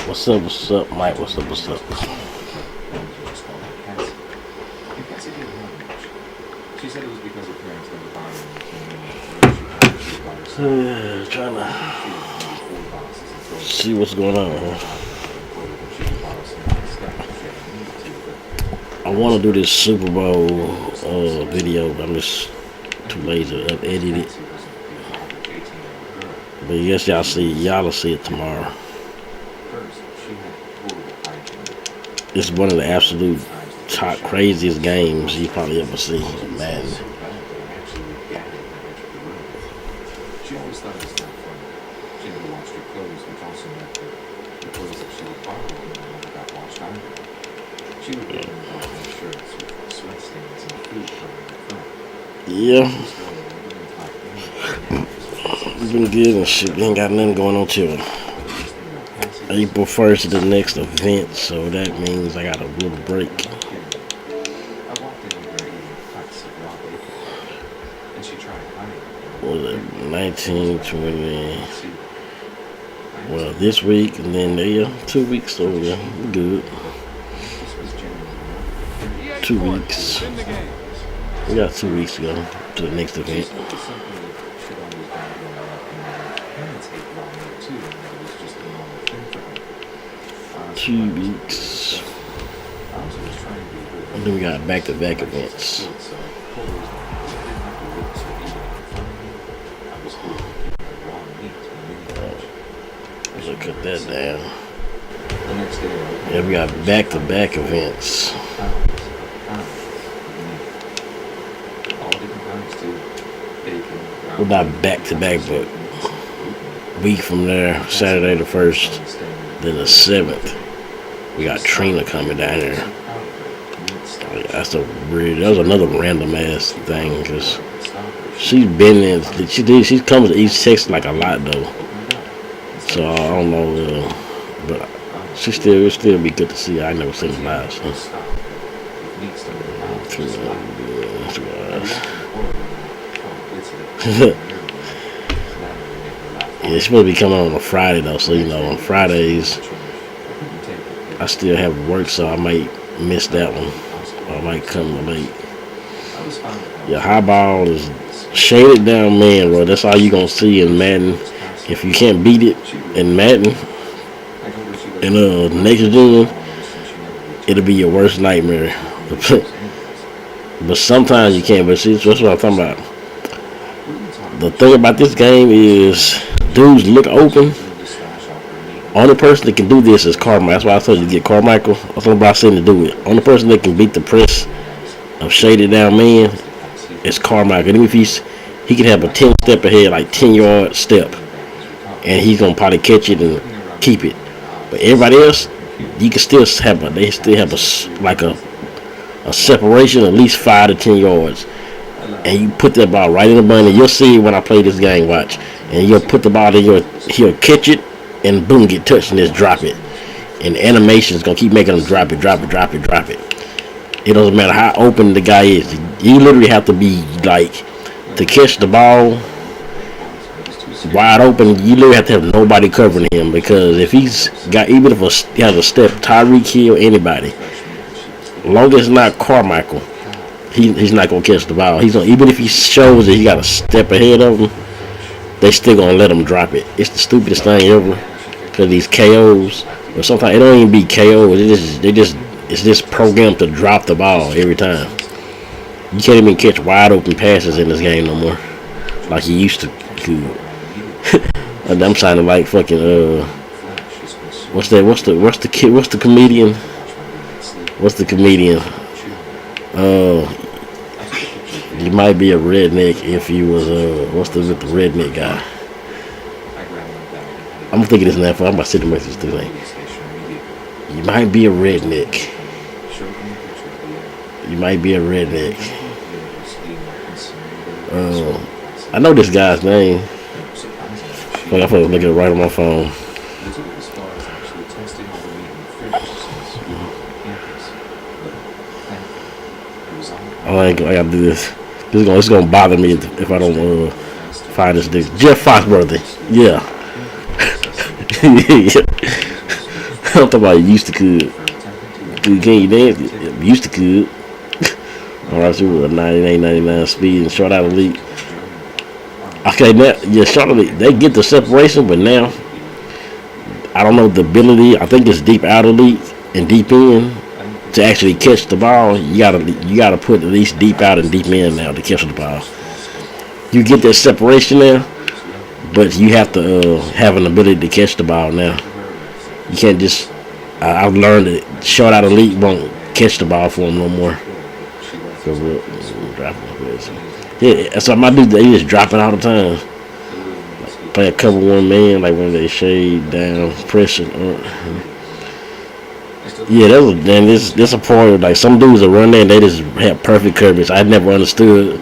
What's up, Mike? What's up? Trying to see what's going on here. I want to do this Super Bowl video, but I'm just too lazy to edit it. But yes, y'all will see it tomorrow. It's one of the absolute top craziest games you probably ever see in Madden. She always thought it was not funny. She never washed her clothes, which also meant that the clothes that she would borrow never got washed either. She would get them in open shirts with sweat stains and food coming in front. Yeah. It's been good and shit. Ain't got nothing going on till April 1st is the next event, so that means I got a little break. Was it 19, 20? Well, this week and then 2 weeks, so yeah, we're good. 2 weeks. We got 2 weeks to go to the next event. 2 weeks. And then we got back-to-back events. Let's cut that down. Yeah, we got back-to-back events. Well, not back-to-back, but week from there, Saturday the 1st, then the 7th. We got Trina coming down there. That was another random ass thing, because she's been in. She comes to East Texas like a lot though. So I don't know, but it'll still be good to see her. I never seen her live. So. Yeah, she's supposed to be coming on a Friday though, so on Fridays I still have work, so I might miss that one. Or I might come late. Your high ball is shaded down man, bro. That's all you gonna see in Madden. If you can't beat it in Madden, in next gen, it'll be your worst nightmare. But sometimes you can't. But see, that's what I'm talking about. The thing about this game is dudes look open. Only person that can do this is Carmichael. That's why I told you to get Carmichael. That's what I said to do it. Only person that can beat the press of shaded down man is Carmichael. And if he can have a 10-step ahead, like 10-yard step, and he's gonna probably catch it and keep it. But everybody else, you can still have a separation of at least 5 to 10 yards. And you put that ball right in the bunny. You'll see when I play this game, watch. And you'll put the ball in he'll catch it, and boom, get touched and just drop it. And the animation is going to keep making him drop it. It doesn't matter how open the guy is. You literally have to be to catch the ball wide open, you literally have to have nobody covering him, because if even if he has a step, Tyreek Hill, anybody, long as it's not Carmichael, he's not gonna catch the ball. Even if he shows that he got a step ahead of him, they still gonna let him drop it. It's the stupidest thing ever, because these KOs, or sometimes it don't even be KOs. It's just programmed to drop the ball every time. You can't even catch wide open passes in this game no more, like you used to. I'm sounding like fucking what's the comedian? You might be a redneck if you was with the redneck guy. I'm thinking this now. I'm about to send a message to him. You might be a redneck. I know this guy's name. I'm gonna look at it right on my phone. I gotta do this. It's gonna bother me if I don't find this dude. Jeff Foxworthy. Yeah. I'm talking about you used to could. You can't dance. You used to could. Alright, so with a 98, 99 speed and short out elite. Okay, now yeah, short elite. They get the separation, but now I don't know the ability. I think it's deep out elite and deep in to actually catch the ball. You gotta put at least deep out and deep in now to catch the ball. You get that separation now, but you have to have an ability to catch the ball now. You can't just. I've learned that short out elite won't catch the ball for them no more. Yeah, that's what my dude. They just drop it all the time. Play a cover one man, like when they shade down, pressure. Yeah, this a part of like some dudes that run there and they just have perfect coverage. I never understood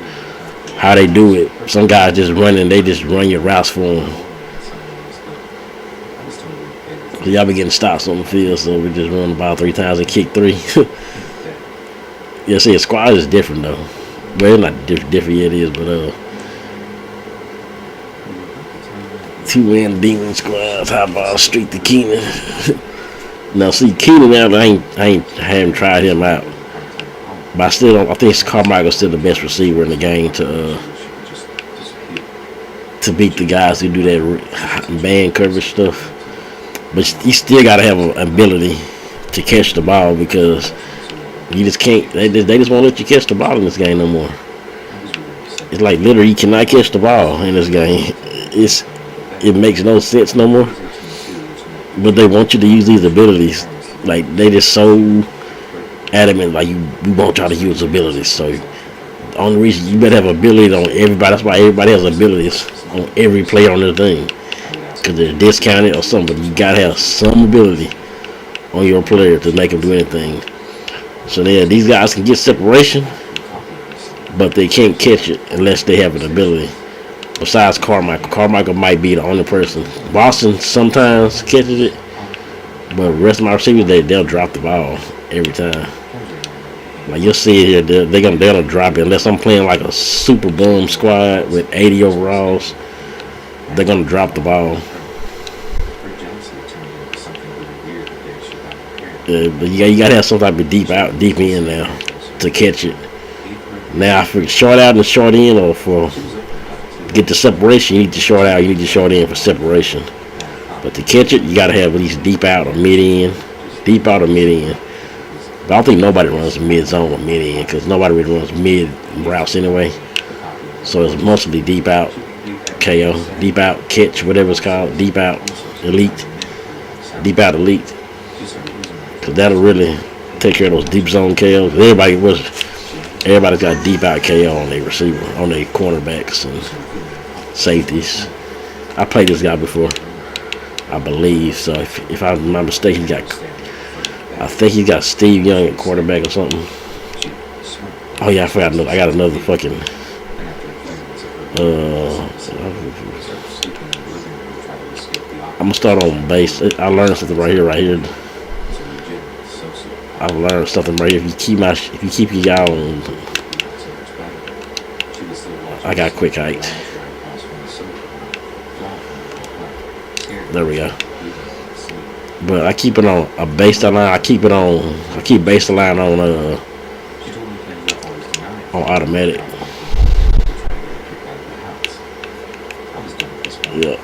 how they do it. Some guys just run and they just run your routes for them. So y'all be getting stops on the field, so we just run the ball 3 times and kick 3. Yeah, see, a squad is different though. Well, it's not different yet, it is, but 2-man demon squads. How about street to Keenan? Now, see, Keenan out, I haven't tried him out, but I still don't. I think Carmichael's still the best receiver in the game to beat the guys who do that man coverage stuff. But you still gotta have an ability to catch the ball because you just can't. They just won't let you catch the ball in this game no more. It's like literally you cannot catch the ball in this game. It makes no sense no more. But they want you to use these abilities. Like they just so adamant. Like we won't try to use abilities. So the only reason you better have ability on everybody. That's why everybody has abilities on every player on their thing. Because they're discounted or something. But you gotta have some ability on your player to make them do anything. So yeah, these guys can get separation, but they can't catch it unless they have an ability. Besides Carmichael. Carmichael might be the only person. Boston sometimes catches it, but the rest of my receivers, they'll drop the ball every time. Like you'll see it here, they're gonna drop it unless I'm playing like a super boom squad with 80 overalls. They're gonna drop the ball. But you gotta have some type of deep out, deep in now to catch it. Now for short out and short in, or for get the separation, you need to short out, you need to short in for separation. But to catch it, you gotta have at least deep out or mid in, deep out or mid in. But I don't think nobody runs mid zone or mid in because nobody really runs mid routes anyway. So it's mostly deep out, KO, deep out catch, whatever it's called, deep out elite, deep out elite. Cause that'll really take care of those deep zone KOs. Everybody's got deep out KO on their receiver, on their cornerbacks and safeties. I played this guy before, I believe. So if I'm not mistaken, I think he got Steve Young at quarterback or something. Oh yeah, I forgot. I got another fucking. I'm gonna start on base. I learned something right here. I've learned something right here. If you keep your guy on, I got quick height. There we go. But I keep it on a baseline. I keep baseline on automatic. Yeah.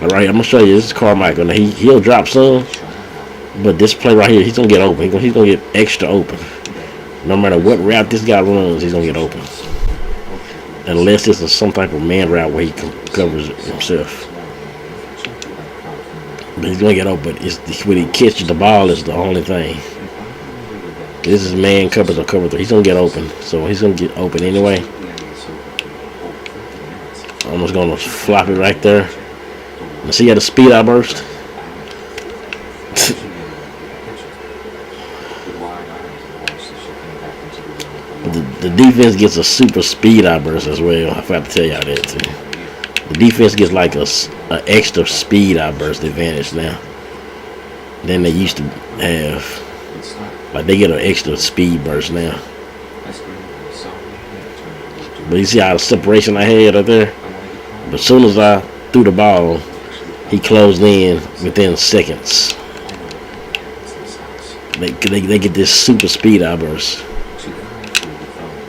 All right, I'm gonna show you. This is Carmichael. Now he'll drop some. But this play right here, he's going to get open. He's going to get extra open. No matter what route this guy runs, he's going to get open. Unless it's some type of man route where he covers it himself. But he's going to get open. When he catches the ball is the only thing. This is man covers or cover 3. He's going to get open. So he's going to get open anyway. I'm just going to flop it right there. Now see how the speed I burst? The defense gets a super speed outburst as well. I forgot to tell y'all that too. The defense gets like an extra speed outburst advantage now than they used to have. Like they get an extra speed burst now. But you see how the separation I had up there? But as soon as I threw the ball, he closed in within seconds. They get this super speed outburst.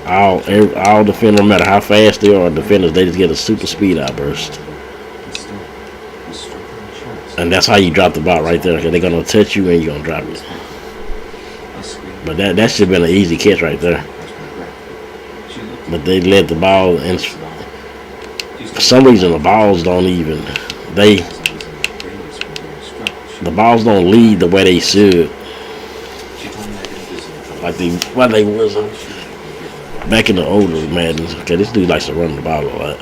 All defenders, no matter how fast they are, defenders, they just get a super speed outburst. And that's how you drop the ball right there. They're gonna touch you and you're gonna drop it. But that should have been an easy catch right there. But they let the ball, and for some reason the balls don't even the balls don't lead the way they should. Like they was back in the older Maddens. Okay, this dude likes to run the ball a lot.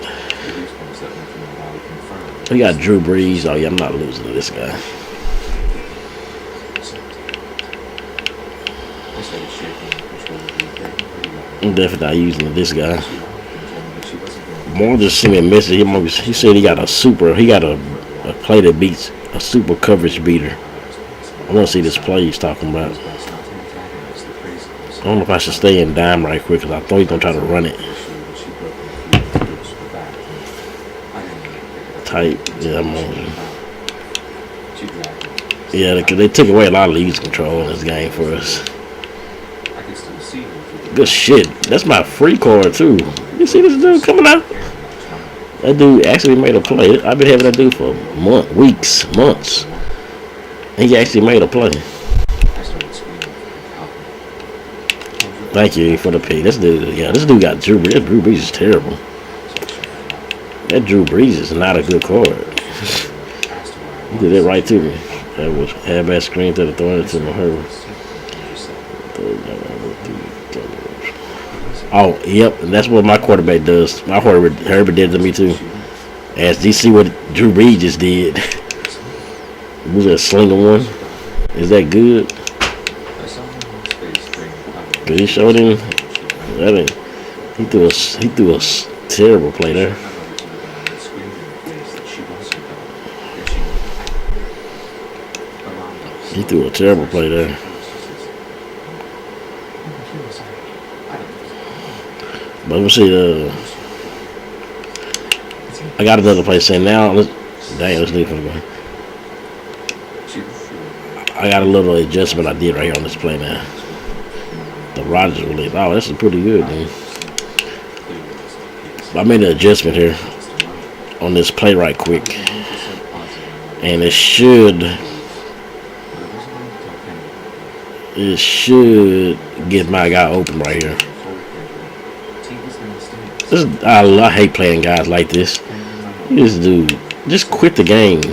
We got Drew Brees. Oh yeah, I'm not losing to this guy. I'm definitely not using this guy. More just sent me a message. He said he got a play that beats a super coverage beater. I want to see this play he's talking about. I don't know if I should stay in dime right quick because I thought he's gonna try to run it. Tight, yeah, I'm on. Yeah, they took away a lot of lead control in this game for us. Good shit. That's my free card too. You see this dude coming out? That dude actually made a play. I've been having that dude for months. And he actually made a play. Thank you for the pick. This dude got Drew Brees. Drew Brees is terrible. That Drew Brees is not a good card. He did it right to me. That was half-back screen to the throwing it to my Oh, yep, and that's what my quarterback does. My Herbert did to me too. As you see what Drew Brees just did. Was that slinger one? Is that good? Cause he showed him. He threw a terrible play there. He threw a terrible play there. But we'll see. I got another play saying now. Let's leave for the game. I got a little adjustment I did right here on this play now. The Rodgers release. Oh, this is pretty good, dude. I made an adjustment here on this play right quick, and it should get my guy open right here. I hate playing guys like this. This dude just quit the game.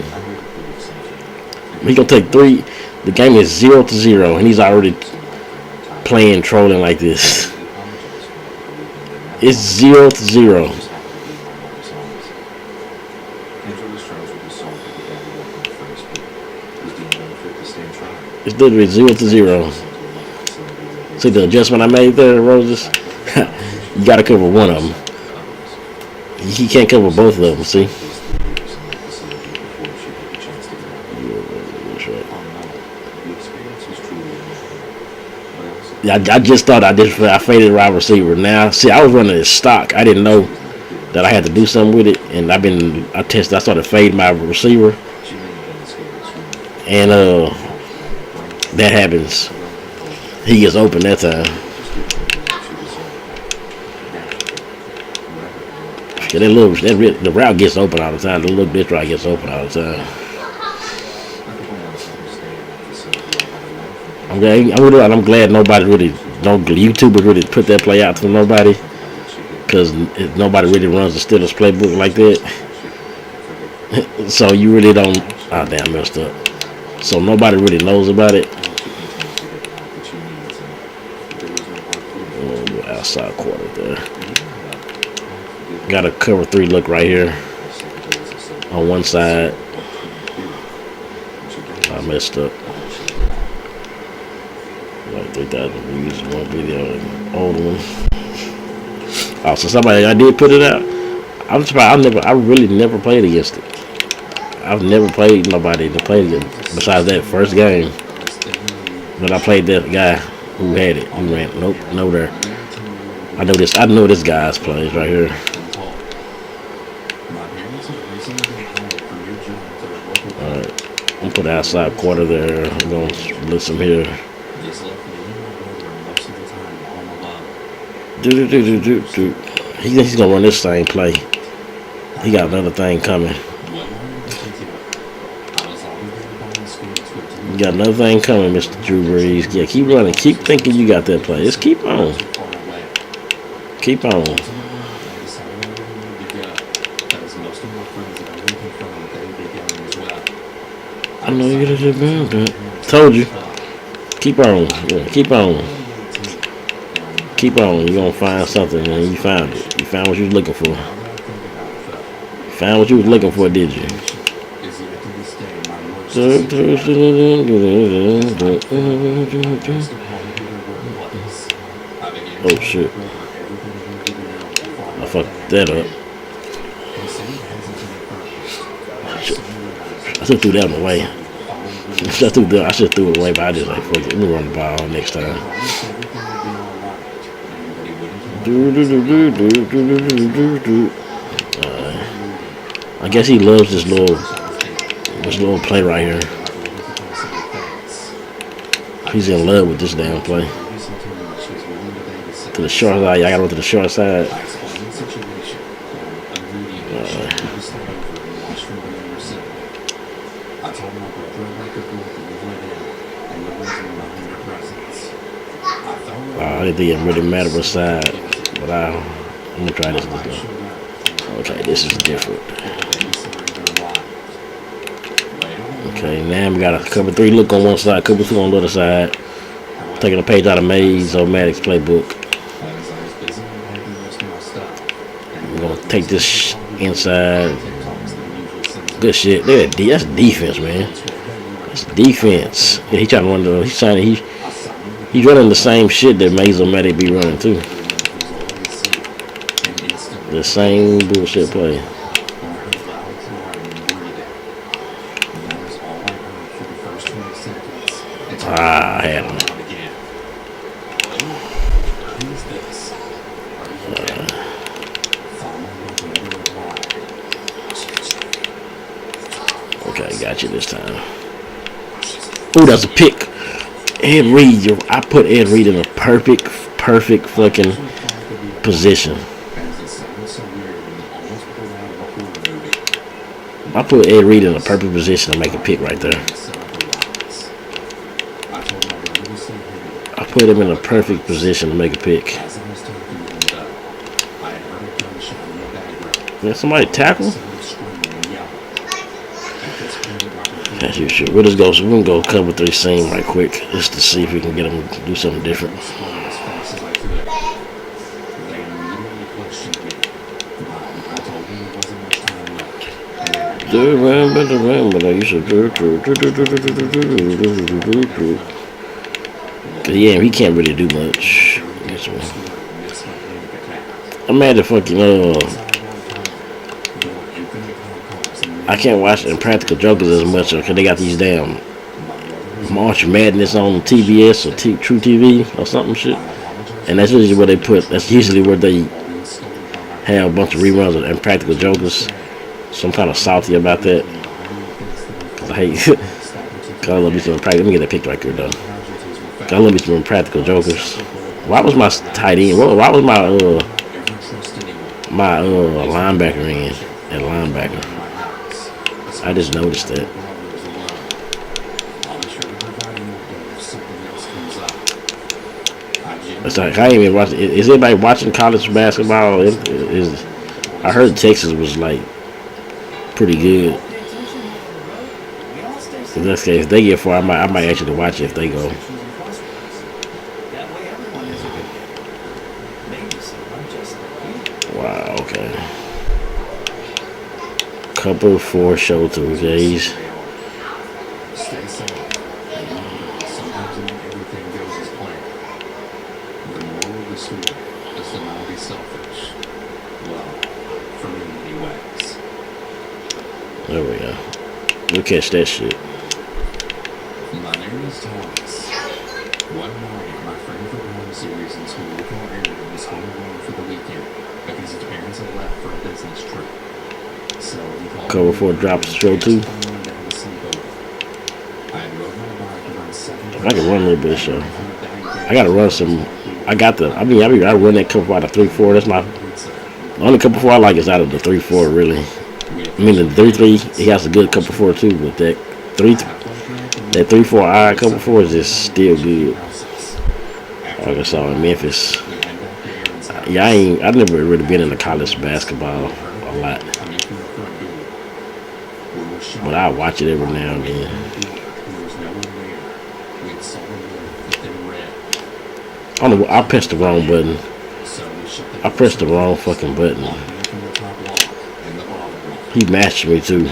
He gonna take 3. The game is 0-0, and he's already playing trolling like this. It's 0-0. It's literally 0-0. See the adjustment I made there, Roses? You gotta cover one of them. He can't cover both of them, see? I just thought I faded wide receiver. Now, see, I was running a stock. I didn't know that I had to do something with it, and I started fading my receiver, and that happens. He gets open that time. Yeah, the route gets open all the time. The little bitch route gets open all the time. I'm glad nobody really, no YouTubers really put that play out to nobody, because nobody really runs the Steelers playbook like that. So you really don't. Oh damn, I messed up. So nobody really knows about it. Oh, outside quarter there. Got a cover 3 look right here on one side. I messed up. Like 3,000 views in one video, an old one. Oh, so I did put it out. I'm surprised. I really never played against it. I've never played nobody to play against besides that first game. But I played that guy who had it. Who ran? Nope, no there. I know this guy's plays right here. Alright, I'm gonna put outside quarter there. I'm gonna blitz him here. He thinks he's gonna run this same play. He got another thing coming. You got another thing coming, Mr. Drew Brees. Yeah, keep running. Keep thinking you got that play. Just keep on. Keep on. I know you did that. Told you. Keep on. Yeah, keep on. Keep on. You're gonna find something, and you found it. You found what you was looking for. You found what you was looking for, did you? Oh shit. I fucked that up. I should threw that one away. I should threw it away, but I just like, fuck it. Let me run the ball next time. I guess he loves this little play right here. He's in love with this damn play. To the short side, I gotta run to the short side. I didn't think it really mattered what side, but I'm gonna try this one. Okay, this is different. Okay, now we got a cover 3 look on one side, cover 2 on the other side. Taking a page out of Mays O'Maddox playbook. We're gonna take this inside. Good shit. That's defense, man. That's defense. Yeah, he trying to run the. He's running the same shit that Mays O'Maddox be running too. The same bullshit play. I had him. Okay, got you this time. Oh, that's a pick. Ed Reed, I put Ed Reed in a perfect fucking position. I put Ed Reed in a perfect position to make a pick right there. I put him in a perfect position to make a pick. Did somebody tackle? That's your shit. We'll just go. So we're gonna go cover 3 seam right quick just to see if we can get him to do something different. Yeah, he can't really do much. I'm mad at fucking I can't watch Impractical Jokers as much because they got these damn March Madness on TBS or True TV or something shit. And that's usually where they put. That's usually where they have a bunch of reruns of Impractical Jokers. So I'm kind of salty about that. Cause I hate. Cause I love me some Impractical. Let me get that picture right here though. Cause I love me some Impractical Jokers. Why was my tight end? Why was my linebacker in at linebacker? I just noticed that. It's like I ain't even watching. Is anybody watching college basketball? I heard Texas was like pretty good. In this case, if they get far, I might actually watch it if they go. Wow. Okay. Couple 4 show 2 days. There we go. We'll catch that shit. My name is Thomas. One morning, my friend from home series in school was home alone for the weekend because his parents had left for a business trip. So he called Cover 4 drops show 2. I rode my bike around 7. I can run a little bit of show. I gotta run some I got the. I run that couple out of 3-4. That's my the only couple four I like is out of the 3-4. Really, I mean the 3-3. He has a good couple four too, but three that 3-4 I couple four is just still good. Arkansas and Memphis. Yeah, I've never really been into college basketball a lot, but I watch it every now and then. I don't know. I pressed the wrong button. I pressed the wrong fucking button. He matched me too.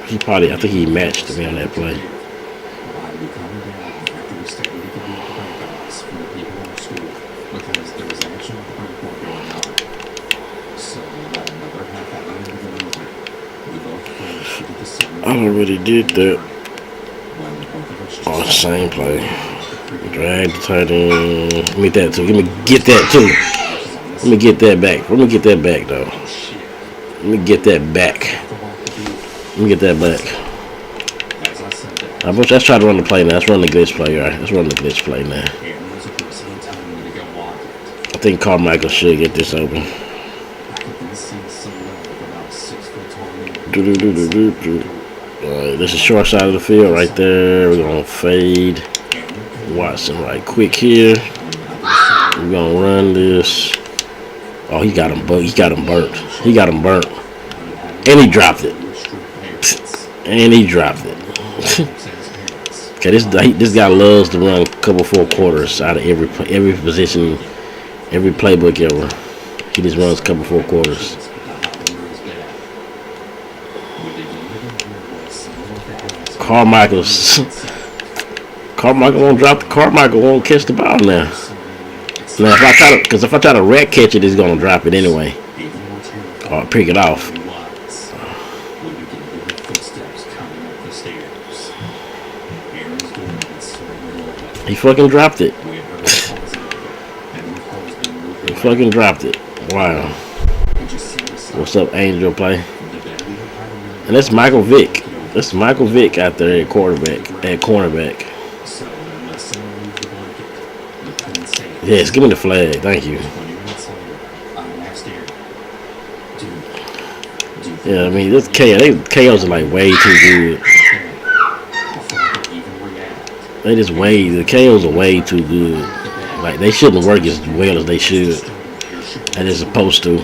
I think he matched me on that play. I already did that. On the same play. Drag the tight end. Give me that too. Get that too. Let me get that back. Let me get that back though. Let me get that back. Let me get that back. Let's try to run the play now. Let's run the glitch play, alright. Let's run the glitch play now. I think Carmichael should get this open. Alright, this is short side of the field right there. We're gonna fade Watson right quick here. We're gonna run this. Oh, he got him burnt. He got him burnt. And he dropped it. And he dropped it. Okay, this guy loves to run a couple 4 quarters out of every position, every playbook ever. He just runs a couple 4 quarters. Carmichael won't drop the. Carmichael won't catch the ball now. Now if I try to rat catch it, it's gonna drop it anyway, or pick it off. He fucking dropped it. He fucking dropped it. Wow. What's up, Angel play? And that's Michael Vick. That's Michael Vick out there at cornerback. Yes, give me the flag. Thank you. Yeah, I mean, this KOs are like way too good. The KOs are way too good. Like, they shouldn't work as well as they should. And they're supposed to.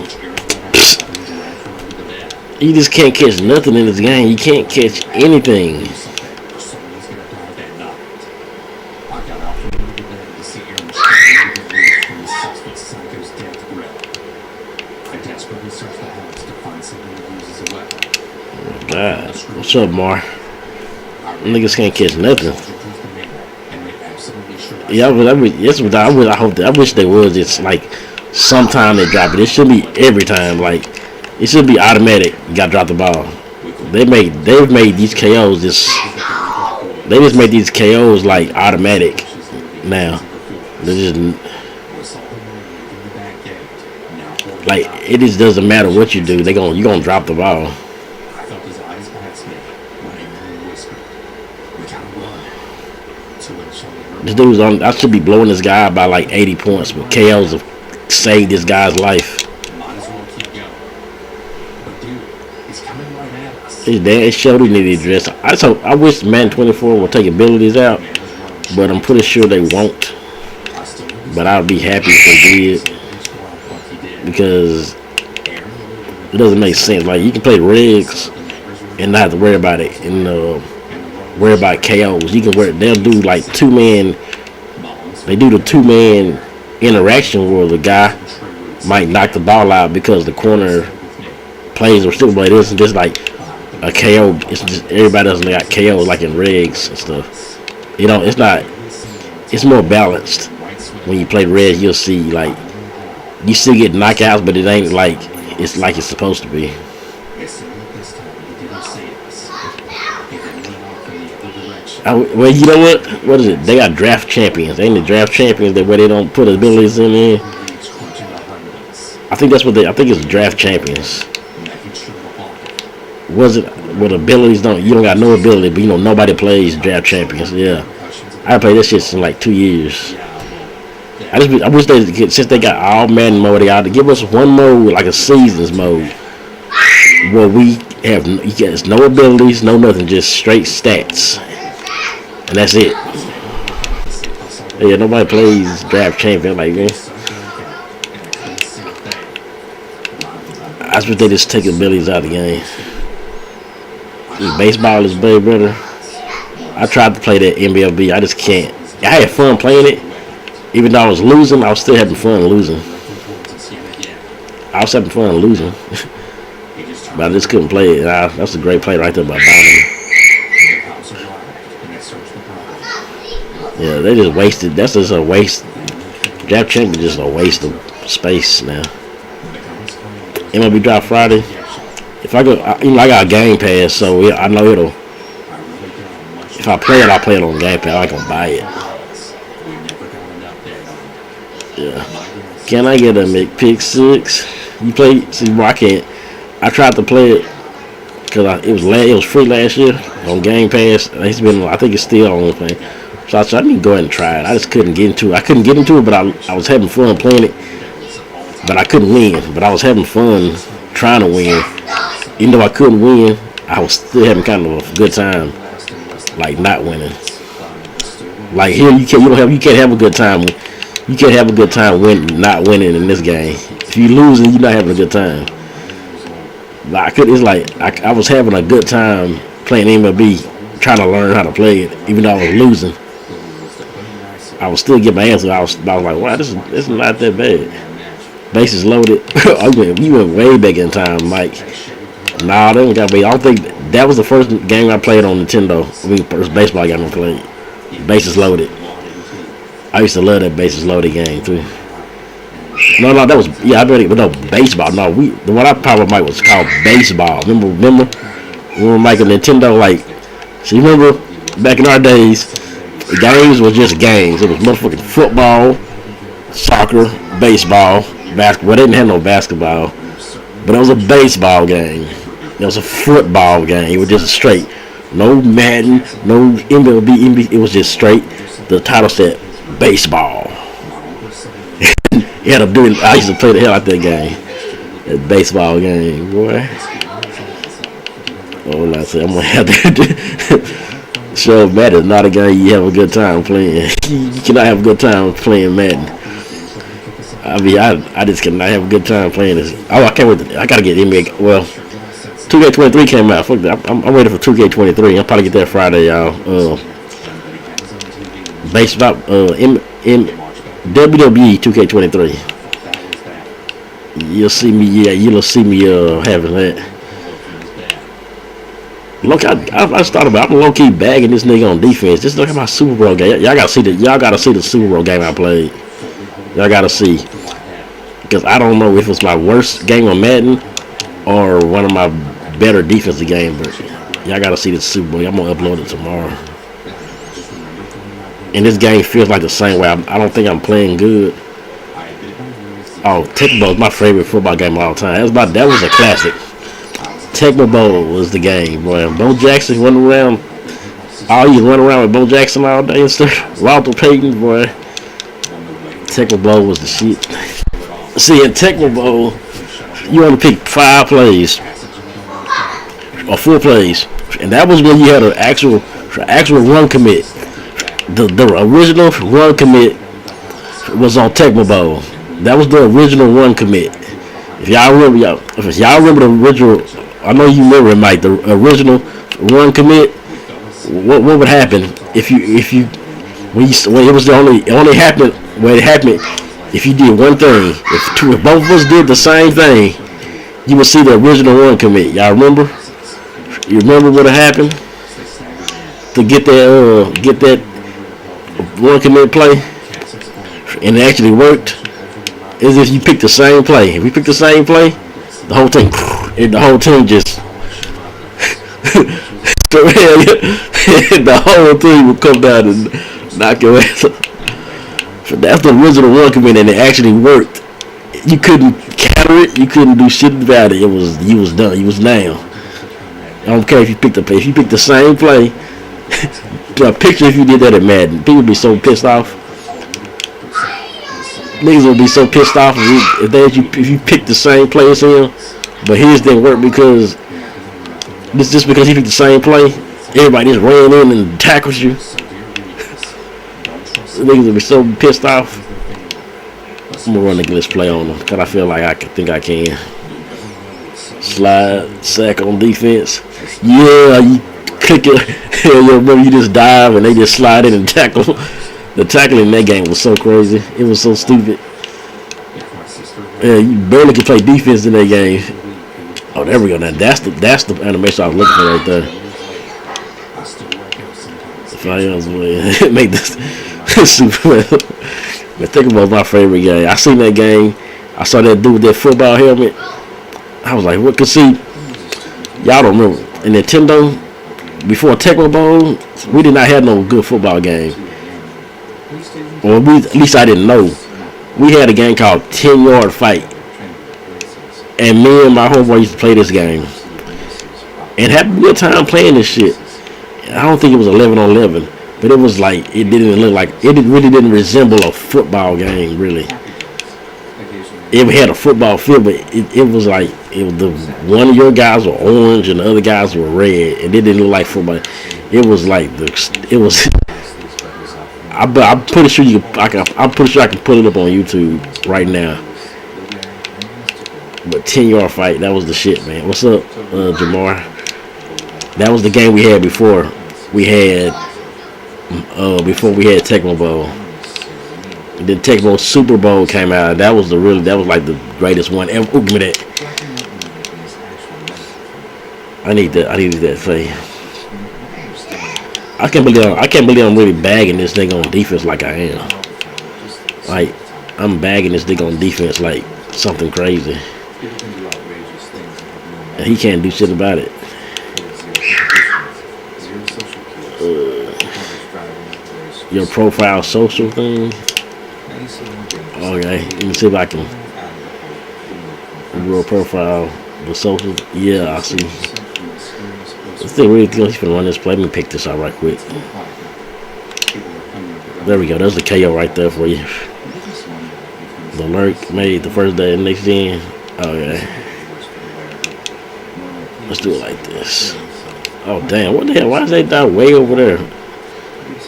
You just can't catch nothing in this game. You can't catch anything. God, what's up, Mar? Niggas can't catch nothing. Yeah, I wish they would. It's like sometime they drop it. It should be every time. Like, it should be automatic. You gotta drop the ball. They've made these KOs they just made these KOs like automatic now. They just like, it just doesn't matter what you do. You're gonna drop the ball. This dude's on. I should be blowing this guy by like 80 points, but KOs have saved this guy's life. It showed he needed address. I wish Madden 24 would take abilities out, but I'm pretty sure they won't. But I'd be happy if they did, because it doesn't make sense. Like, you can play rigs and not have to worry about it, and worry about KOs. They'll do like 2-man. They do the 2-man interaction where the guy might knock the ball out because the corner plays or still, but it isn't just like a KO. It's just everybody doesn't got KO like in regs and stuff. It's not. It's more balanced. When you play regs, you'll see like you still get knockouts, but it ain't like it's supposed to be. Well, you know what? What is it? They got draft champions. Ain't the draft champions where they don't put abilities in there? I think that's what I think it's draft champions. Was it with abilities? You don't got no ability, but nobody plays draft champions. Yeah, I played that shit in like 2 years. I wish they get, since they got all Madden mode, they ought to give us one mode like a seasons mode where we have no abilities, no nothing, just straight stats, and that's it. Yeah, nobody plays draft champion like me. I wish they just take abilities out of the game. Baseball is way better. I tried to play that MLB. I just can't. I had fun playing it. Even though I was losing, I was still having fun losing. I was having fun losing. But I just couldn't play it. That's a great play right there by Donovan. Yeah, they just wasted. That's just a waste. Draft champion is just a waste of space now. MLB Draft Friday. If I go, I got a Game Pass, so I know it'll. If I play it, I'll play it on Game Pass. I ain't gonna buy it. Yeah. Can I get a McPick 6? You play? See, bro, I can't. I tried to play it because it was free last year on Game Pass. It's been. I think it's still on the thing. So I need to go ahead and try it. I just couldn't get into it. I couldn't get into it, but I was having fun playing it. But I couldn't win. But I was having fun trying to win. Even though I couldn't win, I was still having kind of a good time, like not winning. Like here, you can't have a good time. You can't have a good time not winning in this game. If you losing, you're not having a good time. Like it's like I was having a good time playing MLB, trying to learn how to play it, even though I was losing. I was still getting my answer. I was like, wow, this is not that bad. Bases loaded. You went way back in time, Mike. Nah, they don't got me. I don't think that was the first game I played on Nintendo. First baseball game I played. Bases loaded. I used to love that bases loaded game too. No, that was I already. But no, baseball. No, the one I probably Mike was called baseball. Remember, Mike and Nintendo like. So you remember back in our days, the games was just games. It was motherfucking football, soccer, baseball, basketball. They didn't have no basketball, but it was a baseball game. It was a football game. It was just straight. No Madden, no MLB. It was just straight. The title said baseball. I used to play the hell out that game. That baseball game, boy. Oh, I said I'm gonna have to show Madden is not a game you have a good time playing. You cannot have a good time playing Madden. I mean, I just cannot have a good time playing this. Oh, I can't wait. I gotta get NBA. Well, 2K23 came out. Fuck that. I'm ready for 2K23. I'll probably get that Friday, y'all. Baseball. WWE 2K23. You'll see me. Yeah, you'll see me having that. Look, I started about. I'm low key bagging this nigga on defense. Just look at my Super Bowl game. Y'all gotta see the Super Bowl game I played. Y'all gotta see, because I don't know if it's my worst game of Madden or one of my better defensive games. But y'all gotta see the Super Bowl. I'm gonna upload it tomorrow. And this game feels like the same way. I don't think I'm playing good. Oh, Tecmo Bowl is my favorite football game of all time. That was a classic. Tecmo Bowl was the game, boy. Bo Jackson running around. You run around with Bo Jackson all day and stuff. Walter Payton, boy. Tecmo Bowl was the shit. See, in Tecmo Bowl, you only pick 5 plays or 4 plays, and that was when you had an actual run commit. The original run commit was on Tecmo Bowl. That was the original run commit. If y'all remember the original, I know you remember it, Mike. The original run commit. What would happen if it only happened when it happened if you did one thing. If both of us did the same thing, you would see the original run commit. Y'all remember? You remember what happened to get that run commit play, and it actually worked? Is if you pick the same play. If we pick the same play, the whole team just the whole team will come down and knock your ass. So that's the original run commit, and it actually worked. You couldn't counter it. You couldn't do shit about it. You was done. You was down. I don't care if you picked the same play. Picture if you did that at Madden. People would be so pissed off. Niggas would be so pissed off if you picked the same play as him, but his didn't work because this just because he picked the same play. Everybody just ran in and tackles you. Niggas would be so pissed off. I'm gonna run the glitch play on them because I feel like I can. Slide, sack on defense. Yeah, you click it. Hell yeah, remember you just dive and they just slide in and tackle. The tackling in that game was so crazy. It was so stupid. Yeah, you barely could play defense in that game. Oh, there we go. Now that's the animation I was looking for right there. If I make this super. But think about my favorite game. I seen that game. I saw that dude with that football helmet. I was like, what? Cause see, y'all don't remember in Nintendo before Tecmo Bowl, we did not have no good football game. Or at least I didn't know. We had a game called 10-Yard Fight, and me and my homeboy used to play this game, and had a good time playing this shit. I don't think it was 11-on-11, but it was like it really didn't resemble a football game really. It had a football feel, but it was like the one of your guys were orange and the other guys were red, and it didn't look like football. It was like it was. I'm pretty sure I'm pretty sure I can put it up on YouTube right now. But 10-Yard Fight, that was the shit, man. What's up, Jamar? That was the game we had before we had Tecmo Bowl. And then Tecmo Super Bowl came out. That was like the greatest one ever. Ooh, give me that. I needed that play. I can't believe I'm really bagging this nigga on defense like I am. Like I'm bagging this nigga on defense like something crazy. And he can't do shit about it. Your profile social thing. Okay, let me see if I can. Real profile, the social. Yeah, I see. Let's see, really think he's gonna run this play. Let me pick this out right quick. There we go. There's the KO right there for you. The lurk made the first day of next gen. Okay. Let's do it like this. Oh damn! What the hell? Why is that guy way over there?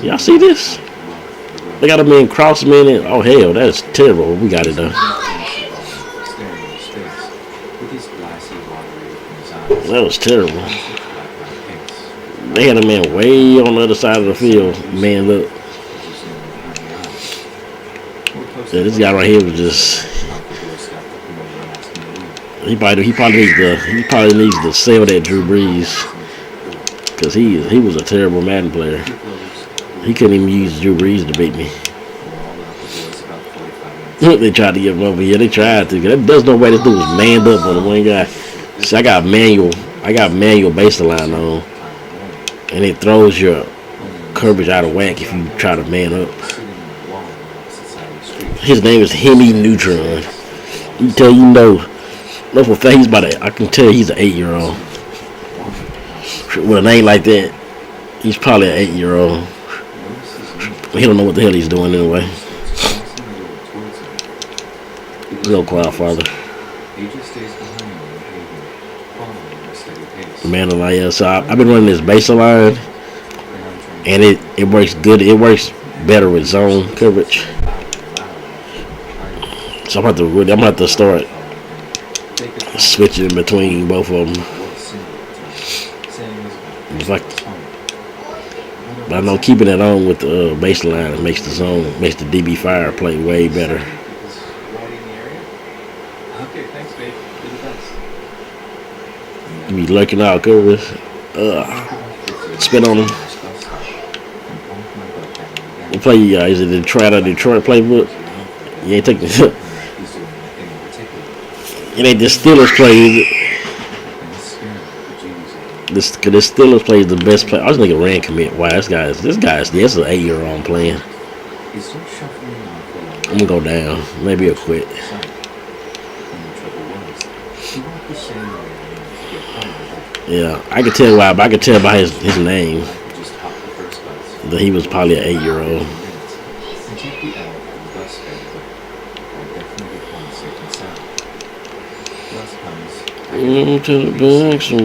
Y'all see this? They got a man cross him in. Oh hell, that's terrible. We got it though. That was terrible. They had a man way on the other side of the field. Man, look. Yeah, this guy right here was just. He probably needs to sell that Drew Brees, because he was a terrible Madden player. He couldn't even use Drew Brees to beat me. They tried to give him over here. They tried to. There's no way this dude was manned up on the one guy. See, I got manual baseline on, and it throws your coverage out of whack if you try to man up. His name is Hemi Neutron. No for a fact I can tell he's an 8-year-old. With a name like that, he's probably an 8-year-old. He don't know what the hell he's doing anyway. Real quiet, father. Man alive. So I've been running this baseline, and it works good. It works better with zone coverage. So I'm gonna have to start switching between both of them. But I know keeping it on with the baseline makes the DB fire play way better. You be lurking out covers. Spin on them. What play you got? Is it Detroit playbook? You ain't taking it. It ain't the Steelers play, is it? The Steelers play is the best play. I was thinking ran commit. Wow, this guy's an 8-year-old playing. I'm gonna go down. Maybe he'll quit. Yeah, I can tell why, but I can tell by his name. He was probably an 8-year-old. And check the L for the bus schedule. I'll definitely get home safe and sound. Bus comes. To the banks and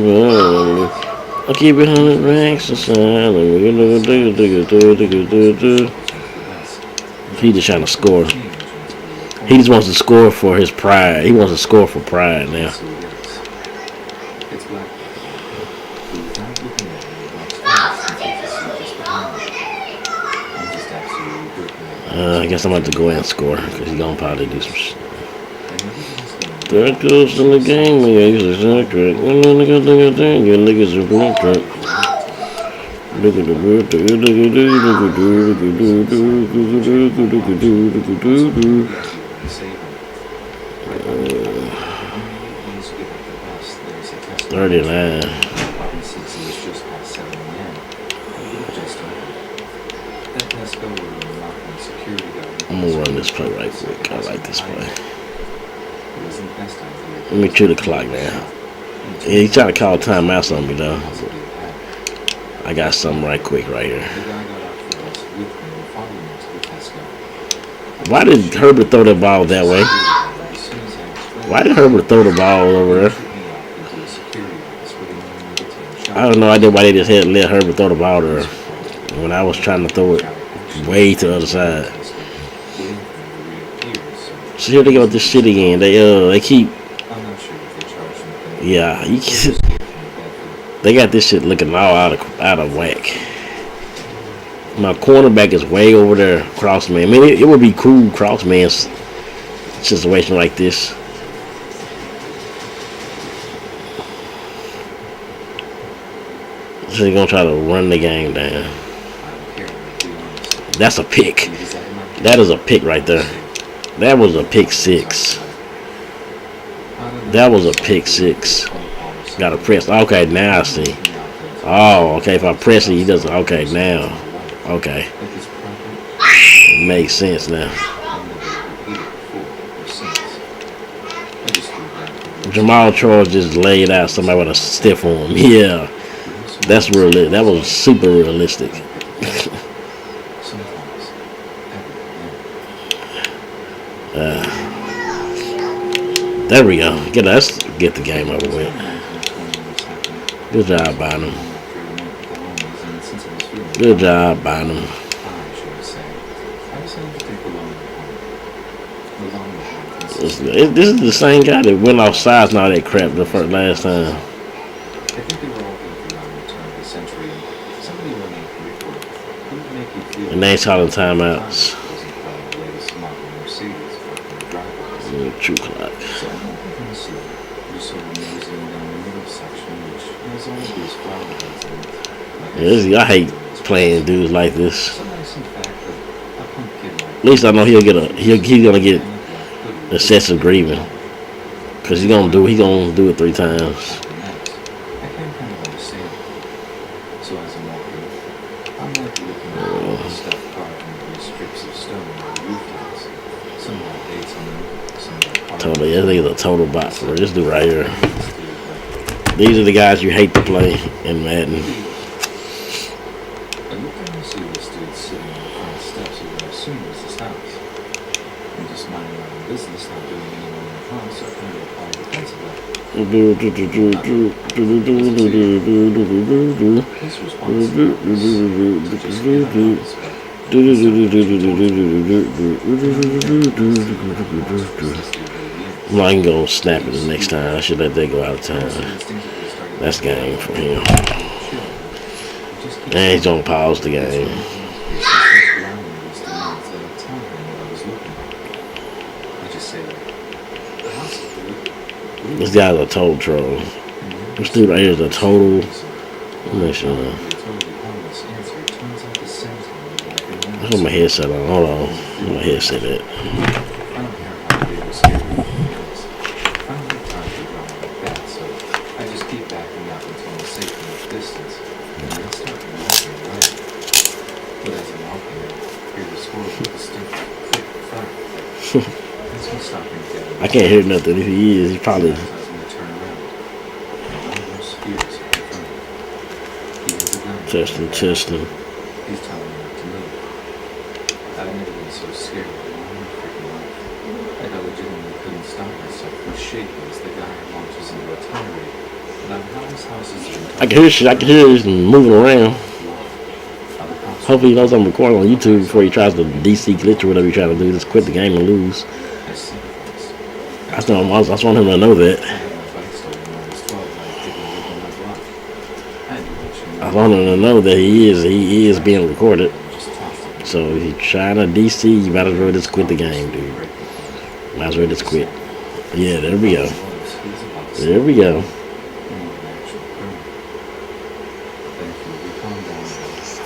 I'll keep it 100 racks aside. He just trying to score. He just wants to score for his pride. He wants to score for pride now. It's black. But without looking at it, it walks fast and takes a seat just behind me. I'm just absolutely gripping it. I guess I'm about to go ahead and score because he's gonna probably do some shit. There goes in the game, yeah, he's a secret. You niggas are black. Look at the bird. $39. I'm gonna run this play right quick. I like this play. Let me chew the clock now. Yeah, he's trying to call timeouts on me though. I got something right quick right here. Why did Herbert throw the ball that way? Why did Herbert throw the ball over there? I have no idea why they just had let Herbert throw the ball there when I was trying to throw it way to the other side. So here they go with this shit again. They keep. Yeah, they got this shit looking all out of whack. My cornerback is way over there, cross man. I mean, it would be cool cross man's situation like this. So they're gonna try to run the game down. That's a pick. That is a pick right there. That was a pick six. That was a pick six. Gotta press. Okay, now I see. Oh, okay. If I press it, he doesn't. Okay, now. Okay. It makes sense now. Jamal Charles just laid out somebody with a stiff arm. Yeah. That's real. That was super realistic. There we go. Let's get the game over with. Good job, Bynum. Good job, Bynum. This is the same guy that went off sides and all that crap the last time. And they ain't calling timeouts. True clock. I hate playing dudes like this. At least I know he's gonna get excessive grieving, cause he gonna do it 3 times. Totally, this nigga's a total bot for this dude right here. These are the guys you hate to play in Madden. I'm not even gonna snap it the next time. I should let that go out of time. That's game for him. And he's gonna pause the game. This guy's a total troll. This dude right here is a total. Make sure. I put my headset on. Hold on. Put my headset at. I can't hear nothing. If he is, he probably. Testing. I can hear shit. I can hear him moving around. Hopefully he knows I'm recording on YouTube before he tries to DC glitch or whatever he tries to do. Just quit the game and lose. I just want him to know that. I want him to know that he is being recorded. So if you're trying to DC, you might as well just quit the game, dude. Might as well just quit. Yeah, there we go. There we go.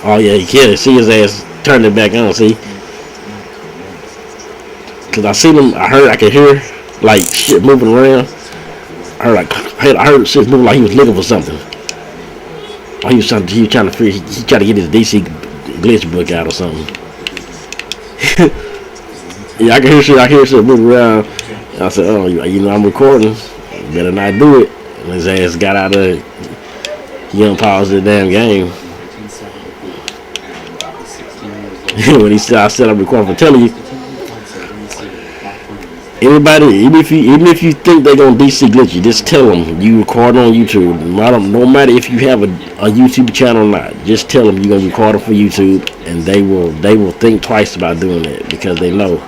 Oh yeah, you can't see his ass turn it back on. See, cause I seen him. I could hear like shit moving around. I heard shit moving like he was looking for something. Oh, he was trying to figure. He tried to get his DC glitch book out or something. Yeah, I can hear shit. I hear shit moving around. And I said, "Oh, you know I'm recording. You better not do it." And his ass got out of it. He unpaused the damn game. When he said, "I said I'm recording for telling you." Anybody, even if you think they're gonna DC glitch you, just tell them you record on YouTube. No matter if you have a YouTube channel or not, just tell them you're gonna record it for YouTube, and they will think twice about doing that because they know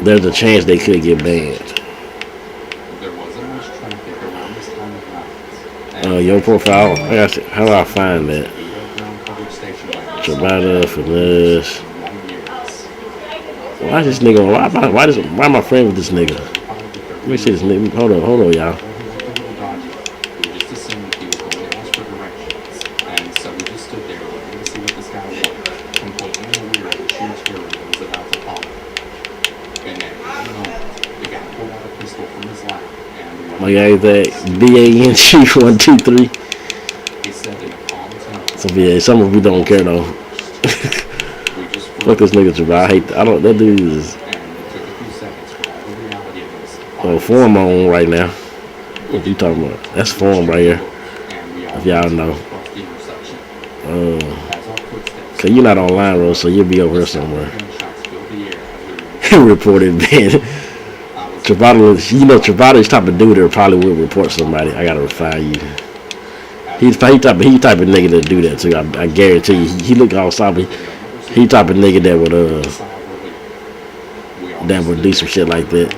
there's a chance they could get banned. Your profile. How do I find that? Trabata for this. Why is this nigga? Why am I friends with this nigga? Let me see this nigga. Hold on, y'all. My guy, that BANG123. So yeah, some of you don't care though. Fuck this nigga Javai. That dude is form on right now. What you talking about? That's form right here. If y'all know. Cause you're not online, bro, so you'll be over here somewhere. Reported ban. Travada's type of dude that probably would report somebody. I gotta refine you. He's type of nigga that do that too. I guarantee you. He look all sloppy. He type of nigga that would do some shit like that.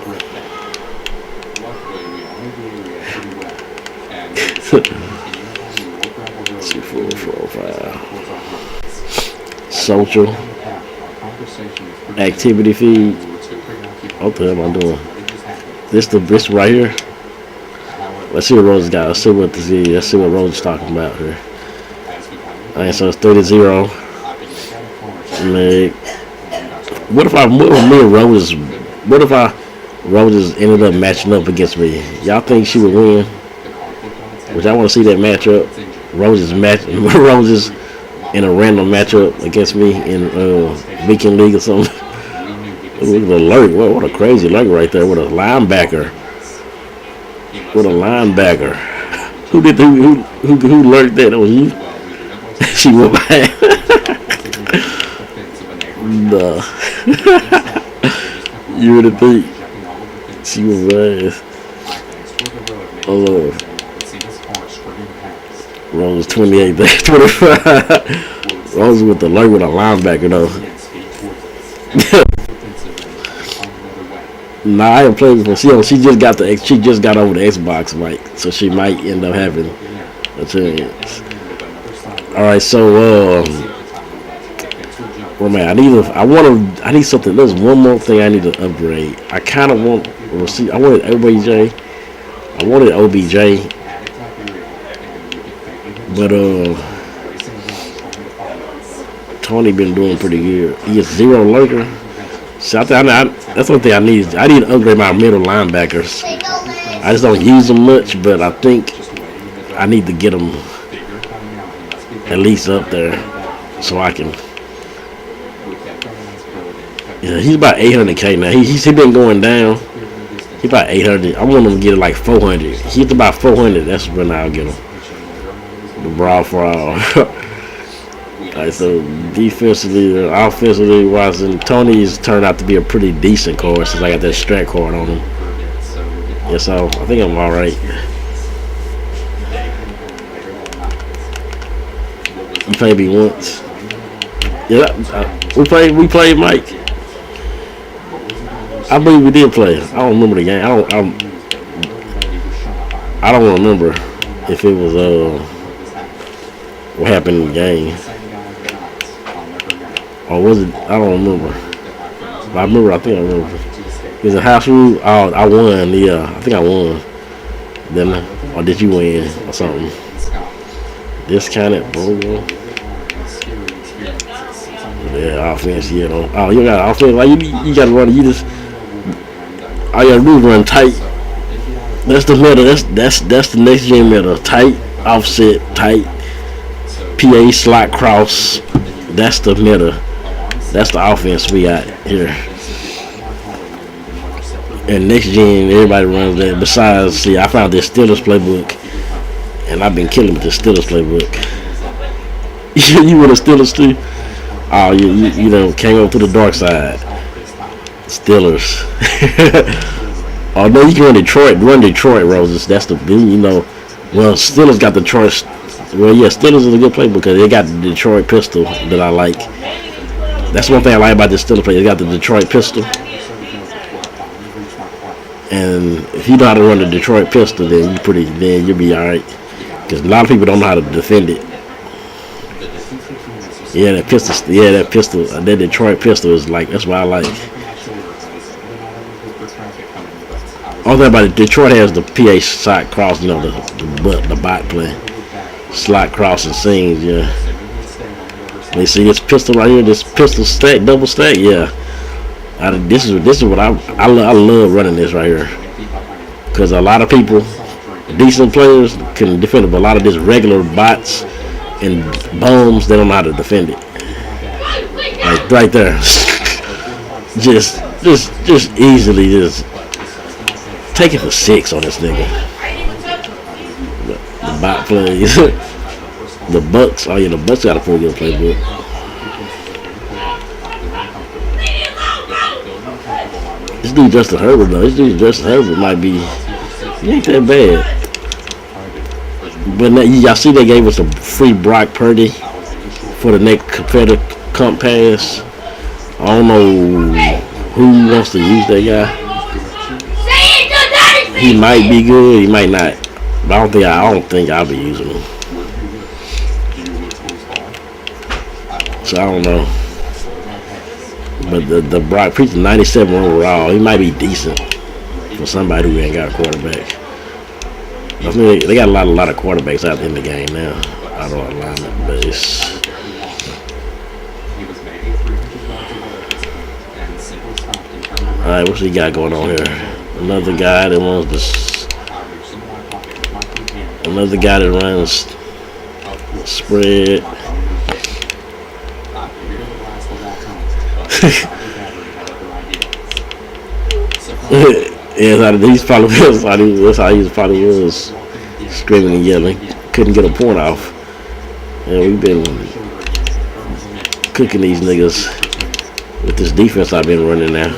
2445. Social activity feed. What the hell am I doing? This right here. Let's see what Rose got. Let's see what Rose is talking about here. Alright, so it's 30-0. Like, what if Rose ended up matching up against me? Y'all think she would win? Which I want to see that matchup. Roses in a random matchup against me in Weekend League or something. Look at the lurk. What a crazy lurk right there with a linebacker. Who lurked that? That was you. She went back. Nah. You would have think she was bad. Oh Lord. Rose 28, 25. Rose with the lurk with a linebacker though. Nah, I haven't played before. She just got over the Xbox mic, so she might end up having a chance. All right, so well, man, I need something. There's one more thing I need to upgrade. I kind of want. I wanted OBJ. But Tony been doing pretty good. He gets 0 lurker. So that's one thing I need. I need to upgrade my middle linebackers. I just don't use them much, but I think I need to get them at least up there so I can. Yeah, he's about 800K now. He's been going down. He's about 800. I want him to get it like 400. He's about 400. That's when I'll get him. The brawl for all. Alright, so defensively, offensively, Watson, Tony's turned out to be a pretty decent card since I got that strat card on him. Yeah, so I think I'm alright. You played me once. Yeah, we played Mike. I believe we did play. I don't remember the game. I don't remember if it was what happened in the game, or was it? I don't remember. But I remember. I think I remember. It was a house rule. Oh, I won. Yeah, I think I won. Then, or did you win or something? Discounted, bro. Yeah, offense. Yeah. Oh, you got offense. Like you got to run. You just all you got to do is run tight. That's the meta. That's the next gen meta. Tight, offset, tight. PA slot cross. That's the meta. That's the offense we got here. And next gen, everybody runs that. Besides, see, I found this Steelers playbook, and I've been killing with the Steelers playbook. You with the Steelers too? Oh, you know, came over to the dark side. Steelers. Oh no, you can run Detroit. Run Detroit Roses. That's the Well, Steelers got Detroit. Well, yeah, Steelers is a good playbook because they got the Detroit pistol that I like. That's one thing I like about this Steelers play. They got the Detroit pistol. And if you know how to run the Detroit pistol, then you'll be all right. Because a lot of people don't know how to defend it. Yeah, that pistol. That Detroit pistol is like, that's what I like. All thing about it, Detroit has the PA slot cross, the bot play, slot cross and sings. Yeah. They see this pistol right here, this pistol stack, double stack. Yeah. This is what I love running this right here, because a lot of people, decent players, can defend it, but a lot of these regular bots and bums, they don't know how to defend it. Like right there, just easily just take it for 6 on this nigga. The bot plays. The Bucks. Oh yeah, the Bucks got a pretty good playbook. This dude Justin Herbert though. This dude Justin Herbert might be. He ain't that bad. But now, y'all see they gave us a free Brock Purdy for the next competitive comp pass. I don't know who wants to use that guy. He might be good. He might not. But I don't think I'll be using him. So I don't know. But the Brock Purdy 97 overall, he might be decent for somebody who ain't got a quarterback. I mean, they got a lot of quarterbacks out in the game now. Out of alignment, but it's. All right, what's he got going on here? Another guy that wants to. Another guy that runs spread. Yeah, he's probably that's how he probably was screaming and yelling. Couldn't get a point off. And we've been cooking these niggas with this defense I've been running now.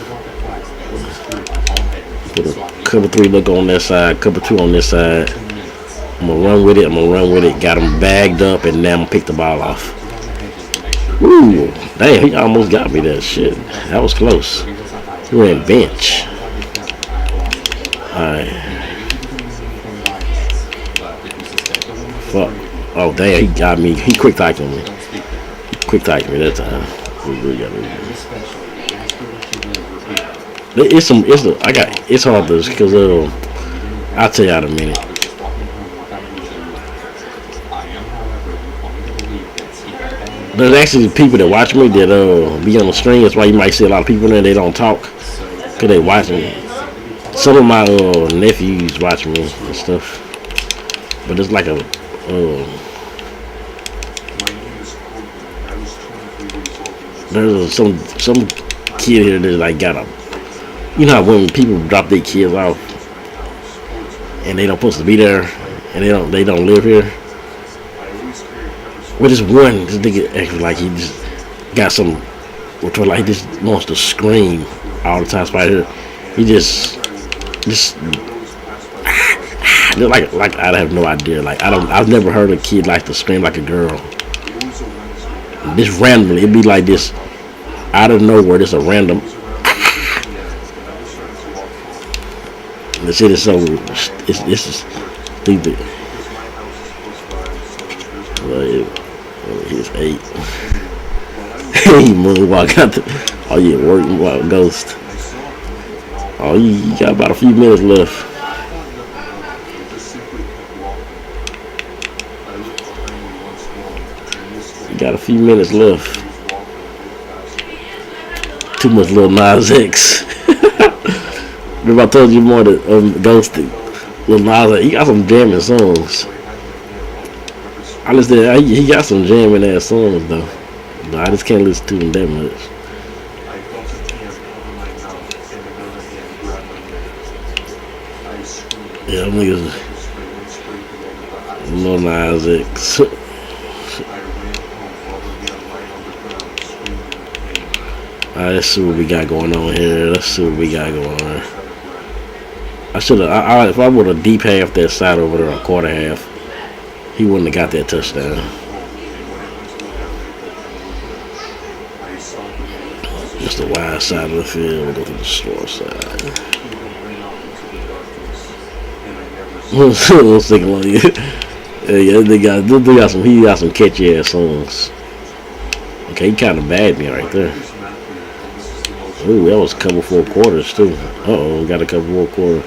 Put a cover 3 look on that side, cover 2 on this side. I'm gonna run with it. Got him bagged up, and now I'm gonna pick the ball off. Ooh, damn, he almost got me that shit. That was close. He ran bench. Alright. Fuck. Oh damn, he got me. He quick tackled me. That time. It's hard to, because I'll tell you in a minute. There's actually people that watch me that be on the screen. That's why you might see a lot of people in there. They don't talk because they watch me. Some of my nephews watch me and stuff, but it's like there's some kid here that like got a, you know how when people drop their kids off and they don't supposed to be there and they don't live here. Well, this nigga acting like he just got some, which was like he just wants to scream all the time. Right here, he just like I have no idea. Like I've never heard a kid like to scream like a girl. This randomly, it'd be like this out of nowhere. This a random. The shit is so. This is stupid. He's 8. He moonwalk out the. Oh yeah, working while ghost. Oh, you got about a few minutes left. You got a few minutes left. Too much Lil Nas X. Remember I told you more than Ghost. Lil Nas X, he got some jamming songs. I listen. He got some jamming ass songs though. But I just can't listen to him that much. Yeah, them niggas. Lil Nas X. Alright, let's see what we got going on here. Let's see what we got going on. I should have. If I would have deep half that side over there, a quarter half, he wouldn't have got that touchdown. Just the wide side of the field. We'll go to the short side. Yeah, they got some catchy ass songs. Okay, he kind of bagged me right there. Ooh, that was a couple 4 quarters too. Uh-oh, got a couple more quarters.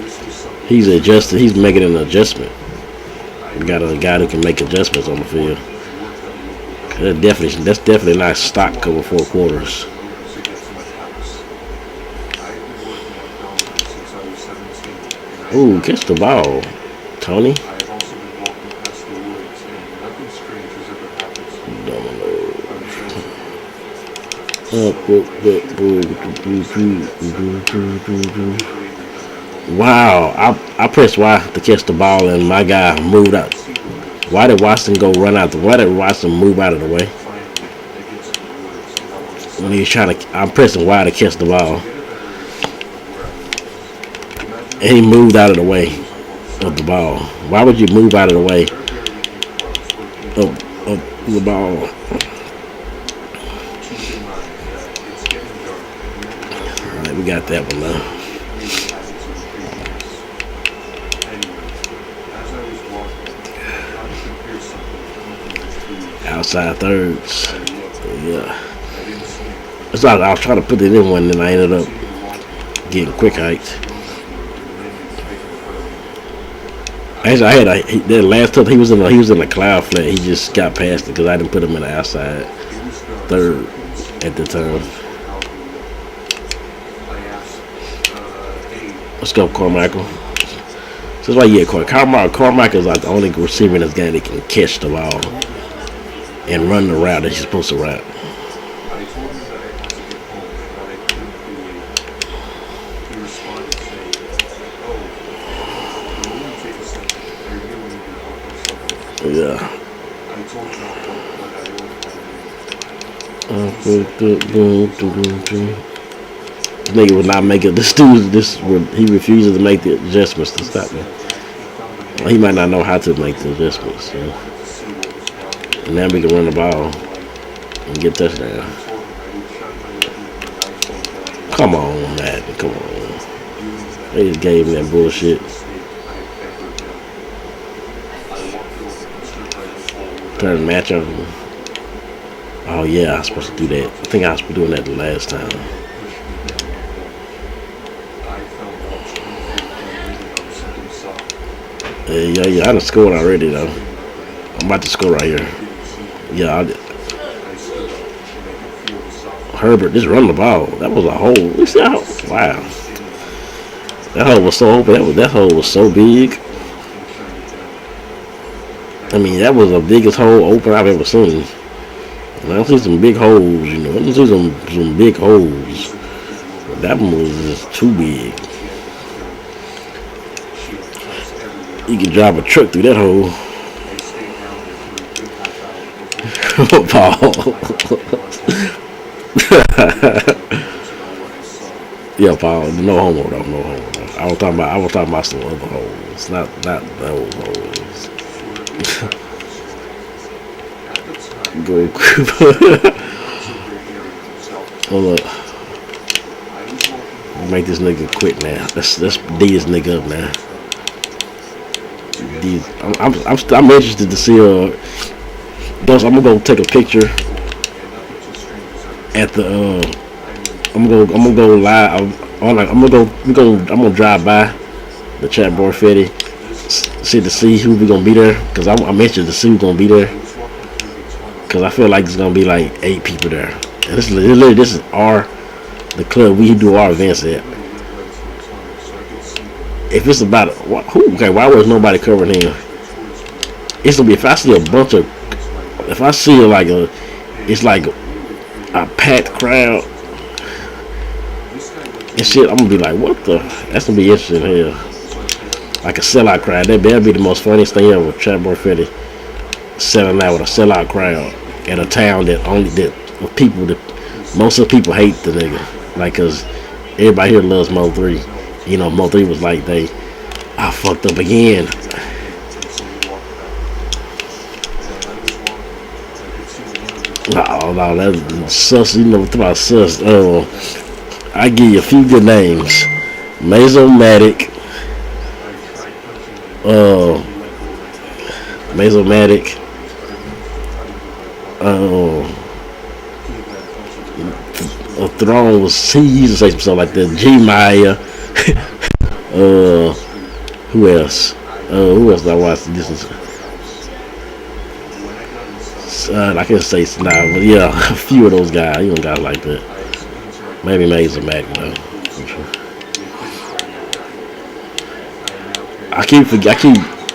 He's adjusted. He's making an adjustment. We got a guy who can make adjustments on the field. That's definitely nice stock couple 4 quarters. Ooh, catch the ball, Tony. Wow, I pressed Y to catch the ball and my guy moved out. Why did Watson go run out? Why did Watson move out of the way? When he's trying to, I'm pressing Y to catch the ball. And he moved out of the way of the ball. Why would you move out of the way of the ball? Alright, we got that one now. Outside thirds. Yeah. That's why I was trying to put it in one, and I ended up getting quick height. Actually, I had that last time he was in the cloud flat. He just got past it because I didn't put him in the outside third at the time. Let's go, Carmichael. So that's why Carmichael is like the only receiver in this game that can catch the ball and run the route that he's supposed to route. Yeah. This nigga would not make it. He refuses to make the adjustments to stop me. Well, he might not know how to make the adjustments. So. And now we can run the ball and get touchdown. Come on, Madden. Come on. They just gave me that bullshit. Turn match on. Oh yeah, I was supposed to do that. I think I was doing that the last time. Yeah, I done scored already though. I'm about to score right here. Yeah, I did. Herbert just run the ball. That was a hole. You see how? Wow. That hole was so open. That hole was so big. I mean, that was the biggest hole open I've ever seen. And I see some big holes, you know. I see some big holes. But that one was just too big. You can drive a truck through that hole. Paul. Yeah, Paul. No homo though. No homo. I was talking about some other holes, not those holes. Go. Hold up. Make this nigga quit now. Let's D this nigga up now. I'm interested to see those. I'm gonna go take a picture at the I'm gonna go live. I'm gonna drive by the chat board Fetty, see who we gonna be there, cause I'm interested to see who's gonna be there, cause I feel like there's gonna be like 8 people there. And this is the club we do our events at. If it's about okay, why was nobody covering him? It's gonna be if I see a bunch of, if I see it's like a packed crowd and shit, I'm gonna be like, what the? That's gonna be interesting here. Like a sellout crowd. That'll be the most funniest thing ever. Chatboard Fetty selling out with a sellout crowd in a town that most of the people hate the nigga. Like, cause everybody here loves Mo 3. You know, Mo 3 was like, I fucked up again. No, that's sus. You know what about sus? I give you a few good names. Mazomatic. Mazomatic. Throne was, he used to say something like that. G Maya. Who else? Who else did I watch this? I can't say now, but yeah, a few of those guys. You know, guys like that. Maybe Mazomatic though. I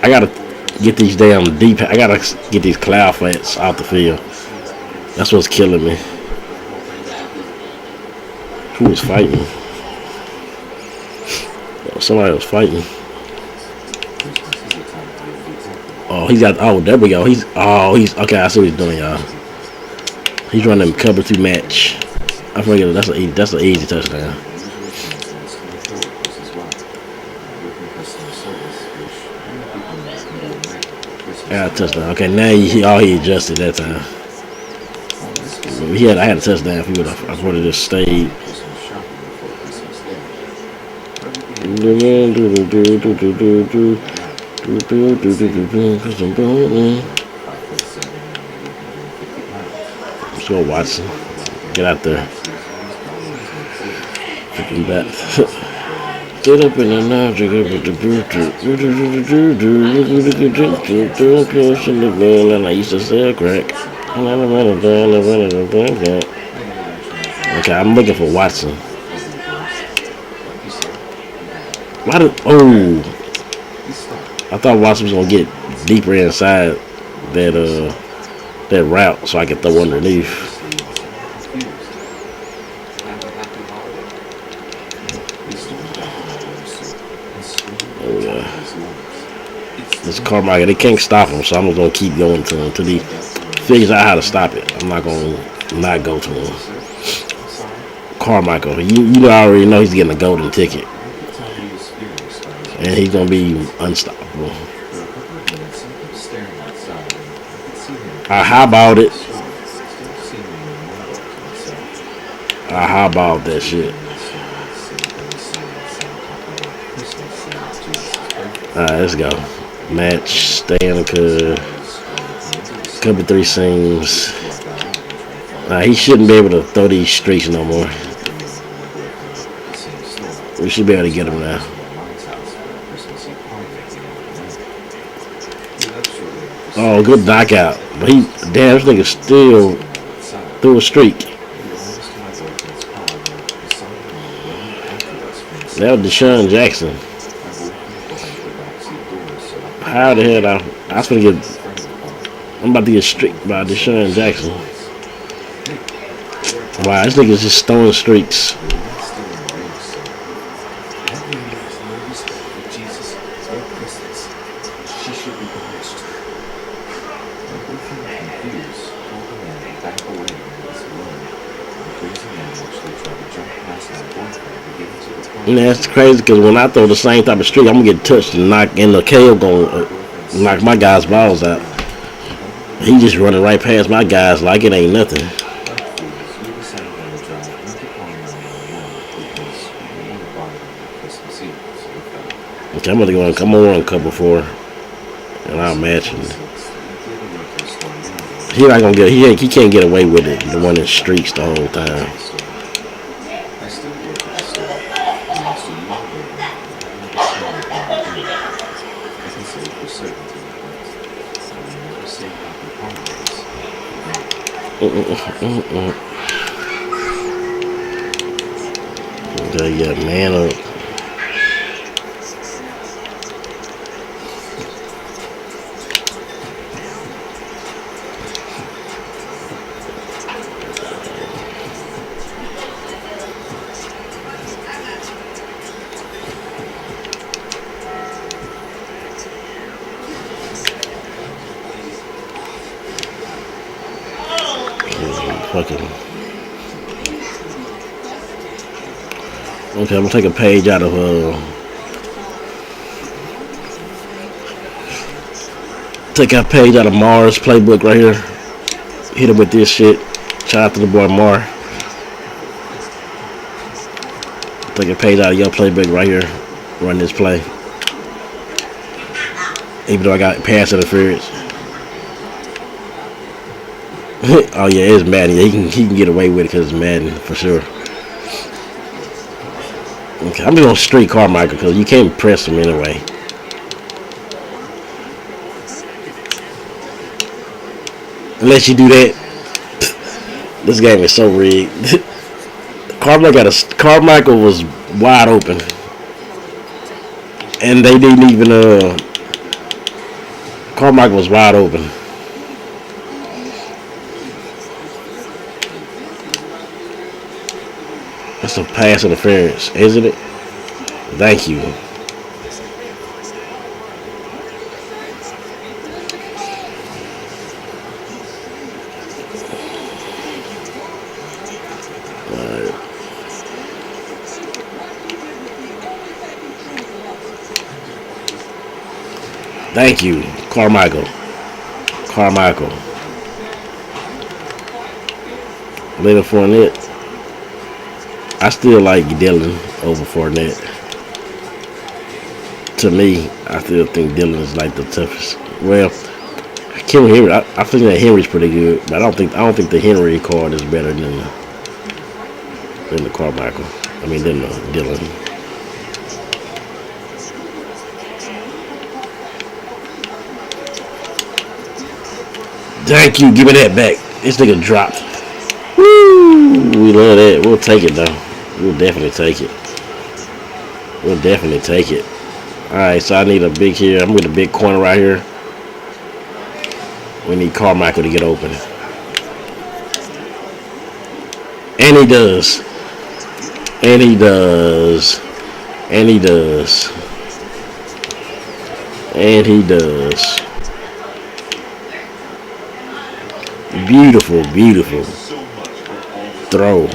gotta get these damn deep. I gotta get these cloud flats out the field. That's what's killing me. Who was fighting? Somebody was fighting. Oh, he's got. Oh, there we go. He's okay. I see what he's doing, y'all. He's running cover 2 match. I forget. That's an easy touchdown. Yeah, touchdown. Okay, now he adjusted that time. I had a touchdown if he would have. I would have just stayed. Let's go, Watson. Get out there. Freaking bat. Get up in the night, and I used to sell crack. Okay, I'm looking for Watson. I thought Watson was gonna get deeper inside that route so I could throw underneath. This Carmichael, they can't stop him, so I'm just gonna keep going to him until he figures out how to stop it. I'm not gonna not go to him. Carmichael, you already know he's getting a golden ticket. And he's gonna be unstoppable. I highballed it. I highballed that shit. Alright, let's go. Match, Stanica, cover 3 seams. He shouldn't be able to throw these streaks no more. We should be able to get him now. Oh, good knockout. But this nigga still threw a streak. That was Deshaun Jackson. How the hell I'm about to get streaked by Deshaun Jackson. Wow, this nigga's just throwing streaks. And that's crazy because when I throw the same type of streak, I'm gonna get touched and the KO gonna knock my guy's balls out. He just running right past my guys like it ain't nothing. Fools, we decided on a drive not to call 911 because we didn't want to bother them on Christmas Eve, so we thought, Okay, I'm gonna go and come on run cover four, and I'll match him. 26th, we gave a record store now. He not gonna get. He can't get away with it. The one that streaks the whole time. I still work at the store, and most of you are there, and I have a small amount of I can say for certainty that I will never say happy holidays again. Okay, yeah, man up. Fucking. Okay, I'm gonna take a page out of Mars playbook right here. Hit him with this shit. Shout out to the boy Mar. Take a page out of your playbook right here. Run this play. Even though I got pass interference. Oh yeah, it's Madden. He can get away with it because it's Madden for sure. Okay, I'm just gonna streak Carmichael because you can't press him anyway. Unless you do that, this game is so rigged. Carmichael was wide open, and they didn't even. Carmichael was wide open. That's a pass interference, isn't it? Thank you. Thank you, Carmichael. Later Fournette. I still like Dylan over Fournette. To me, I still think Dylan is like the toughest. Well, Henry, I think that Henry's pretty good, but I don't think the Henry card is better than the Carmichael. I mean, than the Dylan. Thank you. Give me that back. This nigga dropped. Woo! We love that. We'll take it though. We'll definitely take it. Alright, so I need a big here. I'm with a big corner right here. We need Carmichael to get open. And he does. Beautiful throw.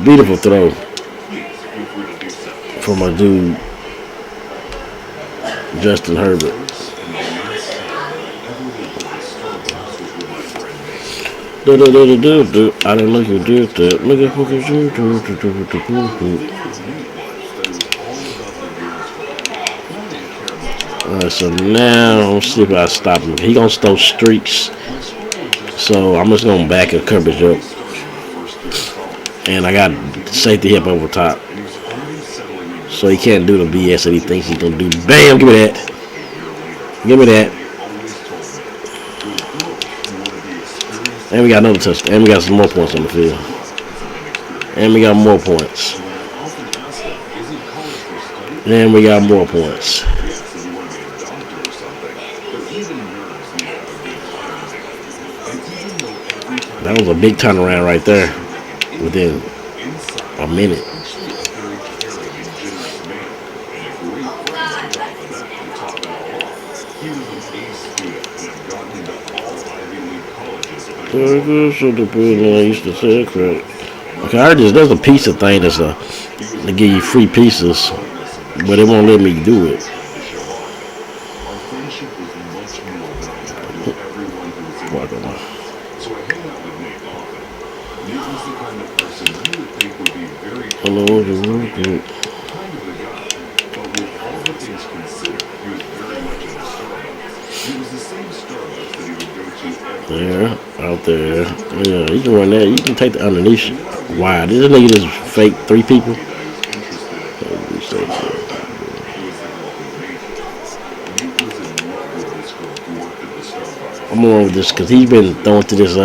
Beautiful throw from a dude, Justin Herbert. I didn't look at this. Alright, so now let's see if I stop him. He gonna throw streaks. So I'm just gonna back a coverage up. And I got safety hip over top. So he can't do the BS that he thinks he's gonna do. Bam! Give me that. And we got another touchdown. And we got some more points on the field. And we got more points. And we got more points. That was a big turnaround right there within a minute. Okay, I heard there's a pizza thing they give you free pizzas, but it won't let me do it. everyone who was in my class. So I hang out with Nate often. Nate was the kind of person you would think would be very Hello, kind of the guy. But with all the things considered, he was very much into Starbucks. It was the same Starbucks that he would go to every there, out there. Yeah, you can run that. You can take the underneath. Wow, this nigga just fake 3 people. I'm on with this because he's been throwing to this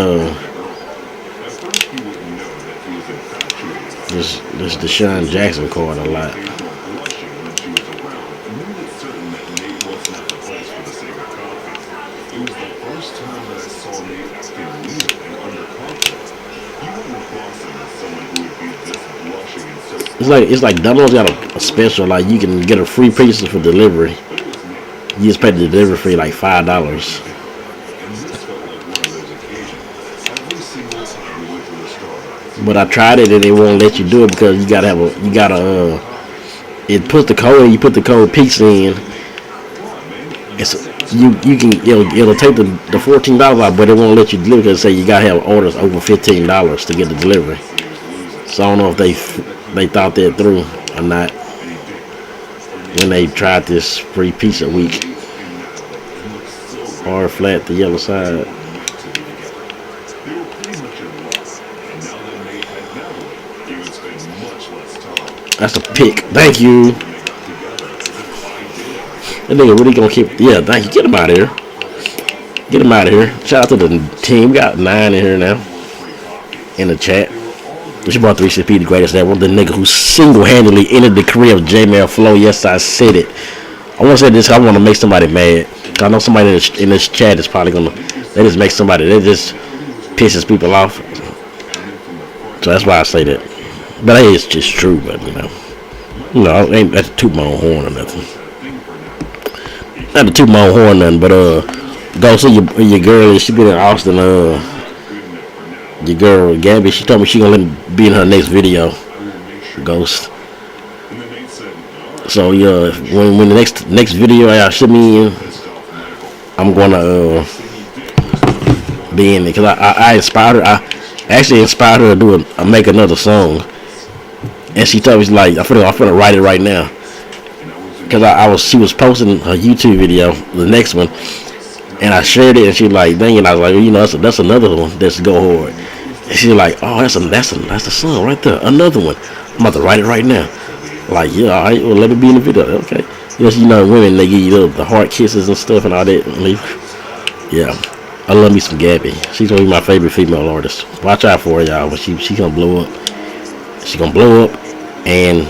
Deshaun Jackson card a lot. It's like Domino's got a special, like you can get a free pizza for delivery. You just pay the delivery fee like $5. But I tried it and they won't let you do it because you gotta it puts the code, you put the code pizza in. It's you can it'll take the $14 out, but it won't let you deliver because say you gotta have orders over $15 to get the delivery. So I don't know if they thought that through or not when they tried this free pizza week. Hard flat, the yellow side. That's a pick. Thank you. That nigga really gonna keep. Yeah, thank you. Get him out of here. Get him out of here. Shout out to the team. We got 9 in here now. In the chat. It's your boy 3CP, the greatest ever. The nigga who single-handedly ended the career of J-Mail Flow. Yes, I said it. I want to say this. I want to make somebody mad. I know somebody in this chat is probably gonna. They just make somebody. They just pisses people off. So that's why I say that. But hey, it's just true. But I ain't that's to toot my own horn or nothing. Not to toot my own horn or nothing. But go see your girl. She been in Austin. Your girl Gabby. She told me she gonna let me be in her next video. Ghost. So yeah, when the next video y'all shoot me in, I'm gonna be in it because I inspired her. I actually inspired her to make another song, and she told me like I'm finna write it right now because she was posting her YouTube video, the next one, and I shared it and she like dang it. I was like that's another one that's go hard. And she's like, oh that's the song right there, another one. I'm about to write it right now. Like, yeah, all right, well, let it be in the video. Okay. Yes, women, they give you the heart kisses and stuff and all that. Yeah. I love me some Gabby. She's gonna be my favorite female artist. Watch out for her, y'all. When she gonna blow up. She gonna blow up and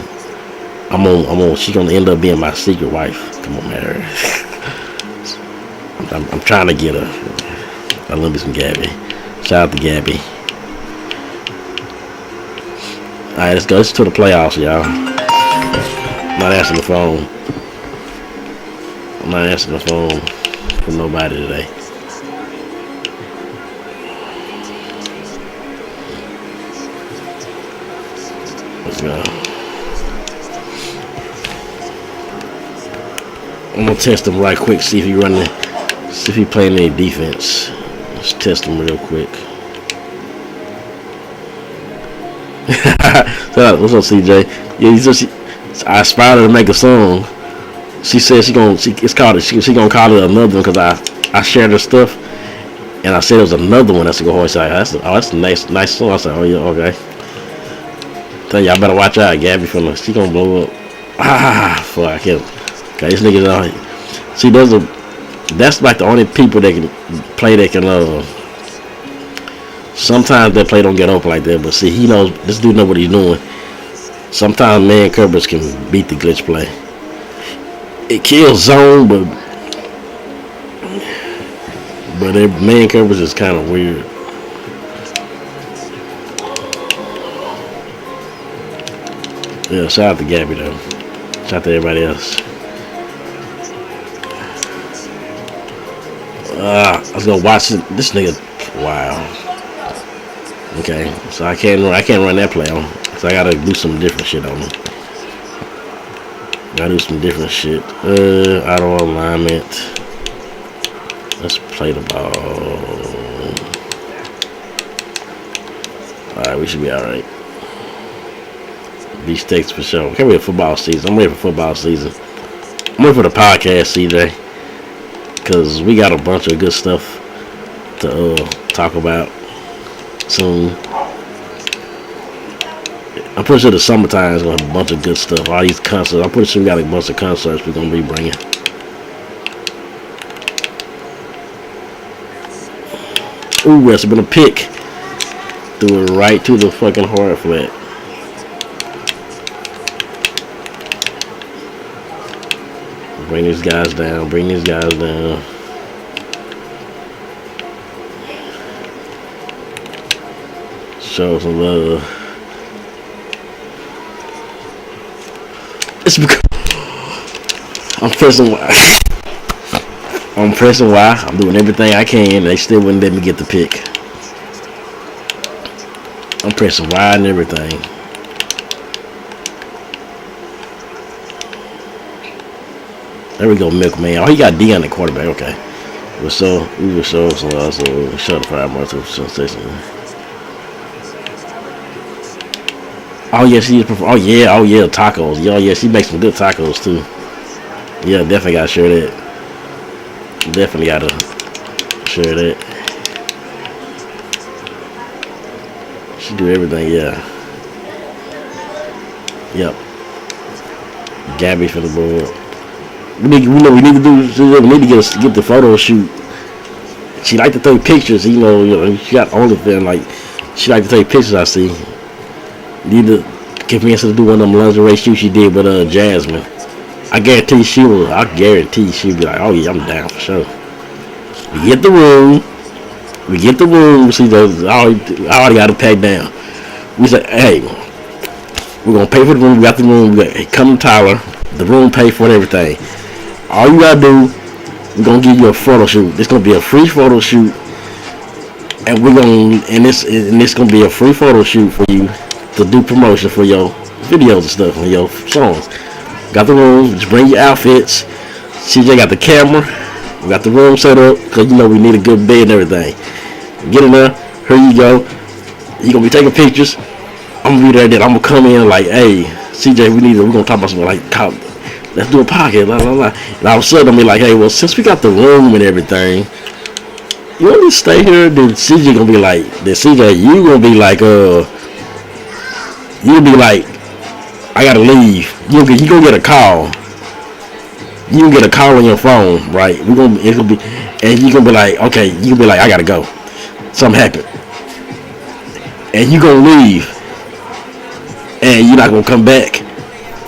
she gonna end up being my secret wife. Come on, man. I'm trying to get her. I love me some Gabby. Shout out to Gabby. Alright, let's go. Let's to the playoffs, y'all. I'm not answering the phone. I'm not answering the phone for nobody today. Let's go. I'm gonna test him right quick, see if he playing any defense. Let's test him real quick. What's up, CJ? Yeah, I inspired her to make a song. She said she gonna call it another one because I shared her stuff and I said it was another one. That's a go. That's a nice song. I said, oh yeah, okay. Tell y'all better watch out, Gabby. She gonna blow up. Fuck, I can't. Okay, this nigga's out here. See, that's like the only people that can play that can sometimes that play don't get open like that, but see, he knows, this dude know what he's doing. Sometimes man covers can beat the glitch play. It kills zone, but man covers is kind of weird. Yeah, shout out to Gabby though. Shout out to everybody else. I was gonna watch this nigga. Wow. Okay, so I can't run that play on. So I gotta do some different shit on him. Gotta do some different shit. Auto alignment. Let's play the ball. Alright, we should be alright. These stakes for sure. Can't wait for football season. I'm ready for football season. I'm ready for the podcast, CJ. Because we got a bunch of good stuff to talk about soon. I'm pretty sure the summertime is going to have a bunch of good stuff. All these concerts. I'm pretty sure we got a bunch of concerts we're going to be bringing. Ooh, that's been a pick. Threw it right to the fucking hard flat. Bring these guys down. Bring these guys down. Show some love. It's because I'm pressing Y. I'm pressing Y. I'm doing everything I can. They still wouldn't let me get the pick. I'm pressing Y and everything. There we go, Milkman. Oh, he got D on the quarterback. Okay. We were so shut the fire more to sensation. Oh yes, he is. Oh yeah, tacos. Yeah, she makes some good tacos too. Yeah, definitely gotta share that. Definitely gotta share that. She do everything, yeah. Yep. Gabby for the board. We need to get the photo shoot. She like to take pictures, she got OnlyFans, like she like to take pictures. I see. Need to get me to do one of them lingerie shoots she did with Jasmine. I guarantee she will. I guarantee she'll be like, oh yeah, I'm down for sure. We get the room. See, I already got to pack down. We say, hey, we're gonna pay for the room. We got the room. Hey, come to Tyler. The room paid for and everything. All you gotta do, we're gonna give you a photo shoot. It's gonna be a free photo shoot, and this gonna be a free photo shoot for you to do promotion for your videos and stuff and your songs. Got the room. Just bring your outfits. CJ got the camera. We got the room set up because we need a good bed and everything. Get in there. Here you go. You gonna be taking pictures. I'm gonna be there. Then I'm gonna come in like, hey, CJ, we're gonna talk about something like, let's do a podcast, blah, blah, blah. And all of a sudden, I'm like, hey, well, since we got the room and everything, you want to stay here? Then CJ gonna be like, you gonna be like, I gotta leave. You gonna get a call. You gonna get a call on your phone, right? And you gonna be like, okay, you gonna be like, I gotta go. Something happened. And you gonna leave. And you're not gonna come back.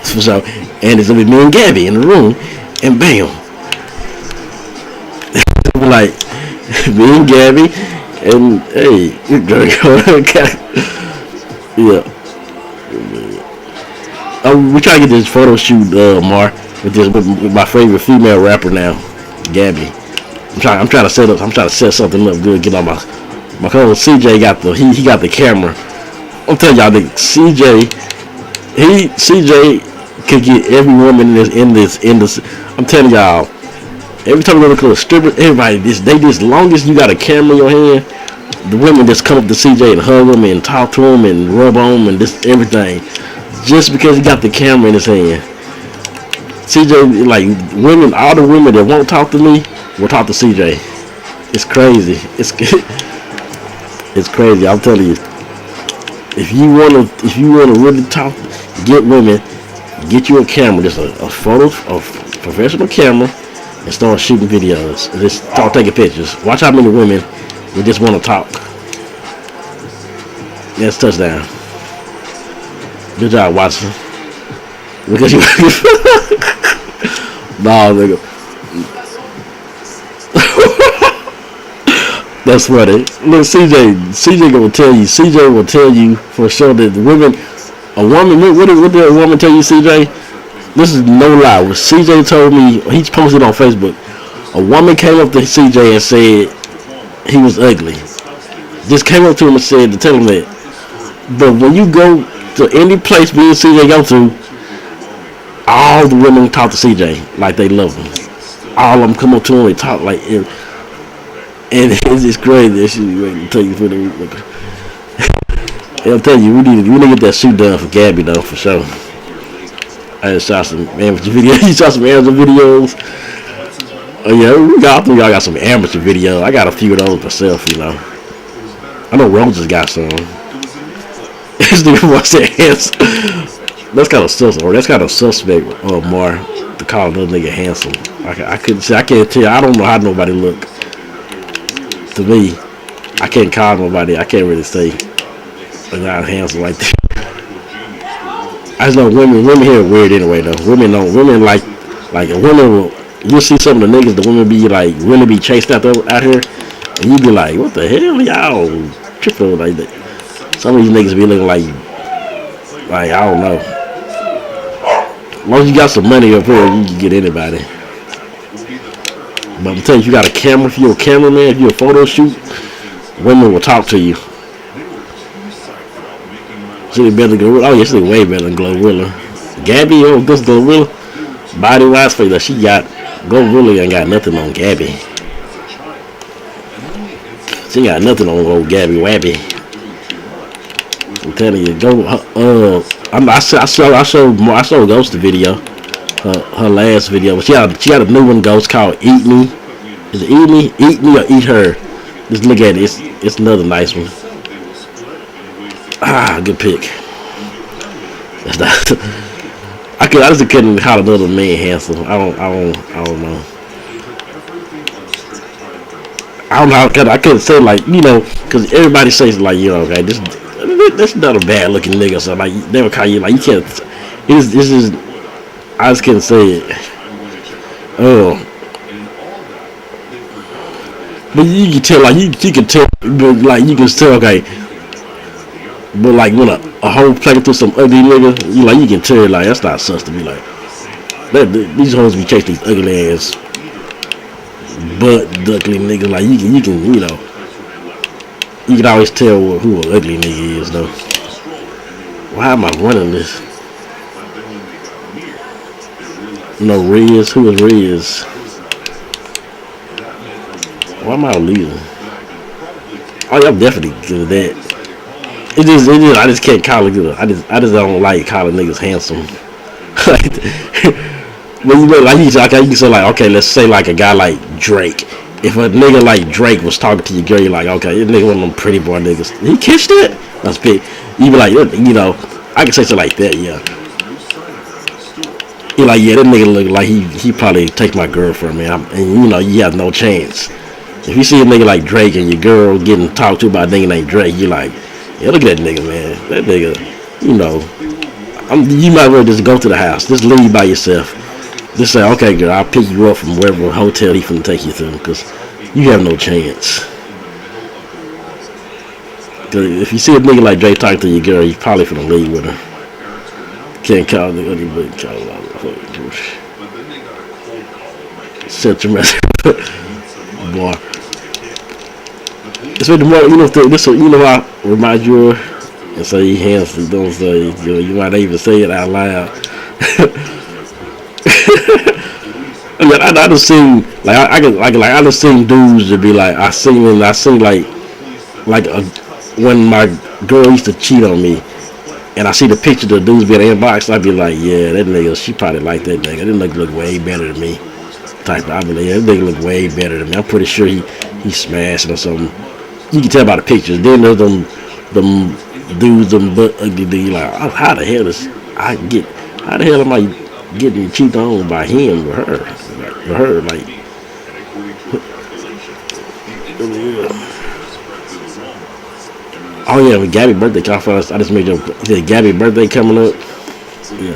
So, and it's gonna be me and Gabby in the room, and bam, like me and Gabby, and hey, yeah. We try to get this photo shoot, Mar, with my favorite female rapper now, Gabby. I'm trying to set something up good. Get on my cousin CJ got he got the camera. I'm telling y'all, CJ could get every woman in this. I'm telling y'all, every time we go to a stripper, everybody this long as you got a camera in your hand, the women just come up to CJ and hug him and talk to him and rub on him and this everything, just because he got the camera in his hand. CJ, like women, all the women that won't talk to me will talk to CJ. It's crazy. It's crazy. I'm telling you. If you wanna really talk, get women, get you a camera, just a professional camera, and start shooting videos. And just start taking pictures. Watch how many women will just want to talk. That's touchdown. Good job, Watson. Because you nah, nigga. That's funny. Look, CJ will tell you for sure that the women, what did a woman tell you, CJ? This is no lie. What CJ told me, he posted on Facebook. A woman came up to CJ and said he was ugly. Just came up to him and said to tell him that. But when you go to any place me and CJ go to, all the women talk to CJ like they love him. All of them come up to him and talk like And it's just crazy. That shit ready to take you for the. I'm telling you, we need to get that suit done for Gabby though for sure. I just shot some amateur videos. You shot some amateur videos. Oh yeah, I think y'all got some amateur videos. I got a few of those myself, you know. I know Rose just got some. This nigga wants that handsome. That's kind of sus, or that's kind of suspect, more to call another nigga handsome. I couldn't say, I can't tell you. I don't know how nobody look. To me, I can't call nobody. I can't really say they're not handsome like that. I just know women here are weird anyway though. Women like a woman will, you'll see some of the niggas, the women be like really be chased out here, and you be like, what the hell, y'all tripping like that. Some of these niggas be looking like I don't know. As long as you got some money up here, you can get anybody. But I'm telling you, if you got a camera, if you're a cameraman, if you're a photo shoot, women will talk to you. She better than Gorilla. Oh yeah, she way better than Glorilla. Gabby, this Glorilla, body wise for that she got. Glorilla ain't got nothing on Gabby. She got nothing on old Gabby Wabby. I'm telling you, go. I showed Ghost the video, her last video, but she got a new one, Ghost, called Eat Me. Is it Eat Me or Eat Her? Just look at it. It's another nice one. Good pick. That's not. I just couldn't call another man handsome. I don't know. I don't know. I couldn't say like, you know, because everybody says like, you know, okay, this not a bad looking nigga. So like they would call you like you can't. This is. I just couldn't say it. Oh. But you can tell, like you can tell, but like you can tell, okay. But like when a whole playing through some ugly nigga, you can tell like that's not sus to be like. These hoes be chasing these ugly ass, butt duckly niggas. Like you can you know, you can always tell who an ugly nigga is though. Why am I running this? No, Riz. Who is Riz? Why am I leaving? Oh, yeah, I'm definitely good at that. It is. I just can't call it good. I just don't like calling niggas handsome. When you know, like you can say like, okay, let's say like a guy like Drake. If a nigga like Drake was talking to your girl, you're like, okay, this nigga one of them pretty boy niggas. He kissed it. That's big. You be like, you know, I can say something like that, yeah. You're like, yeah, that nigga look like he probably take my girl from me, and you know, you have no chance. If you see a nigga like Drake and your girl getting talked to by a nigga named Drake, you're like, yeah, look at that nigga, man. That nigga, you know, you might as well just go to the house. Just leave by yourself. Just say, okay, girl, I'll pick you up from wherever hotel he finna take you to, because you have no chance. Cause if you see a nigga like Drake talking to your girl, you probably finna leave with her. Can't call the other but call a lot of shut your mouth, boy. It's the more you know. This you know I remind you of, and say he handsome. Don't say you might not even say it out loud. I just seen like I just seen dudes to be like I seen like when my girl used to cheat on me. And I see the picture of the dudes being inbox, I'd be like, yeah, that nigga, she probably like that nigga. That nigga look way better than me. I'd be like, yeah, that nigga look way better than me. I'm pretty sure he smashing or something. You can tell by the pictures. Then there's them dudes, them butt ugly dudes. Like, oh, how the hell am I getting cheated on by him or her? Like. Oh yeah, with Gabby's birthday, I just made your Gabby's birthday coming up. Yeah,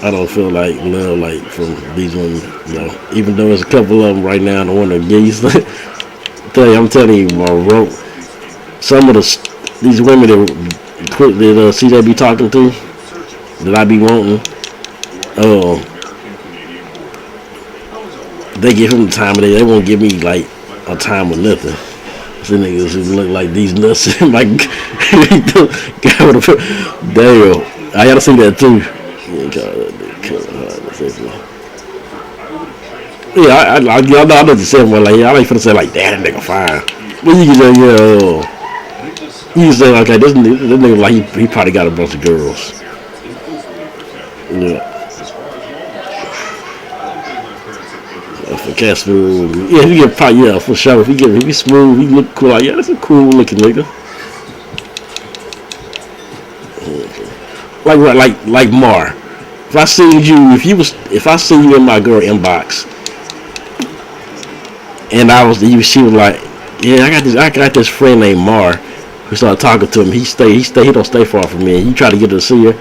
I don't feel like love like from these women, you know. Even though there's a couple of them right now, I don't want to give you. I'm telling you, bro. Some of these women that CJ be talking to, that I be wanting, they give him the time of day. They won't give me like a time with nothing. Some niggas who look like these nuts. Like, damn. I gotta see that too. Yeah, I know what to say, but like, I ain't finna say like, damn, that nigga fine. But you can say, you can say, okay, this nigga like he probably got a bunch of girls. Yeah. For cat smooth, yeah, if you get probably yeah for sure. If he smooth, he look cool. Like yeah, that's a cool looking nigga. Like Mar. If I seen you, if I seen you in my girl inbox, and she was like, yeah, I got this friend named Mar. We started talking to him. He don't stay far from me. And he tried to get her to see her.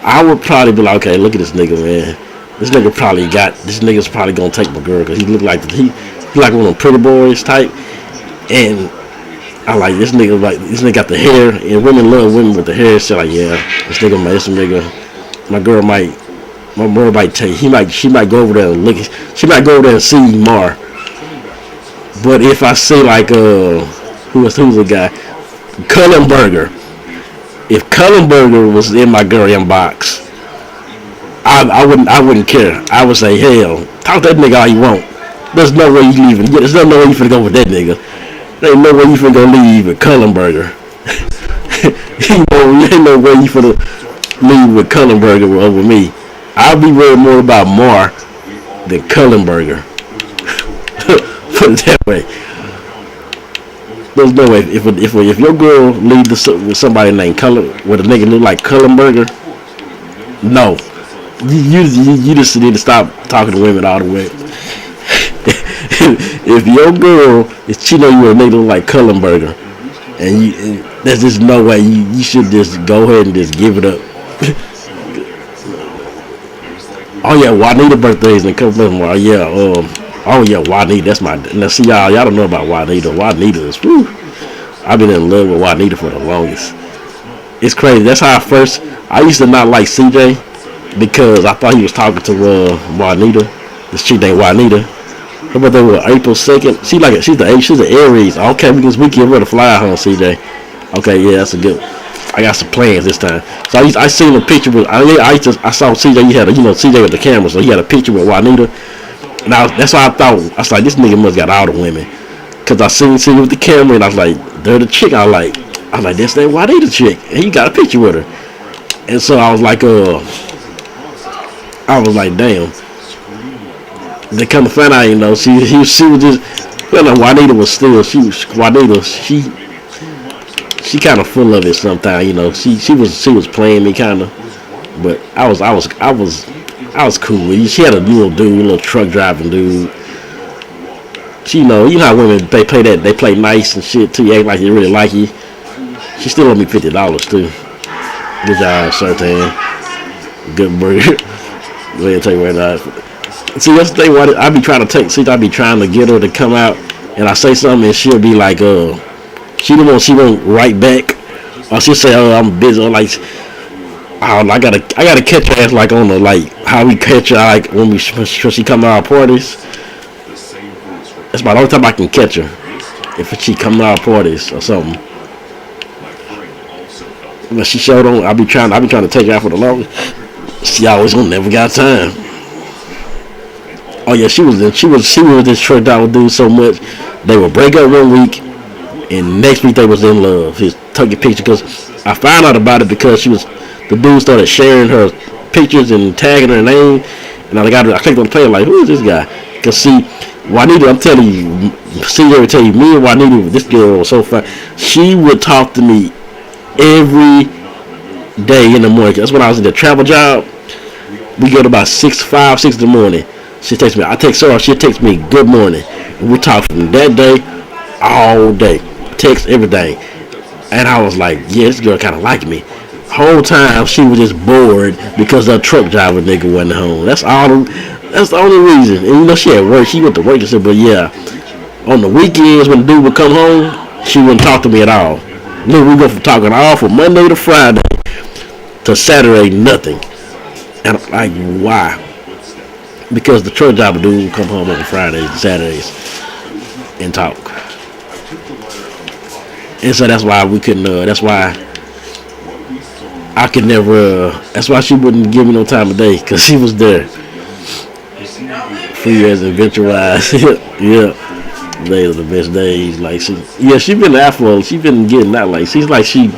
I would probably be like, okay, look at this nigga, man. This nigga's probably gonna take my girl because he look like he like one of them pretty boys type. And I like this nigga. Like this nigga got the hair, and women love women with the hair. So like, yeah, this nigga, my girl might take. She might go over there and look. She might go over there and see Mar. But if I see like who's the guy, Cullenberger. If Cullenberger was in my girl inbox, I wouldn't care. I would say, hell, talk to that nigga all you want. There's no way you leaving. There's no way you finna go with that nigga. There ain't no way you finna go leave with Cullenberger. There ain't no way you finna leave with Cullenberger over me. I'll be worried more about Mar than Cullenberger. Put it that way. There's no way if your girl leave with somebody named with a nigga look like Cullenberger, no. You just need to stop talking to women all the way. If your girl is cheating on you with a nigga like Cullenberger, and there's just no way you should just go ahead and just give it up. Oh yeah, Juanita birthday's in a couple of more. Oh yeah, Juanita. That's my. Now see y'all don't know about Juanita. Juanita is. Whew, I've been in love with Juanita for the longest. It's crazy. That's how I used to not like CJ. Because I thought he was talking to Juanita, this chick named Juanita. Her birthday was April 2nd. She's an Aries. Okay, we can run a fly home, CJ. Okay, yeah, that's a good. I got some plans this time. So I seen a picture with. I saw CJ. He had CJ with the camera, so he had a picture with Juanita. And that's why I thought. I was like, this nigga must got all the women. Cause I seen CJ with the camera, and I was like, they're the chick. I was like, this ain't Juanita chick, and he got a picture with her. And so I was like, damn. They come to find out, she was just, Juanita was still, Juanita, she kind of full of it sometimes, she was playing me kind of, but I was cool with you. She had a little truck driving dude. She, you know how women, they play nice and shit too, act like they really like you. She still owe me $50 too. Good job, Sertan. Good burger. Go ahead and take right now. See, that's the thing. I be trying to get her to come out, and I say something, and she'll be like, she won't write back, or she'll say, I'm busy, or like, I gotta catch her ass like on the like how we catch her like when she come to our parties. That's about the only time I can catch her if she come to our parties or something. But she showed on. I be trying to take her out for the longest. She always never got time. Oh yeah, she was this truck that would do so much. They would break up one week, and next week they was in love. He took a picture because I found out about it because the dude started sharing her pictures and tagging her name, and I clicked on the page like, who is this guy? Cause see, Juanita, I'm telling you, CJ would tell you, me and Juanita, this girl was so fun. She would talk to me every day in the morning. That's when I was in the travel job. We go to about 6 in the morning. She takes me. I text her. She texts me good morning. And we talk from that day all day. Text everything. And I was like, yeah, this girl kind of liked me. Whole time she was just bored because her truck driver nigga wasn't home. That's the only reason. And she at work. She went to work and said, but yeah, on the weekends when the dude would come home, she wouldn't talk to me at all. Look, we go from talking all from Monday to Friday to Saturday, nothing. And I'm like, why? Because the truck driver dude would come home on Fridays and Saturdays and talk. And so that's why we couldn't, that's why I could never, that's why she wouldn't give me no time of day, because she was there free as adventure wise. Yeah. They are the best days. Like she been out for. She been getting out. Like seems like she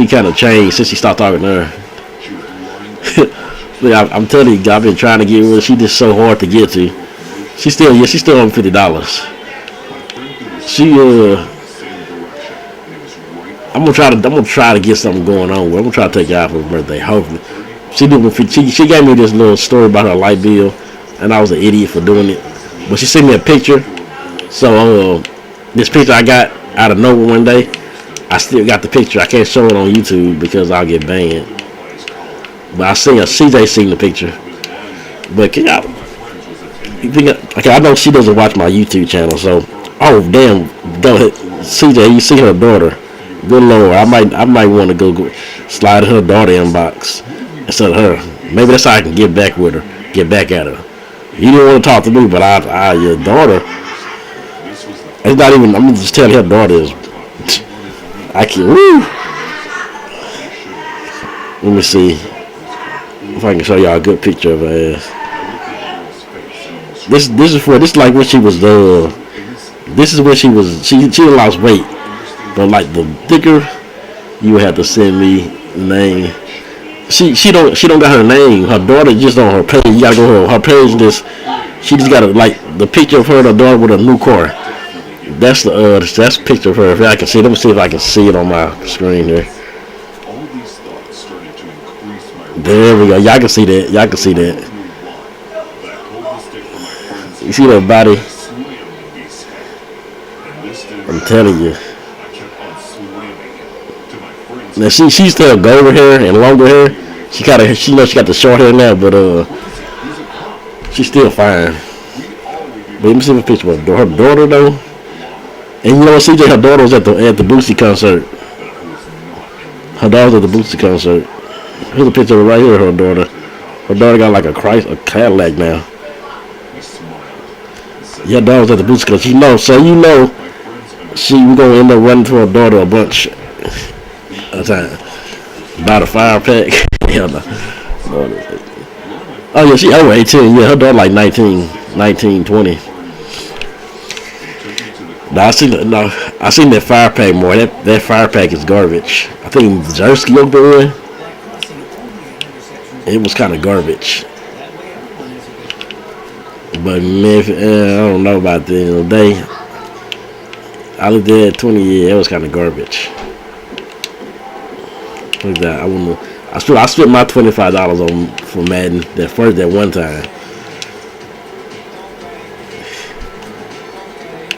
kind of changed since she stopped talking to her. Look, I'm telling you, I've been trying to get with her. She just so hard to get to. She's still on $50. She I'm gonna try to get something going on with her. I'm gonna try to take her out for her birthday. Hopefully, she gave me this little story about her light bill, and I was an idiot for doing it. But she sent me a picture. So this picture I got out of nowhere one day, I still got the picture. I can't show it on YouTube because I'll get banned. But I seen CJ seen the picture. But can y'all, you think, okay, I know she doesn't watch my YouTube channel, so damn, CJ, you see her daughter. Good Lord, I might want to go slide her daughter inbox instead of her. Maybe that's how I can get back with her, get back at her. You didn't want to talk to me, but your daughter. It's not even. I'm just telling her daughter is. I can't. Woo. Let me see if I can show y'all a good picture of her ass. This is like when she was this is when she was. She lost weight, but like the thicker, you would have to send me the name. She don't got her name. Her daughter just on her page. You gotta go her page. She just got like the picture of her and her daughter with a new car. That's that's a picture of her. If I can see, let me see if I can see it on my screen here. There we go. Y'all can see that. Y'all can see that. You see that body? I'm telling you. Now she still have golden hair and longer hair. She knows she got the short hair now, but she's still fine. But let me see the picture of her daughter though. And you know what, CJ, her daughter was at the Boosie concert. Her daughter was at the Boosie concert. Here's a picture of her right here, her daughter. Her daughter got like a Cadillac now. Your daughter was at the Boosie concert. She knows, so you know we gonna end up running to her daughter a bunch of time. About a fire pack. Hell no. Oh yeah, she over 18. Yeah, her daughter like 19, 20. No, I seen that fire pack more. That fire pack is garbage. I think Zersky opened one. It was kind of garbage. But man, I don't know about the end of the day. I looked at 20 years. It was kind of garbage. Look at that. I spent my $25 on for Madden that one time.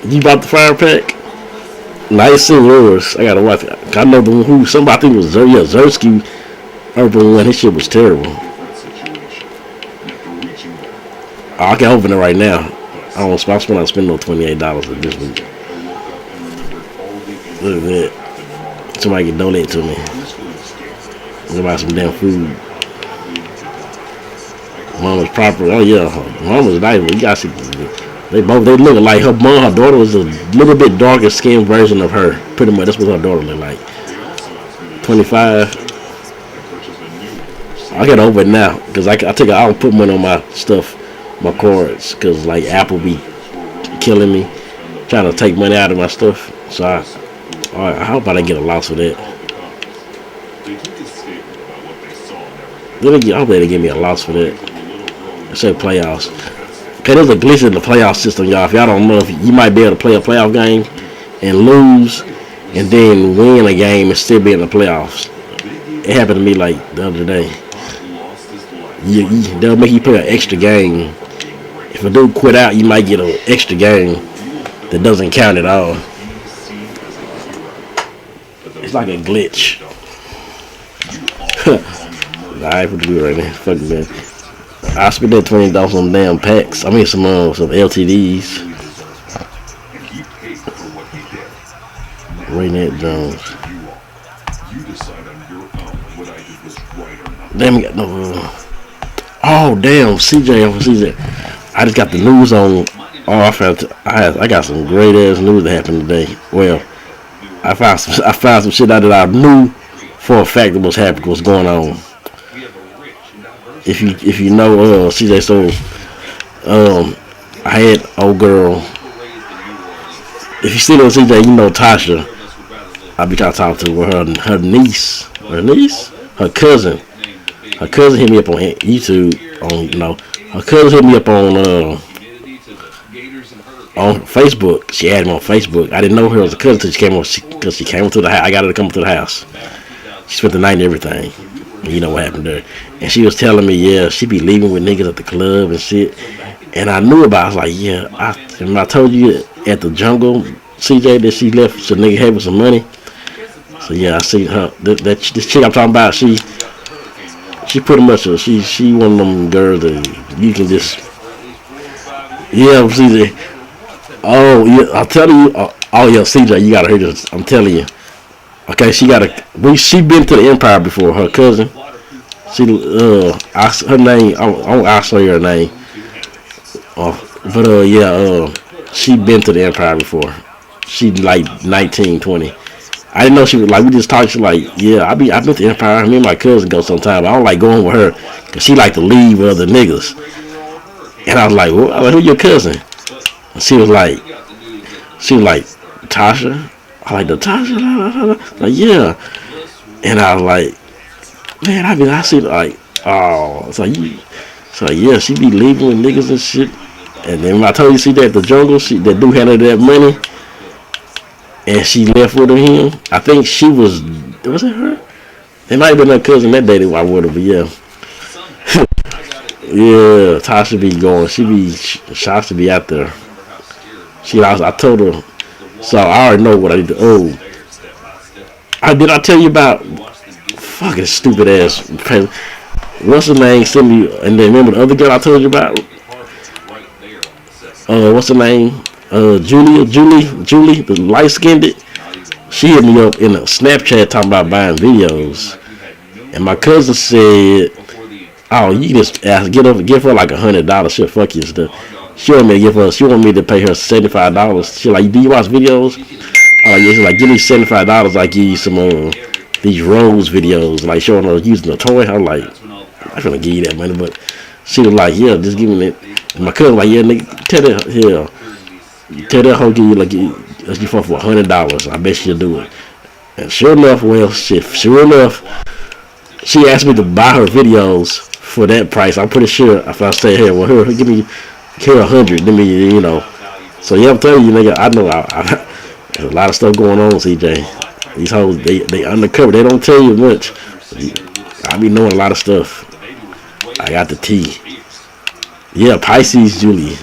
You bought the fire pack? No, I ain't seen yours. I gotta watch it. I know the one who somebody, I think it was Zersky opened one. His shit was terrible. I can open it right now. I don't spend no $28 at this week. Look at that. Somebody can donate to me. Let's buy some damn food. Mama's proper. Oh yeah, Mama's nice. You gotta see. They look like her mom. Her daughter was a little bit darker skinned version of her. Pretty much, that's what her daughter looked like. 25. I gotta open it now because I don't put money on my stuff, my cards, because like Apple be killing me, trying to take money out of my stuff. So I hope I didn't get a loss for that. I hope they didn't give me a loss for that. I said playoffs. Okay, there's a glitch in the playoff system, y'all. If y'all don't know, if you might be able to play a playoff game and lose, and then win a game and still be in the playoffs. It happened to me like the other day. They'll make you play an extra game. If a dude quit out, you might get an extra game that doesn't count at all. It's like a glitch. I ain't put to do it right now. Fuck it, man. I spent that $20 on damn packs. I mean some LTDs. Raynette Jones. Damn, we got no. Oh damn, CJ. I just got the news on. I got some great ass news that happened today. Well, I found some shit out that I knew for a fact that what's going on. If you know CJ, so I had old girl. If you see those CJ, you know Tasha. I be trying to talk to her niece, her cousin. Her cousin hit me up on YouTube. Her cousin hit me up on Facebook. She added me on Facebook. I didn't know her was a cousin until she came on. Because she came to the house. I got her to come to the house. She spent the night and everything. And you know what happened there. And she was telling me, yeah, she be leaving with niggas at the club and shit. And I knew about it. I was like, yeah. I told you at the jungle, CJ, that she left so nigga had with some money. So yeah, I see her. This chick I'm talking about, she pretty much she one of them girls that you can just CJ. Oh yeah, I'm telling you. Oh yeah, CJ, you gotta hear this. I'm telling you. Okay, she been to the Empire before. Her cousin. Her name. I'll show you her name. She been to the Empire before. She like 19, 20. I didn't know she was like, we just talked. She like, yeah, I've been to the Empire. Me and my cousin go sometime. I don't like going with her because she like to leave with other niggas. And I was like, well, who's your cousin? And she was like, Tasha. I like the Tasha. Like, yeah. And I was like, man, I see like, oh, so yeah, she be leaving with niggas and shit. And then when I told you, see that the jungle, that dude handed that money. And she left with him. I think was it her? It might have been her cousin that day that I with her, but yeah. Yeah, Tasha be going. Shots to be out there. I told her, so I already know what I need to. Oh, did I tell you about fucking stupid ass? What's her name? Send me, and then remember the other girl I told you about? What's her name? Julie, the light skinned it. She hit me up in a Snapchat talking about buying videos, and my cousin said, "Oh, you just give her like $100. She'll fuck you and stuff." She want me to pay her $75. She like, do you watch videos? Yeah, she's like, give me $75. I give you some these Rose videos, like showing her using a toy. I'm like, I'm gonna give you that money, but she was like, yeah, just give me it. And my cousin like, yeah, nigga, tell that hoe give you like you for $100. I bet she'll do it. And sure enough, she asked me to buy her videos for that price. I'm pretty sure if I say, hey, well, here, give me $100. Let me, So yeah, I'm telling you, nigga, I know there's a lot of stuff going on, CJ. These hoes, they undercover. They don't tell you much. I be knowing a lot of stuff. I got the tea. Yeah, Pisces Julie.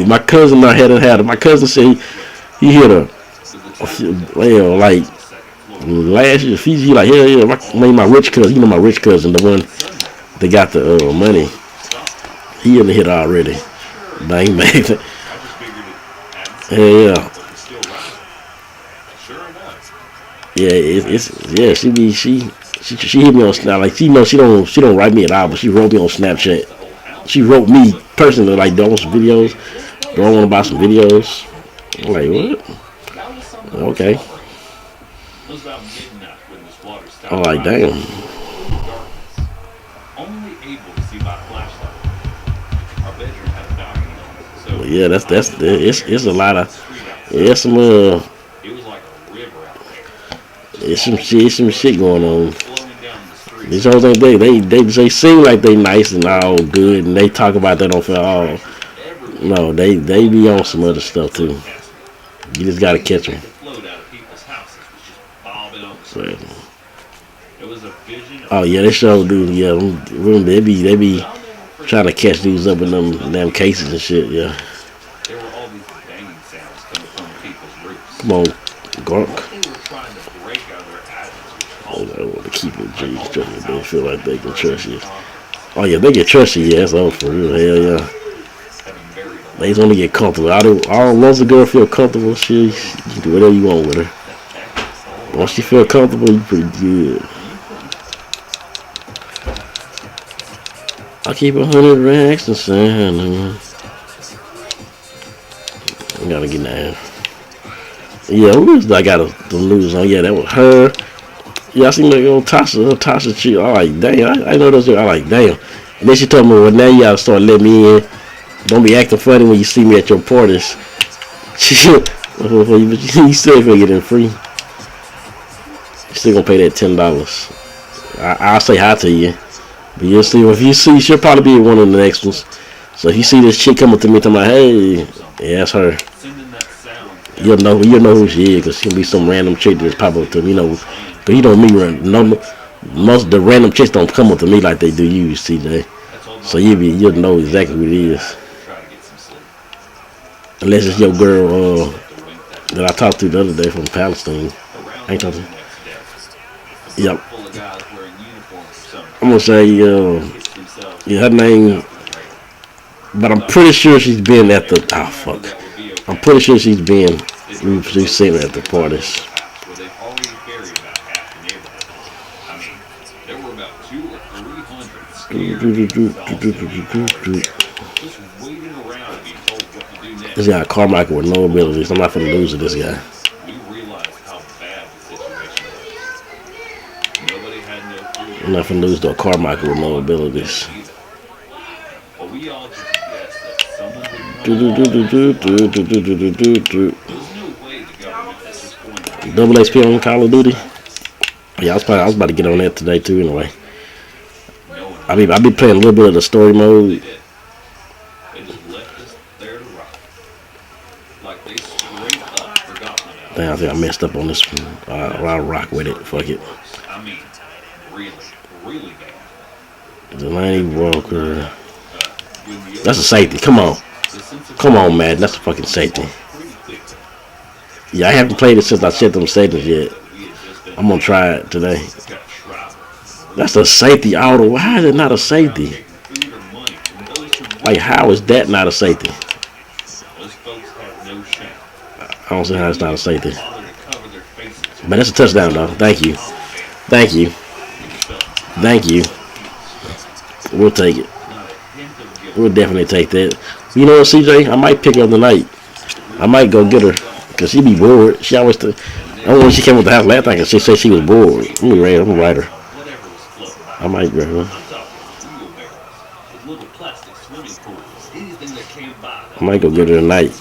My cousin not had it. My cousin said he hit her. Like last year, Fiji, like yeah. My rich cousin, my rich cousin, the one that got the money. He hit her already. Bang bang. Yeah. Yeah, she hit me on Snap. Like she don't write me at all, but she wrote me on Snapchat. She wrote me personally, like, do I want some videos? Do I want to buy some videos? I'm like, what? Okay. I'm like, damn. Well, yeah, it's a lot of, it's some shit going on. These hoes ain't they seem like they nice and all good, and they talk about they don't feel all. No, they be on some other stuff too. You just gotta catch them. So, oh yeah, they sure do. Yeah, they be trying to catch dudes up in them cases and shit. Yeah. Come on, Gronk. I want to keep it G. They feel like they can trust you. Oh yeah, they can trust you. Yeah, that's all for real. Hell yeah. They just want to get comfortable. Once a girl feel comfortable, you can do whatever you want with her. Once she feel comfortable, you pretty good. I keep 100 racks and sand. I gotta get down. Yeah, who was I got to lose on? Yeah, that was her. Yeah, I seen like old Tasha chick. I like, damn, I know those. I like, damn. And then she told me, well, now you gotta start letting me in Don't be acting funny when you see me at your parties. You still gonna get in free. You still gonna pay that $10. I'll say hi to you. But you'll see, if you see, she'll probably be one of the next ones. So if you see this chick coming to me, talking about, hey, yeah, that's her. You'll know who she is, because she'll be some random chick that pop up to me, Because you know me, most of the random chicks don't come up to me like they do you, CJ. So you'll know exactly who it is. Unless it's your girl that I talked to the other day from Palestine. I ain't talking. Yep. I'm gonna say, yeah, her name, but I'm pretty sure she's been at the. Oh fuck! I'm pretty sure she's seen her at the parties. This guy Carmichael with no abilities. I'm not gonna lose to this guy. I'm not gonna lose to a Carmichael with no abilities. Double XP on Call of Duty. Yeah, I was about to get on that today too. Anyway, I be playing a little bit of the story mode. Damn, I think I messed up on this one. I'll rock with it. Fuck it. Delaney Walker. That's a safety. Come on, man. That's a fucking safety. Yeah, I haven't played it since I set them settings yet. I'm gonna try it today. That's a safety auto. How is it not a safety? Like, how is that not a safety? I don't see how it's not a safety. But that's a touchdown, though. Thank you. We'll take it. We'll definitely take that. You know what, CJ? I might pick her up tonight. I might go get her. Because she be bored. She always... I don't know when she came with the house last time, she said she was bored. I'm gonna write her. I might grab her. I might go get her tonight.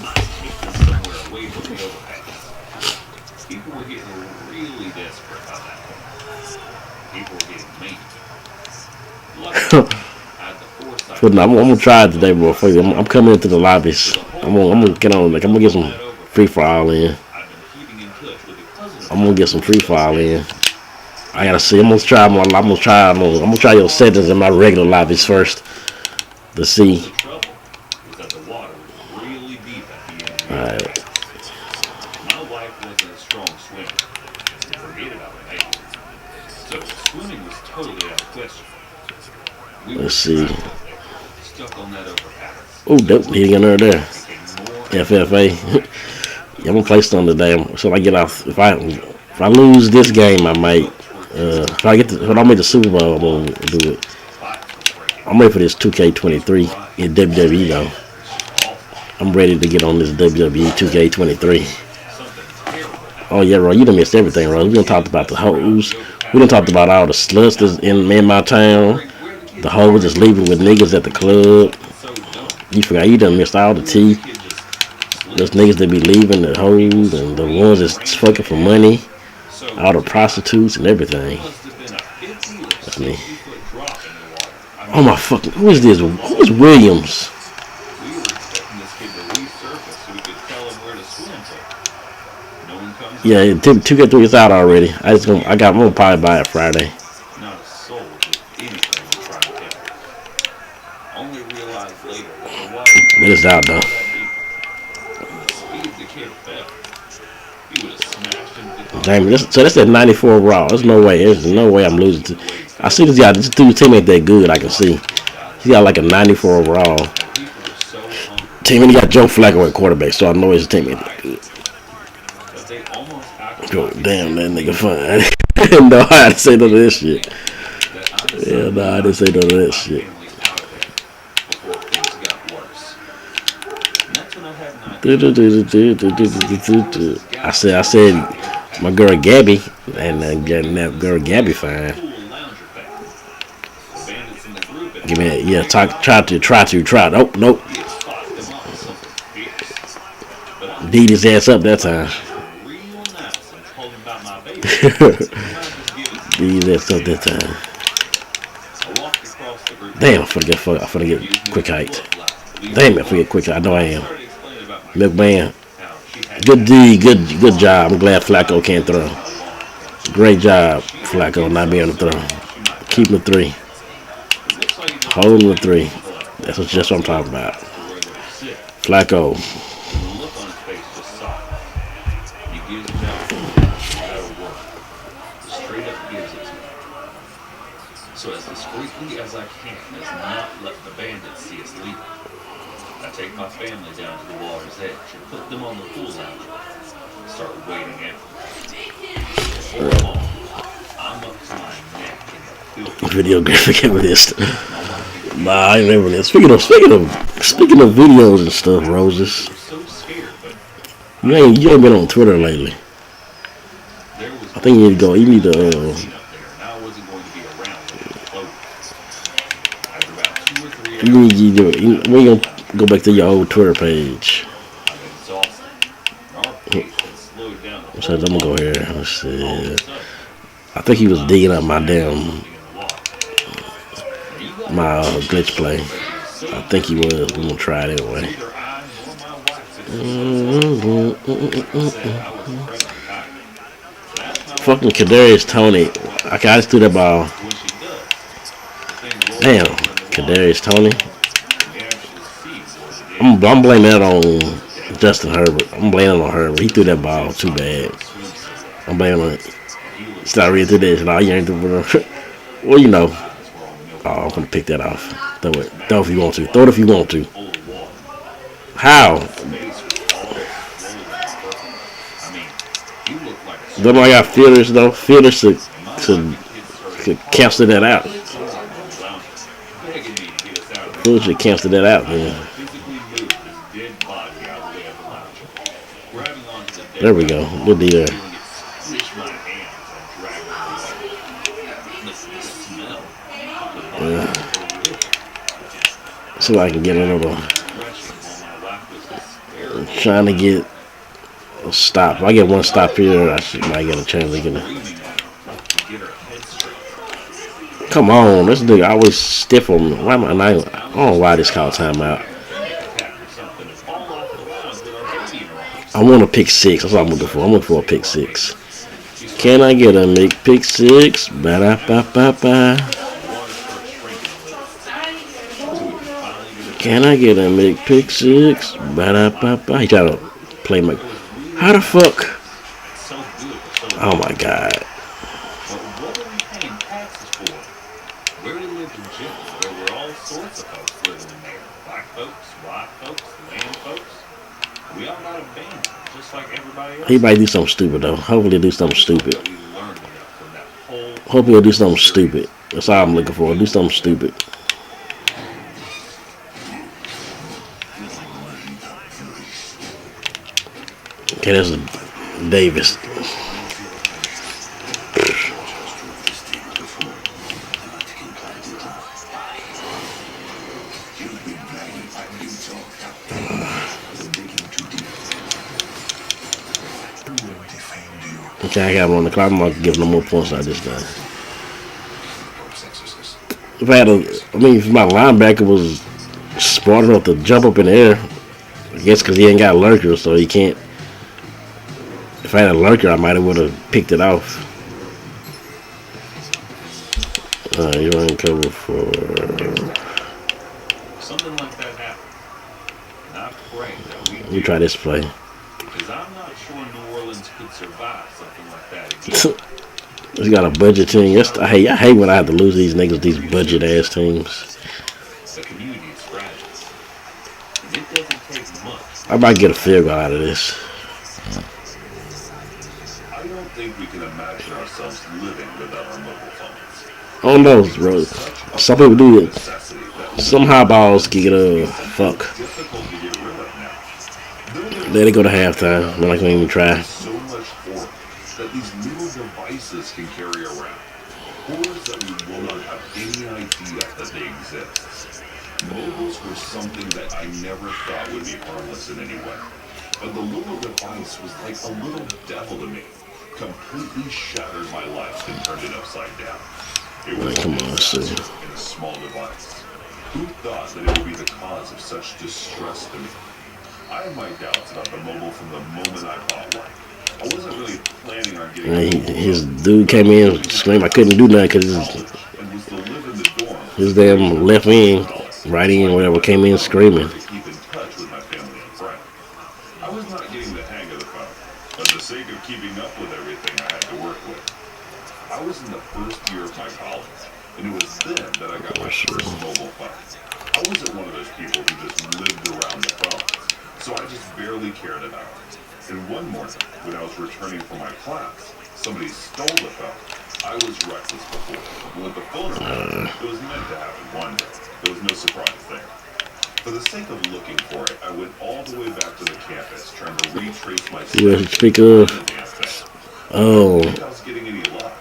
But no, I'm gonna try it today, bro. I'm coming into the lobbies. I'm gonna get on. Like, I'm gonna get some free for all in. I'm gonna get some free for all in. I gotta see. I'm gonna try your settings in my regular lobbies first to see. Alright. Let's see. Oh, dope. He got her there. FFA. Yeah, I'm gonna play some today. So I get off. If I lose this game, I might. If I don't make the Super Bowl, I'm gonna do it. I'm ready for this 2K23 in WWE though. I'm ready to get on this WWE 2K23. Oh yeah, bro, you done missed everything, bro. We done talked about the hoes. We done talked about all the sluts that's in my town. The hoes that's leaving with niggas at the club. You forgot, you done missed all the tea. Those niggas that be leaving, the hoes and the ones that's fucking for money. All the prostitutes and everything. That's me. Oh my fucking, who is this? Who is Williams? Yeah, 2K3 is out already. I'm gonna probably buy it Friday. But it's out though. Damn, so that's at 94 raw. There's no way. I'm losing to. I see this guy. This dude's team ain't that good. I can see. He got like a 94 overall. Team, and he got Joe Flacco at quarterback, so I know his team ain't that good. Oh, damn, that nigga fine. No, I didn't say none of this shit. Yeah, no, I didn't say none of that shit. I said, my girl Gabby, and that girl Gabby fine. Give me that, yeah. Try to. Oh, nope. Beat his ass up that time. Real nice. I'm talking about my baby. You might just give it Beat his ass up that time. I walked across the group. Damn, I forget quick height. Damn, I forget quick height. I know I am. Started explaining about my McMahon. how she had Good D, good job. I'm glad Flacco can't throw. Great job, Flacco, not being able to throw. Keeping the 3. it looks like you Holding the 3. That's just what I'm talking about. where they sit. Flacco. The look on his face just softens. He gives it out. That'll work. Straight up gives it to me. So as discreetly as I can, does not let the bandits see us leaving. I take my family down to the water's edge and put them on the pool lounge. Start wading in. Before long, I'm up to my neck in the filthy. Video graphic evidence. Nah, I ain't never. Speaking of videos and stuff, Roses. So scared, but You ain't been on Twitter lately. there was I think you need to go. You need to. up there, and I wasn't going to be around when it was over. After about 2 or 3 hours, We gonna go back to your old Twitter page. I'm exhausted. Our pace had slowed down. The So I'm gonna go here. Let's all of see. a sudden, I think he was digging up my damn in the water. my glitch play. I think he was. We're gonna try it anyway. Neither I nor my wife said I was pregnant. Fucking Kadarius Tony. I just threw that ball. When she does, the thing rolls Damn, over in the water. Kadarius Tony. We actually see what it is. I'm blaming that on Justin Herbert. I'm blaming it on Herbert. He threw that ball too bad. I'm blaming on it. Start reading through this and all you ain't doing. Well, you know. Oh, I'm gonna pick that off. Throw it. Throw if you want to. Throw it if you want to. Full of water. How? His face was all swollen and purple. I mean, he looked like a Don't I got fielders though? Fielders to my wife and kids started cancel that out. lounging, begging me to get us out of there. Fielders should cancel that out, man. Physically moved his dead body out of the way of the lounge. Grabbing onto the dead There we go. Good deal there. feeling it squish my hands and drag me away. The smell. The body See if I can get another. refreshing while my wife was hysterical. Trying to get a stop. If I get one stop here, might get a chance to get it. Screaming at her to get her head straight. Come on, this nigga always stiff on me. Why am I not? I don't know why this call timeout. Cat or something and fall off the lounge with our baby in her arms. I want a pick 6. That's what I'm looking for. I'm looking for a pick 6. Can I get a make pick 6? Ba-da-ba-ba-ba. Water starts shrinking a little. So we can finally get it. Can I get a make pick 6? Ba-da-ba-ba. He tried to play my. How the fuck? So good for so Oh my god. But what are we paying taxes for? Where we lived in Jim, there were all sorts of folks living in there. Black folks, white folks, land folks. We all got abandoned, just like everybody else. He might do something stupid though. Hopefully he'll do something stupid. But we learned enough from that whole Hope he'll do something stupid. That's all I'm looking for. Do something stupid. Okay, that's Davis. Okay, I got him on the clock. I'm not giving no more points out this time. If my linebacker was smart enough to jump up in the air, I guess because he ain't got a lurker, so he can't. If I had a lurker, I might have would have picked it off. You're in cover for. something like that happened. And I pray that we Let me do, try this play. because I'm not sure New Orleans could survive something like that again. He's got a budget team. I hate when I have to lose these niggas, these budget ass teams. The community is fragile. And it doesn't take much. I might get a field goal out of this. I don't think we can imagine ourselves living without our mobile phones. Oh no, bro. Some people do it. Necessity that Somehow balls get fuck. difficult to get rid of now. Let it go to halftime. We're not gonna even try. So much force that these little devices can carry around. Horrors that we will not have any idea that they exist. Mobiles were something that I never thought would be harmless in any way. But the little device was like a little devil to me. Completely shattered my life and turned it upside down. It was a Come on, see. disaster in a small device. Who thought that it would be the cause of such distress to me? I had my doubts about the mobile from the moment I bought one. I wasn't really planning on getting a mobile His phone. dude came in screaming I couldn't do nothing because And was to live in the dorm his damn left end, right end, whatever, came in screaming. to keep in touch with my family and friends. I was not getting the hang of the phone, but for the sake of keeping up with everything I had to work with. I was in the first year of my college, and it was then that I got my first mobile phone. I wasn't one of those people who just lived around the phones, so I just barely cared about it. And one morning, when I was returning from my class, somebody stole the phone. I was reckless before, and with the phone around, it was meant to happen one day. There was no surprise there. For the sake of looking for it, I went all the way back to the campus, trying to retrace my You steps. speak of, The damn thing. oh, I didn't think I was getting any luck.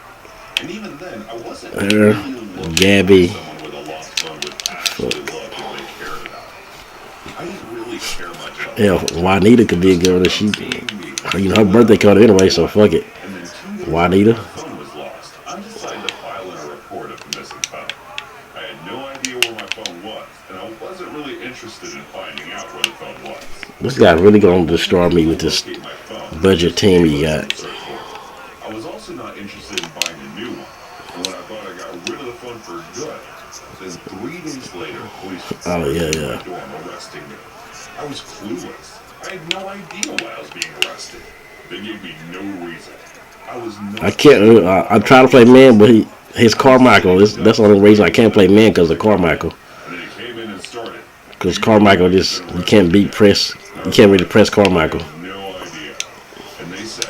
And even then, I wasn't her, really looking Gabby. for someone with a lost phone would actually look if they cared about it. I didn't really care much about Hell, Juanita could be a girl that she, seeing me. you know, her birthday coming anyway, so fuck it. And then 2 days Juanita. after my phone was lost, I decided to file in a report of the missing phone. I had no idea where my phone was, and I wasn't really interested in finding out where the phone was. This guy really gonna destroy me with this Locate my phone. budget team he got. I was also not interested in buying a new one, and when I thought I got rid of the phone for good, then 3 days later, police Oh, yeah, at yeah. my dorm arresting me. I was clueless. I had no idea why I was being arrested. They gave me no reason. I was not. I can't. I try to play man, but his Carmichael. That's the only reason I can't play man because of Carmichael. And then he came in and started. Because Carmichael just you can't beat press. You can't really press Carmichael. No idea. And they said,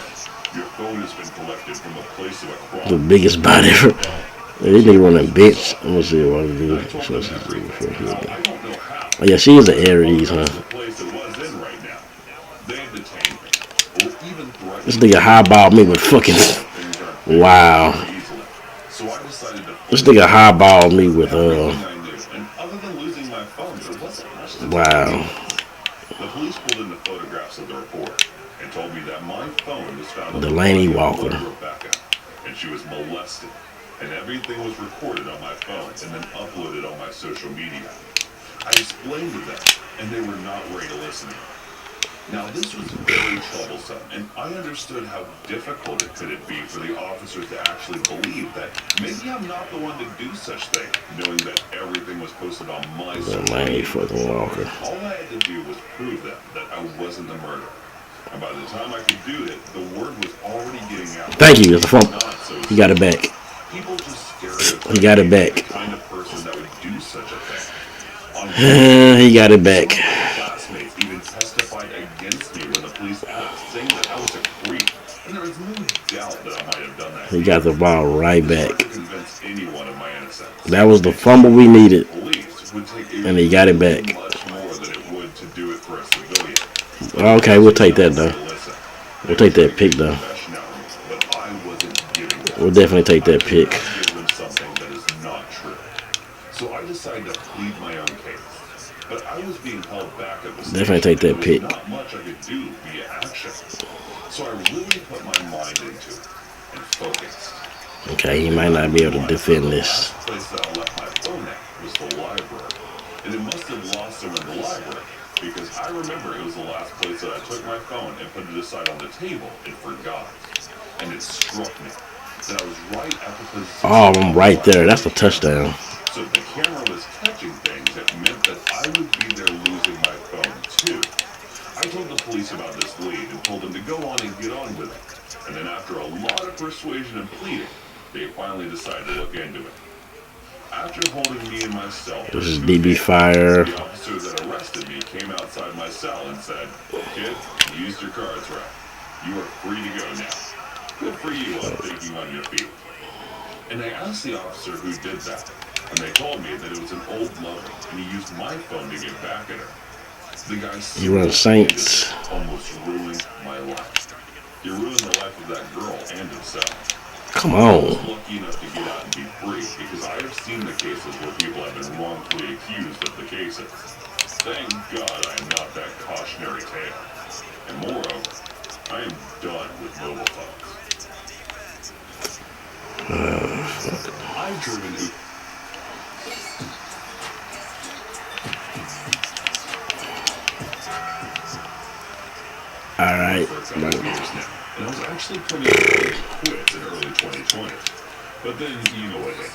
your phone has been collected from a place of a crime. The biggest body ever. This nigga on that bitch. I'm gonna see what to do. I told them everything. Now, I don't know how. Oh yeah, she is an Aries, huh? The place it was in right now. They detained me. Or even threatened This nigga highballed me with fucking. things aren't Wow. easily. So I decided to This nigga highballed me with everything I knew. And other than losing my phone, there wasn't much to Wow. The police pulled in the photographs of the report and told me that my phone was found on the Delaney body of Walker. Rebecca, and she was molested. And everything was recorded on my phone and then uploaded on my social media. I explained to them, and they were not ready to listen. Now, this was very troublesome, and I understood how difficult it could be for the officers to actually believe that maybe I'm not the one to do such thing, knowing that everything was posted on my social Delaney media. fucking Walker. All I had to do was prove them that I wasn't the murderer. And by the time I could do it, the word was already getting out. Thank you. It's a phone. Not so He got it back. People just stereotype He got it me back. as the kind of person that would do such a thing. On He got it back. some of my classmates even testified against me when the police asked, saying that I was a creep. And there was no doubt that I might have done that. He got the ball right It's hard back. to convince anyone of my innocence. That was the fumble we needed. Police would take a And he got it back. much more than it would to do it for a civilian. Okay, we'll take that though. Listen, We'll take that pick though. but I wasn't giving them. We'll definitely take that pick. Give them something that is not true. So I decided to plead my own case. But I was being held back at the station. Definitely take that There pick. was not much I could do via action. So I really put my mind into it and focused. Okay, he might not be able to defend this. The place that I left my phone at was the library. And it must have lost them in the library. Because I remember it was the last place that I took my phone and put it aside on the table and forgot. And it struck me that I was right at the position. Oh, I'm right there. That's a touchdown. So if the camera was catching things, it meant that I would be there losing my phone too. I told the police about this lead and told them to go on and get on with it. And then after a lot of persuasion and pleading, they finally decided to look into it. After holding me in my cell, for This is 2 DB days, Fire. the officer that arrested me came outside my cell and said, "Kid, you used your cards right. You are free to go now. Good for you on thinking on your feet." And I asked the officer who did that, and they told me that it was an old lover, and he used my phone to get back at her. The guy He runs Saints. almost ruined my life. He ruined the life of that girl and himself. Come I was on. lucky enough to get out and be free because I have seen the cases where people have been wrongfully accused of the cases. Thank God I am not that cautionary tale. And moreover, I am done with mobile phones. I've driven Uber. All right. For a couple of years now, and I was actually pretty ready to quit in early 2020. But then, you know what happened.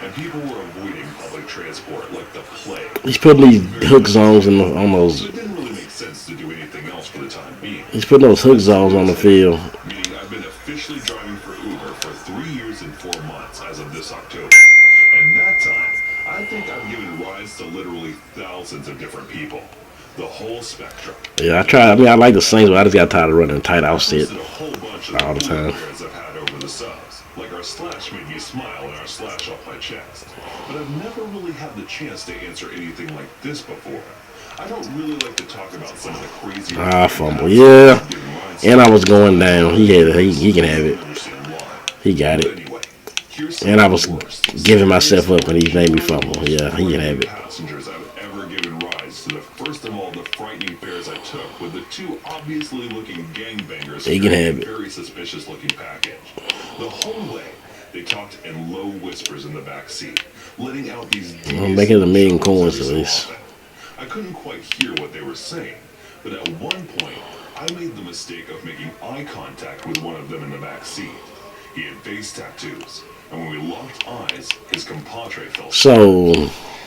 And people were avoiding public transport like the plague. He's putting these hook zones on those. So it didn't really make sense to do anything else for the time being. He's putting those hook zones on the field. Meaning I've been officially driving for Uber for 3 years and 4 months as of this October. And that time, I think I've given rides to literally thousands of different people. The whole spectrum. Yeah, I try. I mean, I like the Saints, but I just got tired of running tight outfit A whole bunch of all the time. players I've had over the subs. Like our slash made me smile and our slash off my chest. But I've never really had the chance to answer anything like this before. I don't really like to talk about some of the crazy Fumble. Yeah. And I was going down. He can have it. He got it. And I was giving myself up when he made me fumble. Yeah, he can have it. Passengers I've ever given rides to the first of all the frightening fares I took with the two obviously looking gangbangers He can have it. very suspicious looking package. The whole way they talked in low whispers in the back seat, letting out these I'm making $1 million coins at least. I couldn't quite hear what they were saying, but at one point I made the mistake of making eye contact with one of them in the back seat. He had face tattoos, and when we locked eyes, his compadre fell. So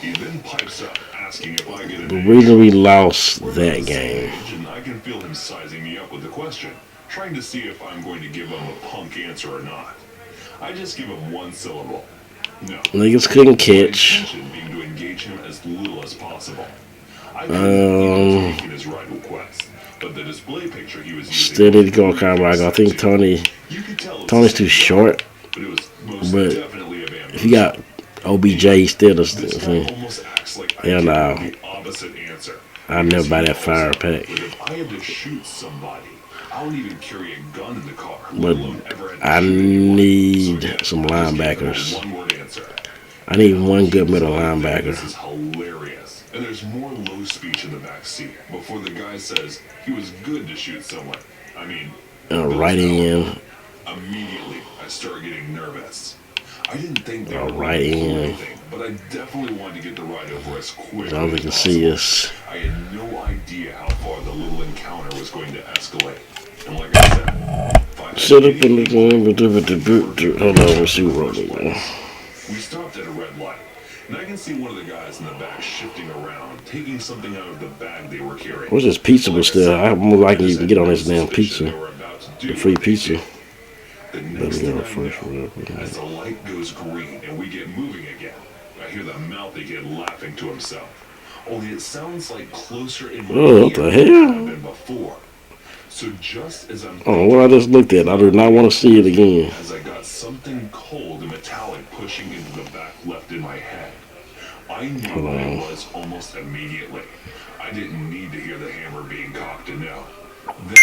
He then pipes up, asking if I get the an reason we lost that game. and I can feel him sizing me up with the question, trying to see if I'm going to give him a punk answer or not. I just give him one syllable. No. Niggas couldn't My catch. intention being to engage him as little as possible. I taken his ride request, but the display picture he was using. Still need to go Carmichael. I think Tony's too short. But it was most But definitely a bamboo. if you got OBJ, he's still This the guy thing. almost acts like I Yeah, give no. him the opposite answer. I never buy that fire pack. But if I had to shoot somebody, I wouldn't even carry a gun in the car. But let alone ever had to I shoot anyone. need So, yeah, some I just gave him a linebackers. one-word answer. I need one good middle This linebacker. is hilarious. And there's more low speech in the back seat before the guy says he was good to shoot someone. I mean, Right in. immediately I start getting nervous. I didn't think they Oh, were right really in. anything, but I definitely wanted to get the ride over as quick I don't as think you can possible. see us. I had no idea how far the little encounter was going to escalate. And like I said, if I had Sit up in any the game. Hold on, let's see what wrong with me. we stopped at a red light, and I can see one of the guys in the back shifting around, taking something out of the bag they were carrying. What's this pizza was still? I'm more likely you can get on this damn Suspicion pizza. they were about to do The free what they pizza. did. The next Better thing go I first, know, whatever. as the light goes green and we get moving again, I hear the mouthy kid laughing to himself. Only it sounds like closer in my Oh, what the ear hell? than before. So just as I'm Oh, what I just looked at. I do not want to see it again. as I got something cold and metallic pushing into the back left in my head, I knew Hold what on. it was almost immediately. I didn't need to hear the hammer being cocked to know. Then,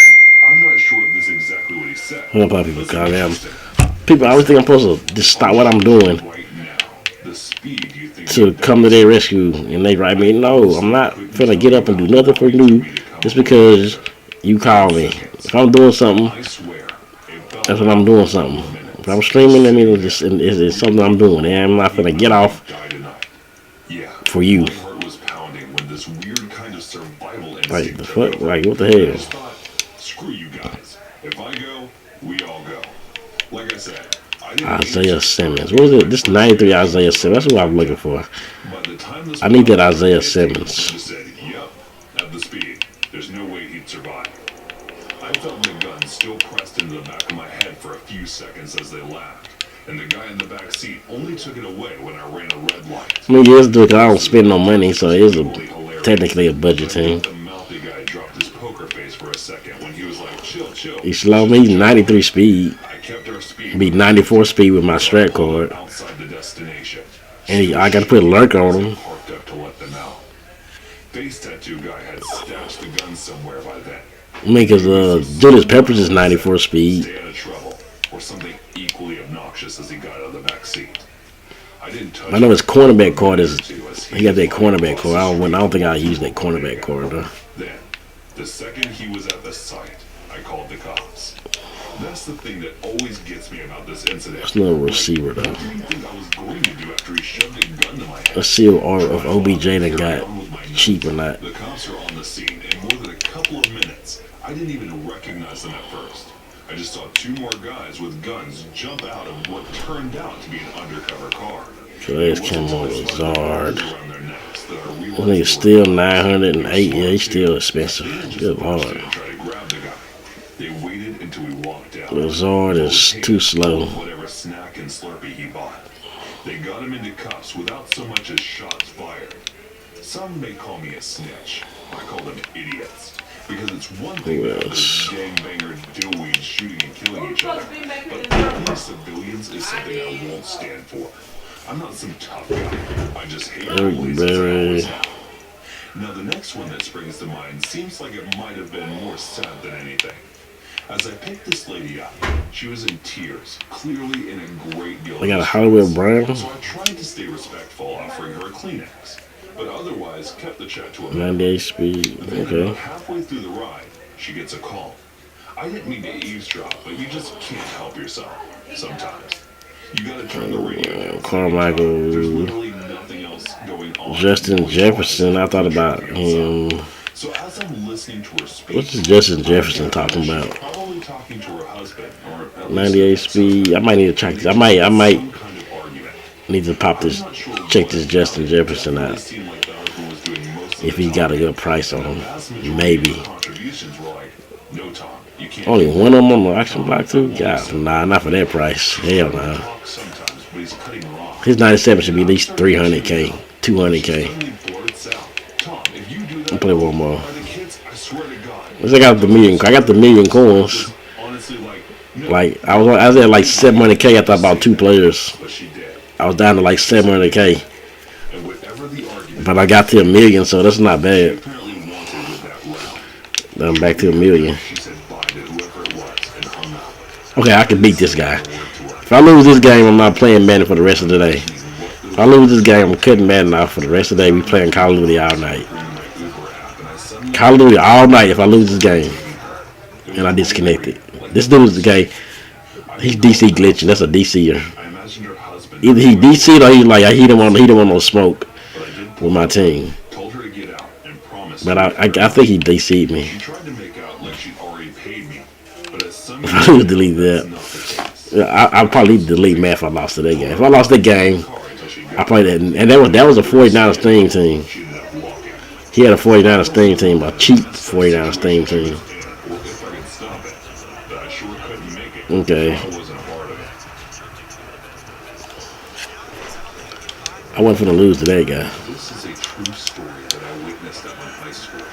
I'm not sure if this is exactly what he said. Hold on, people, Listen, goddamn. interesting. People always think I'm supposed to just stop what I'm doing Right now, the speed you think to you're come to their rescue, and they write me, no, I'm not finna get up and do nothing for you just because you call me. If I'm doing something, I swear, it felt that's when I'm doing something. If I'm streaming, I mean, it's something I'm doing, and I'm not finna get off die tonight. Yeah, for you. my heart was pounding when this weird kind of survival instinct Like, the took fuck? over. Like, what the I hell? just thought, screw you guys. If I go, we all go. Like I said, I didn't Isaiah Simmons. What was it? This 93 Isaiah Simmons. That's what I'm looking for. By the time this I need that was Isaiah hit, Simmons. I just said, yep, at the speed. There's no way he'd survive. I felt the gun still pressed into the back of my head for a few seconds as they laughed. And the guy in the back seat only took it away when I ran a red light. I mean, yes, dude, I don't spend no money, so it is Equally hilarious. technically a budget But I team. think the mouthy guy dropped his poker face for a second when he was like, chill, chill. He slow me 93 speed. I kept our speed. Be 94 speed with my strat card. Outside the destination. And I got to put a lurk on him. Parked up to let them out. Face tattoo guy had stashed the gun somewhere by then. I mean, because Julius Peppers is 94 speed. Stay out of trouble, or something equally obnoxious as he got out of the back seat. I didn't touch I know his cornerback card is. He got that cornerback card. I don't think I'll use that cornerback card though. Then, The second he was at the site, I called the cops. That's the thing that always gets me about this incident. It's no receiver though. What do you think I was going to do after he shoved a gun to my head? Let's see if OBJ done got cheap or not. The cops are on the scene in more than a couple of minutes. I didn't even recognize them at first. I just saw two more guys with guns jump out of what turned out to be an undercover car. Today's Kendall Lazard. I think it's still 908. Yeah, he's still expensive. Good lord. They waited until we walked out. Lazard is too slow. Whatever snack and Slurpee he bought. They got him into cuffs without so much as shots fired. Some may call me a snitch. I call them idiots. Because it's one thing to have those gangbanger dillweeds shooting and killing each other, but killing civilians is something I won't stand for. I'm not some tough guy. I just hate police as I always have. Now the next one that springs to mind seems like it might have been more sad than anything. As I picked this lady up, she was in tears, clearly in a great deal of They got a Hollywood Brown. so I tried to stay respectful, offering her a Kleenex, but otherwise kept the chat to a 98 speed. Then Okay. about halfway through the ride, she gets a call. I didn't mean to eavesdrop, but you just can't help yourself sometimes. You gotta turn the radio down. Carmichael. There's literally nothing else going on. Justin Jefferson. I thought about him. So as I'm listening to her speak, What's Justin Jefferson talking about? probably talking to her husband or at least 98 speed. I might need to check this. I might some kind of argument. need to pop this. Check this Justin Jefferson out. Seemed like the husband was doing most of If the he got a talking. good price on The him, vast majority of maybe. the contributions were like, no, Tom, you can't Only do that. one of them on the auction block too. God, nah, not for that price. Hell nah. Talk sometimes, but he's cutting her off. His 97 should be at least 300K, 200K. Suddenly blurts out, Tom, if you do that, I'll play one more. by the kids, I swear to God. I got the million. I got the million coins. Honestly, like, no, Like I was at like 700K after about 2 players. but she did. I was down to like 700K, And whatever the argument, but I got to a million, so that's not she bad. apparently wanted with that round. Then I'm back to a million. She said bye to whoever it was and hung up. Okay, I can beat this guy. Word to her. If I lose this game, I'm not playing Madden for the rest of the day. If I lose this game, I'm cutting Madden off for the rest of the day. We playing Call of Duty all night. My Uber app, and I suddenly Call of Duty all night if I lose this game. And I disconnected. This dude is the guy. He's DC glitching. That's a DCer. I imagined her husband. Either he DC'd or he like he don't want no smoke But I did with my team. told her to get out and promised. But I think he DC'd me. She tried to make out like she'd already paid me, but as some I would delete that. that's not the case. I'd probably delete Matt if I lost to that game. If I lost that game, Car until she I got played that, and that was a 49ers theme team. she ended up walking. He had a 49ers theme team, a cheap 49ers theme team. Well, if I could stop it, but I sure couldn't make it. Okay. I wasn't a part of it. I wasn't finna lose to that guy. This is a true story that I witnessed at my high school.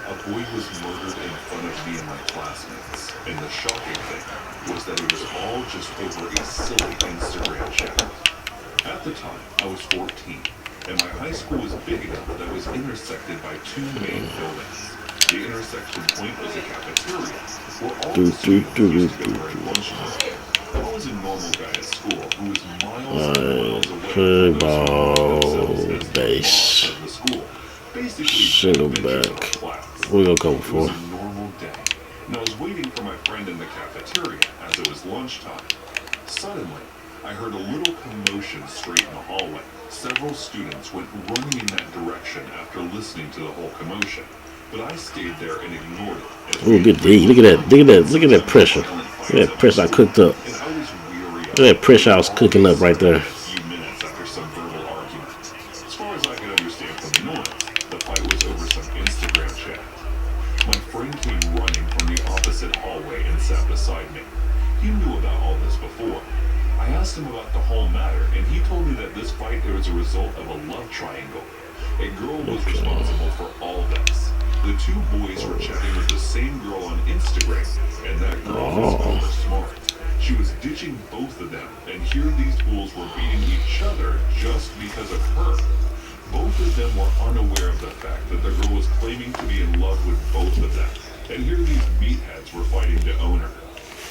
A boy was murdered in front of me and my classmates, and the shocking thing was that it was all just over a silly Instagram chat. At the time, I was 14, and my high school was big enough that it was intersected by two main buildings. The intersection point was a cafeteria, where all the students used to go during lunchtime. I was a normal guy at school who was miles and miles away Football base. of the school. Basically, Single bitches back. on class. We're gonna go It was for. a normal day, and I was waiting for my friend in the cafeteria as it was lunchtime. Suddenly, I heard a little commotion straight in the hallway. Several students went running in that direction after listening to the whole commotion, but I stayed there and ignored it. as Ooh, we good D. Look at that. Look at that. Look at that pressure. Look at that pressure I cooked up. And I was weary Look at that pressure I was cooking up right there. a few minutes after some verbal argument. As far as I could understand from the noise, the fight was over some Instagram chat. My friend came running from the opposite hallway and sat beside me. He knew about all this before. I asked him about the whole matter, and he told me that this fight was a result of a love triangle. A girl was responsible for all this. The two boys were chatting with the same girl on Instagram, and that girl was super smart. She was ditching both of them, and here these fools were beating each other just because of her. Both of them were unaware of the fact that the girl was claiming to be in love with both of them, and here these meatheads were fighting to own her.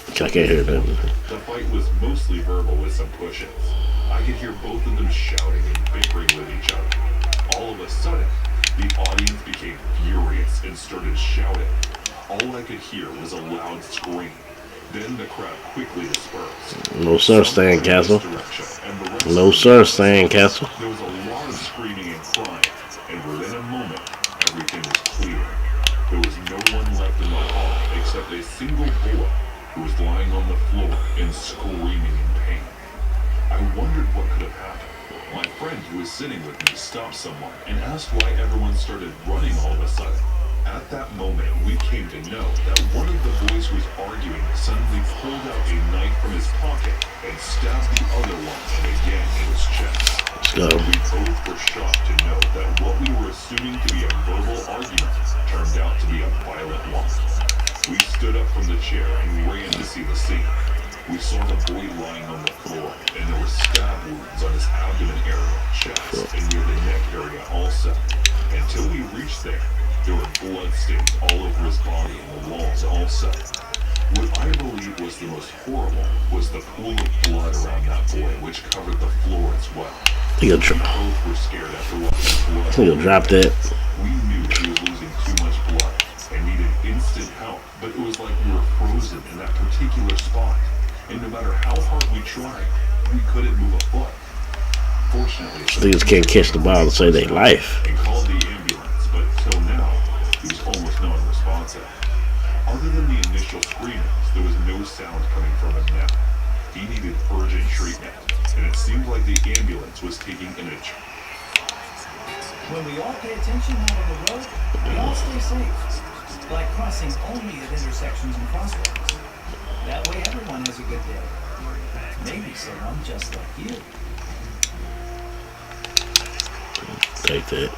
I can't hear that. The fight was mostly verbal with some push-ins. I could hear both of them shouting and bickering with each other. All of a sudden, The audience became furious and started shouting. All I could hear was a loud scream. Then the crowd quickly dispersed. No sir, Sandcastle. No sir, Sandcastle. There was a lot of screaming and crying, and within a moment, everything was clear. There was no one left in the hall except a single boy who was lying on the floor and screaming in pain. I wondered what could have happened. My friend who was sitting with me stopped someone and asked why everyone started running all of a sudden. At that moment, we came to know that one of the boys who was arguing suddenly pulled out a knife from his pocket and stabbed the other one again in his chest. Let's go. We both were shocked to know that what we were assuming to be a verbal argument turned out to be a violent one. We stood up from the chair and ran to see the scene. We saw the boy lying on the floor, and there were stab wounds on his abdomen area, chest, and near the neck area also. Until we reached there were blood stains all over his body and the walls also. What I believe was the most horrible was the pool of blood around that boy, which covered the floor as well. We both were scared after watching blood. He'll drop that. We knew he was losing too much blood and needed instant help, but it was like we were frozen in that particular spot. And no matter how hard we tried, we couldn't move a foot. Fortunately, Niggas can't catch the ball to save their life. and called the ambulance, but till now, he was almost non-responsive. Other than the initial screamings, there was no sound coming from him now. He needed urgent treatment, and it seemed like the ambulance was taking an inch. When we all pay attention out on the road, we all stay safe. Like crossing only at intersections and crosswalks. That way everyone has a good day. Maybe someone just like you. Take that.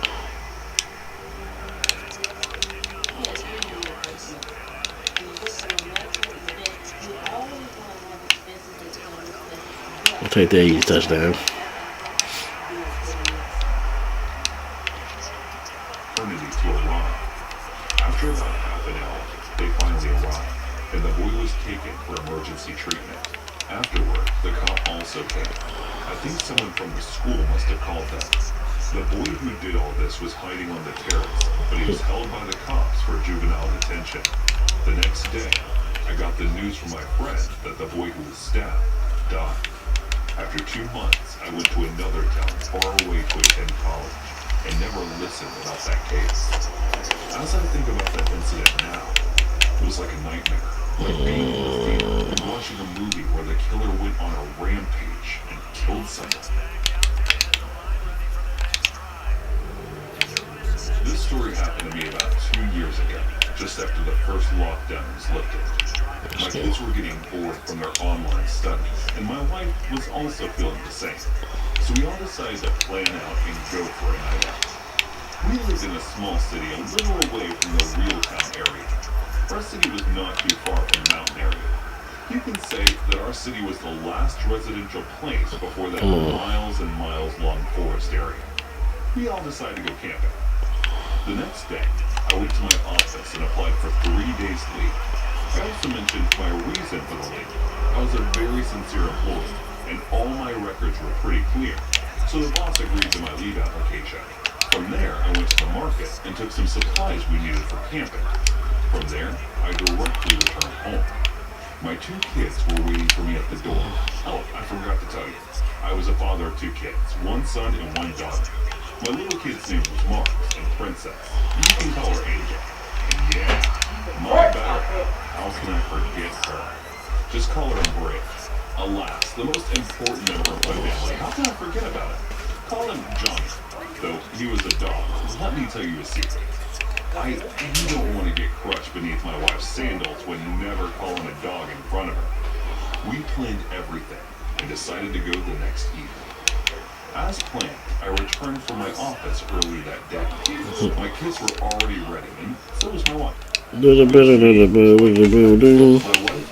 I'll take that easy touchdown. Eternity to arrive. After about half an hour, they finally arrived, and the boy was taken for emergency treatment. Afterward, the cop also came. I think someone from the school must have called them. The boy who did all this was hiding on the terrace, but he was held by the cops for juvenile detention. The next day, I got the news from my friend that the boy who was stabbed died. After 2 months, I went to another town far away to attend college, and never listened about that case. As I think about that incident now, it was like a nightmare, like being in a theater and watching a movie where the killer went on a rampage and killed someone. This story happened to me about 2 years ago, just after the first lockdown was lifted. My kids were getting bored from their online studies, and my wife was also feeling the same. So we all decided to plan out and go for a night out. We lived in a small city a little away from the real town area. Our city was not too far from the mountain area. You can say that our city was the last residential place before that miles and miles long forest area. We all decided to go camping. The next day, I went to my office and applied for 3 days leave. I also mentioned my reason for the leave. I was a very sincere employee, and all my records were pretty clear, so the boss agreed to my leave application. From there, I went to the market and took some supplies we needed for camping. From there, I directly returned home. My 2 kids were waiting for me at the door. Oh, I forgot to tell you, I was a father of 2 kids, 1 son and 1 daughter. My little kid's name was Mars and Princess. You can call her Angel. And yeah, my better half, how can I forget her? Just call her Brave. Alas, the most important member of my family, how can I forget about it? Call him Johnny. Though he was a dog, let me tell you a secret. You don't want to get crushed beneath my wife's sandals when you never call him a dog in front of her. We planned everything and decided to go the next evening. As planned, I returned from my office early that day. My kids were already ready, and so was my wife. My wife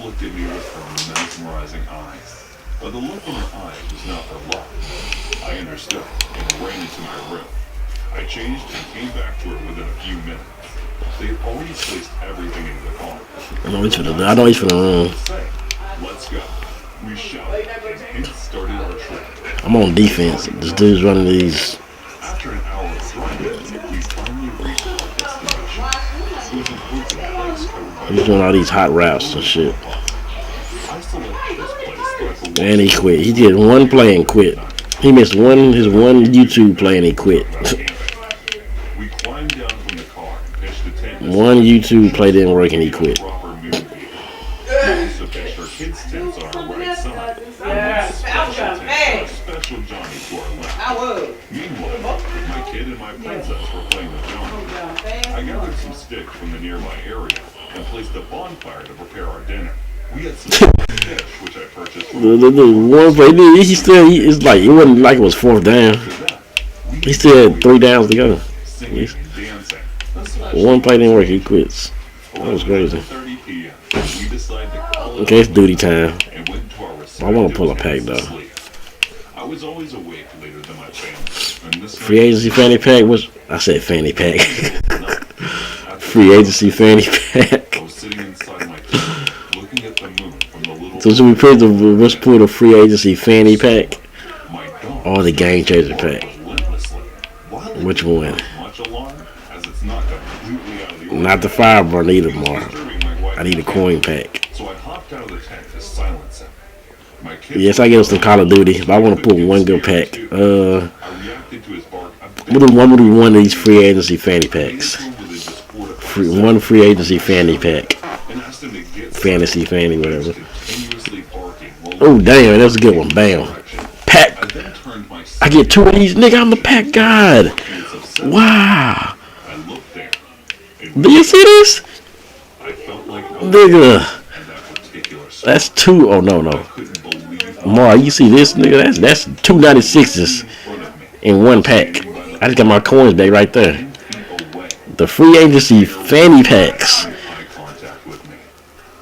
looked at me with her mesmerizing eyes, but the look in her eyes was not for love. I understood and ran into my room. I changed and came back to her within a few minutes. They had already placed everything into the car. I know he's for the room. Let's go. We shouted and started our trip. I'm on defense. This dude's running these After an hour of driving, we finally reached our destination. It was an open place covered by He's doing all these hot routes and shit. I selected this place, but And he quit. He did one play and quit. He missed his one YouTube play and he quit. we climbed down from the car and pitched a tent. One YouTube play didn't work and he quit. Proper movie theater. We also pitched our kids' tents on our right side. And special Johnny to our left. Meanwhile, my kid and my princess were playing the Johnny. I gathered some sticks from the nearby area and placed a bonfire to prepare our dinner. We had some fish, which I purchased from The one play, it's like, it wasn't like it was fourth down. He still had 3 downs to go. singing and dancing. One play didn't work, he quits. That was crazy. 11:30 p.m. We decided to call it Okay, it's duty time. and went to our I want to pull a respective pack tents to though. sleep. I was always awake later than my family. And this Free night, agency fanny pack was, I said fanny pack. after Free agency fanny pack. I was sitting inside my tent, looking at the moon from the little So should we put let's put a free agency fanny pack my dog or the game changer pack? relentlessly. While Which one? much alarm, as it's not completely out of the ordinary, Not the fireburn, I need it more. disturbing my wife I need a and coin pack. so I hopped out of the tent to silence him. My kids Yes, I get us some Call of Duty, but I want to put one good pack. I reacted to his bark a bit. We'll do one of these free agency fanny packs. One free agency fanny pack. And asked him to get Fantasy fanny, whatever. continuously barking while Oh, damn, that's a good one. Bam. I Pack. then turned my I get 2 of these, nigga. I'm the pack god. sights of seven. Wow. I looked there. And Do you see this? I felt like no one Nigga. had that particular spot. That's 2. Oh, no, I no. couldn't believe Mar, you see this, nigga? That's 2 96s in front of me. in one pack. I just got my coins back right there. 10 feet away. The free agency fanny packs. Eye contact with me.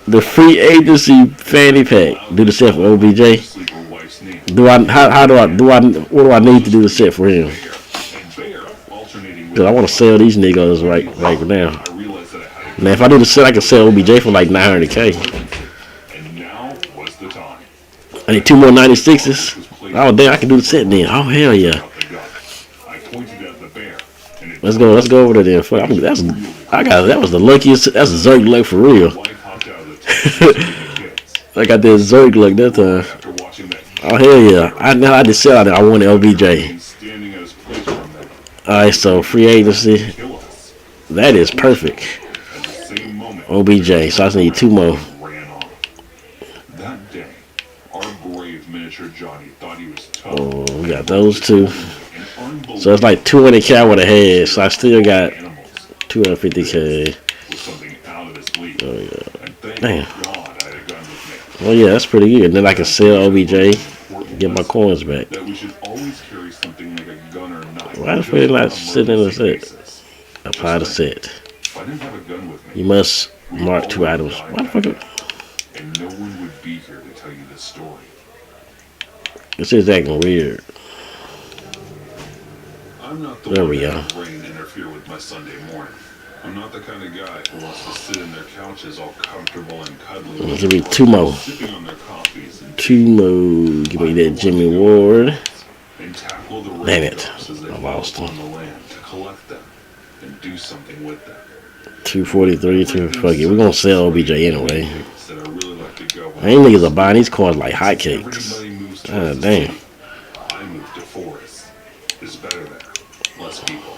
The free agency fanny pack. Do the set for OBJ. Sleeper wife's name. What do I need to do the set for him? And Bear alternating with Cause I want to sell these niggas right now. I realized that I had Now if I do the set, I can sell OBJ for like 900K. and now was the time. I need 2 more 96s. Oh damn, I can do the set then. Oh hell yeah. Out the gun. I pointed at the bear and it Let's go over there then. Fuck, that was the luckiest. That's a Zerg luck for real. wife hopped out of the tent to the kids. I got that Zerg luck that time. After watching that Oh hell yeah. I just sell out there. I wanted OBJ. he's standing at his place for a minute, Alright, so free agency. kill us. That is perfect. At the same moment, OBJ. So I just need 2 more. ran off. That day, our brave miniature Johnny thought he was tough. Oh, we got those 2. And unbelievable So it's like 200K I would have had. So I still got animals 250K. was something out of this league. Oh yeah. And thank Damn. God I had a gun with me. Oh yeah, that's pretty good. Then I can sell OBJ, get my coins back. That we should always carry something like a gun or knife. Why the just fuck you not on sitting in the emergency set? basis. Apply the set. If I didn't have a gun with You me, must mark 2 items. Why the fuck? and no one would be here to tell you this story. This is acting weird. I'm not the There one we that go. let rain interfere with my Sunday morning. I'm not the kind of guy who wants to sit in their couches all comfortable and cuddly. Give me 2 more. Sipping on their coffees and 2 more. Give me that Jimmy Ward. and tackle the Damn it. raindrops as they I fall lost upon the land to collect them and do something with them. 243. Fuck it. We're gonna sell OBJ anyway. That I really like to go. Ain't niggas are buying these cards like hotcakes. Everybody moves God towards the damn. city. I moved to forest. It's better there. Less people.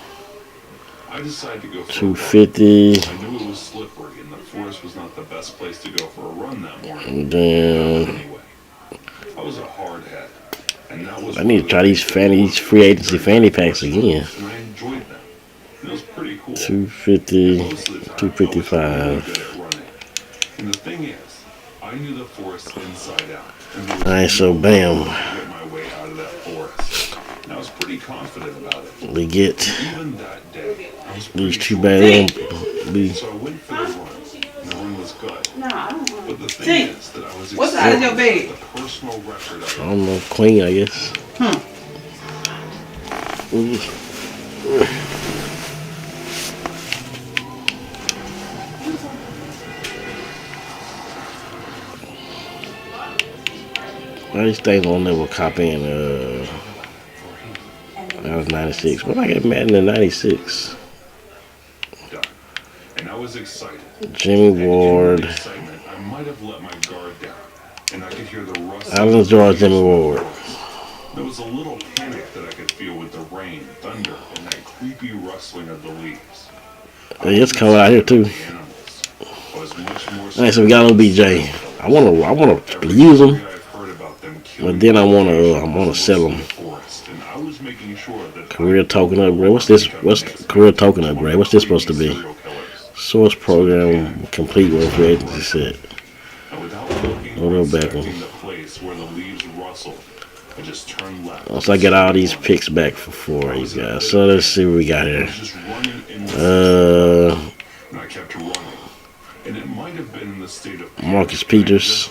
I decided to go for a run. 250. I knew it was slippery and the forest was not the best place to go for a run that morning. And then Anyway, I was a hard head. And that was I need to try these free agency fanny packs again. and I enjoyed them. And it was pretty cool. 250. Most of the time, I was 255. really good at running. And the thing is, I knew the forest inside out. And there was Alright, so no bam. way to get my way out of that forest. And I was pretty confident about it. We get Even that day, I was these pretty 2 sure. bad. Be So I went for the run. And the run was good. No, I don't want But the thing Tink, is that I was what side is your bed? the personal record of I it. don't know, queen, I guess. All these things on there will copy in. That was 96. What I got Madden in 96? Done. And I was excited. Jimmy And in Ward. that excitement, I might have let my guard down, and I could hear the rustling. I was enjoying Jimmy Ward. There was a little panic that I could feel with the rain, thunder, and that creepy rustling of the leaves. It's coming out here too. The animals. I was much more Alright, so we got OBJ. I wanna use him, but then I wanna sell him. Career token upgrade. What's this? What's career token upgrade? What's this supposed to be? Source program complete with free agency set. Odell Beckham. So I get all these picks back for you guys. So let's see what we got here. Marcus Peters.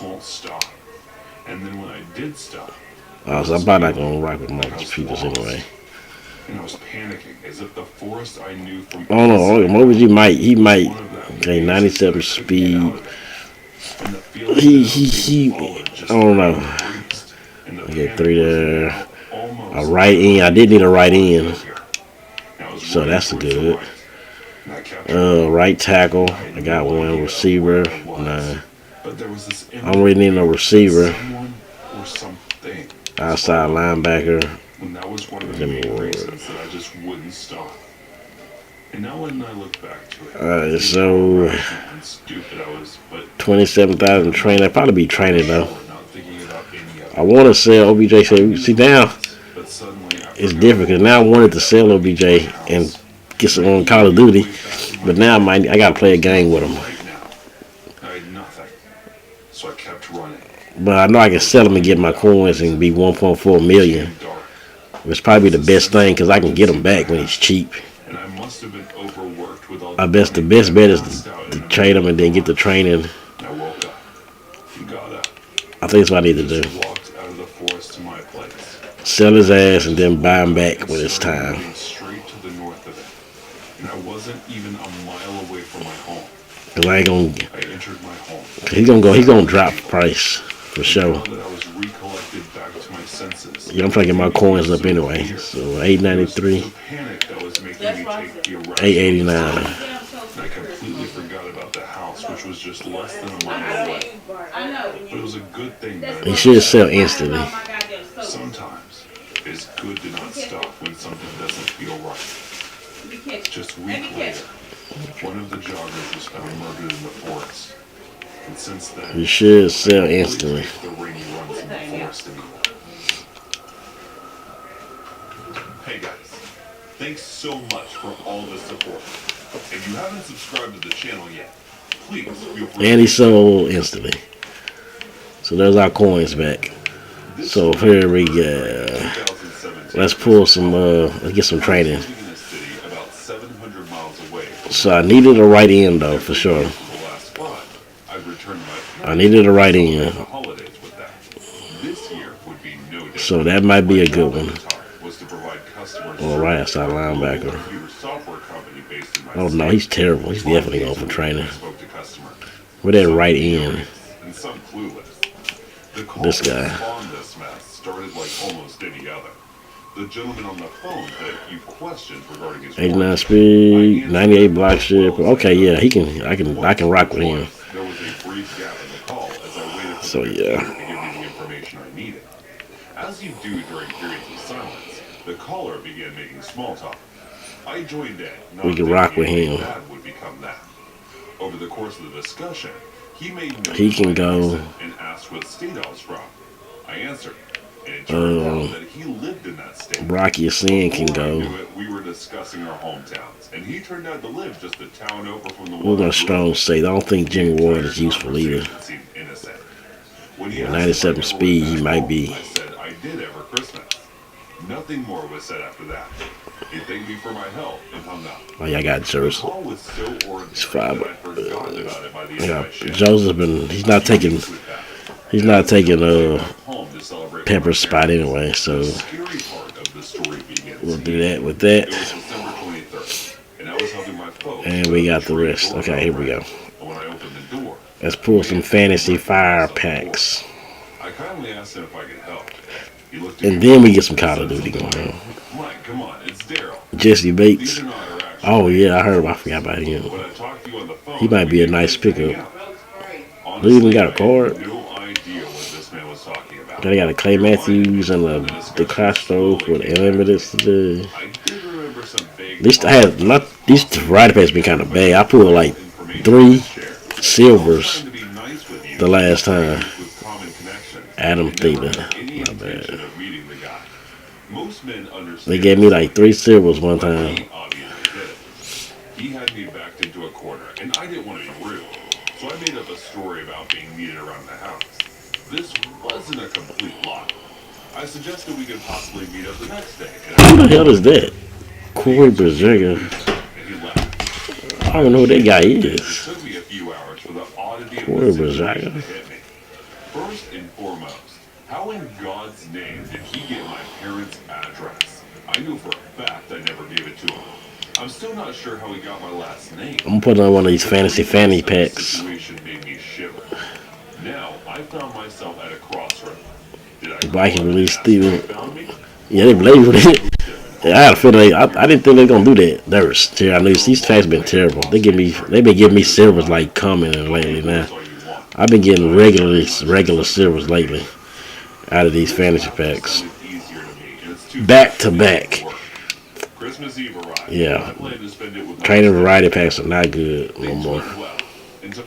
And then when I did stop, So I'm probably not gonna rock with Marcus Peters anyway. and I was panicking as if the forest I knew from I don't know. Moses, he might. Okay, 97 speed. He. I don't know. Okay, 3 there. A right end. I did need a right end, so that's good. Right tackle. I got one. Receiver. Nah. I don't really need no receiver. Outside linebacker. And that was one of the main reasons that I just wouldn't stop. And now when I look back to it, so how stupid I was, but 27,000 training. I'd probably be training though. not thinking about any of it. I want to sell OBJ. See now, But suddenly I it's different because now I wanted to sell OBJ and get some on Call of Duty, but now I gotta play a game with him. right now, I had nothing. So I kept running. But I know I can sell them and get my coins and be 1.4 million. Dark. It's probably the best thing because I can get him back when he's cheap. And I must have been overworked with all I bet the best bet is to trade him and then get the training. I woke up. And got up. I think that's what I need to do. Just walked out of the forest to my place. Sell his ass and then buy him back when it's time. Moving straight to the north of it. And I wasn't even a mile away from my home. Cause I ain't gonna. I entered my home. He's gonna drop price for sure. Now that I was recollected back to my senses. Yeah, I'm trying to get my coins up anyway. So 893, The panic that was making me take the arrest. 889. And I completely forgot about the house, which was just less than a mile away. But it was a good thing that He should sell instantly. sometimes it's good to not stop when something doesn't feel right. Just a week later, one of the joggers was found murdered in the forest. And since then, He should sell instantly. the rainy runs in the forest anymore. Hey guys, thanks so much for all the support. If you haven't subscribed to the channel yet, please feel free And he sold instantly. So there's our coins back. So here we go. Let's pull some. Let's get some training. about 700 miles away from So I needed a right end though for sure. the last spot. I'd returned my I needed a right end. the holidays with that. This year would be no different. So that might be a good one. Was to provide customers All right, outside linebacker. computer software company based in my Oh no, he's terrible. He's definitely going for training. spoke to customers. With that right end. And some clueless. The call This that guy. spawned this mess started like almost any other. The gentleman on the phone had a few questions regarding his 89 work. speed, 98 block ship. Okay, yeah, he can. I can rock with him. There was a brief gap in the call as I waited for So, the yeah. computer to give me the information I needed. As you do during periods of silence, the caller began making small talk. I joined in. not We can thinking rock with anything him. bad would become that. Over the course of the discussion, he made note He of can my go. accent and asked what state I was from. I answered, and it turned out that he lived in that state. Rocky Sin can Before I go. knew it, we were discussing our hometowns, and he turned out to live just a town over from the one We're I gonna grew strong up say. I don't think Jimmy Ward is useful either. Seemed innocent. When he With asked 97 if I speed, ever he went might back be. home, I said I did every Christmas. Nothing more was said after that. He thanked me for my help and hung up. Oh yeah, I got The Joseph. call was so ordinary It's five. that I'd forgotten about it by the end Yeah, of my shift. Joseph been. He's not taking. With that, He's not taking home to celebrate with Pepper's my spot parents. anyway. So The scary part of the story begins. we'll do that with It that. was December 23rd, and I was helping my folks. And we got the rest. Okay, here we go. And when I opened the door, Let's pull some fantasy fire packs. I kindly asked him if I could help. He looked at And me then we with get some a Call of sense Duty going on. Mike, come on, it's Daryl. Jesse These Bates. are not our actual Oh names. yeah, I heard. I forgot about him. When I talked to you on the phone, He might be a we nice could hang pickup. out. He even Honestly, got a I had card. no idea what this man was talking about. They got a Clay Matthews and the Castro for the Unlimited today. I did remember some vague At least I had not. These variety packs been kind of bad. I pulled like information 3 shared. silvers To be nice with you, the last time. with common connections. Adam I never Thielen. had any My intention bad. of meeting the guy. Most men understand. They gave me like 3 silvers one But time. he obviously did. He had me backed into a corner, and I didn't want to be rude. So I made up a story about being needed around the house. This wasn't a complete lie. I suggested we could possibly meet up the next day. Who the hell is that? Corey Berzinger. And he left. I don't know who that guy It is. took me a few hours for the oddity of Corey the situation Berzinger. to hit me. First and foremost, how in God's name did he get my parents' address? I knew for a fact I never gave it to him. I'm still not sure how he got my last name. I'm putting on one of these fantasy fanny The packs. situation made me shiver. Now I found myself at a crossroad. Did I The Vikings released Steven. found me? Yeah, they believe it. I had a feeling I didn't think they were gonna do that. They were terrible. I knew these packs been terrible. They've been giving me silvers like coming lately now. That's all you want. I've been getting regular silvers lately out of these fantasy packs. It's easier to me, and it's too Back to back. Christmas Eve arrived. Yeah. I plan to spend it with my Training friends. variety packs are not good no Things more. went well. Until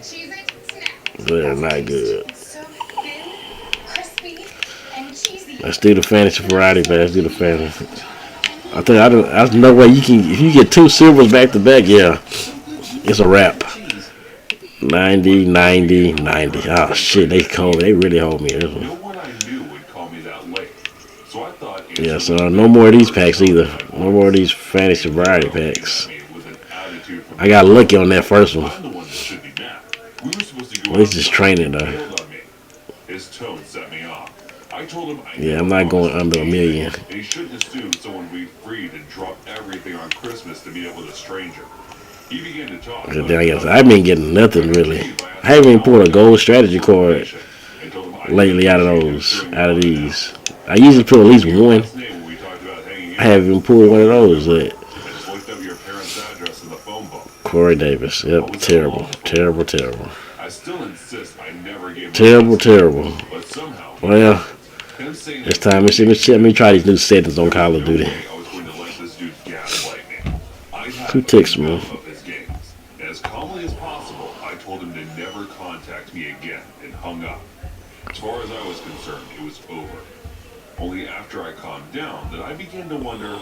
Cheez-It Snap. They're not good. So thin, crispy, and cheesy. Let's do the fantasy variety pack. Let's do the fantasy. I think there's no way you can. If you get 2 silvers back to back, yeah, it's a wrap. 90, 90, 90. Oh shit, they cold. They really hold me. This one. no one I knew would call me that late. So I thought Yeah, so no more of these packs either. No more of these fantasy variety packs. with an attitude from I got lucky on that first one. I'm the one that should be mad. We were supposed to go At least it's training though. bailed on me. His tone set me off. I told him I Yeah, I'm not going under 1 million. and he shouldn't assume someone would be free to drop everything on Christmas to meet up with a stranger. He began to talk. Then I guess I've been getting nothing really. I haven't even pulled a gold strategy card lately out of these. I usually pull at least one. I haven't even pulled one of those yet. I just looked up your parents' address in the phone book. Corey Davis. Yep, terrible. Terrible, terrible. I still insist I never gave Terrible, terrible. But somehow, Well, him saying it's time. Let me try these new settings on Call of Duty. I was going to let this dude gaslight me. I had Who texts me? enough of his games. And as calmly as possible, I told him to never contact me again and hung up. As far as I was concerned, it was over. Only after I calmed down that I began to wonder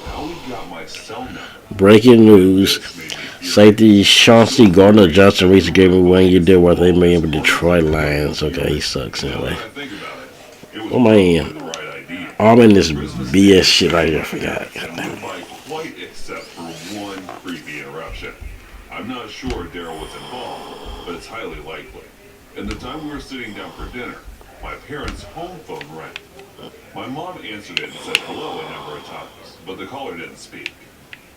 how he got my cell number. Breaking news. This made me furious. Safety Chauncey Gardner-Johnson recently gave me 1 year deal worth $8 million with Detroit Lions. Okay, he sucks Now anyway. that I think about it, it was What am I in? probably the right idea. Oh, I'm in this BS shit right here. I forgot. And went by quite except for one creepy interruption. I'm not sure Daryl was involved, but it's highly likely. In the time we were sitting down for dinner, my parents' home phone rang. My mom answered it and said hello a number of times, but the caller didn't speak.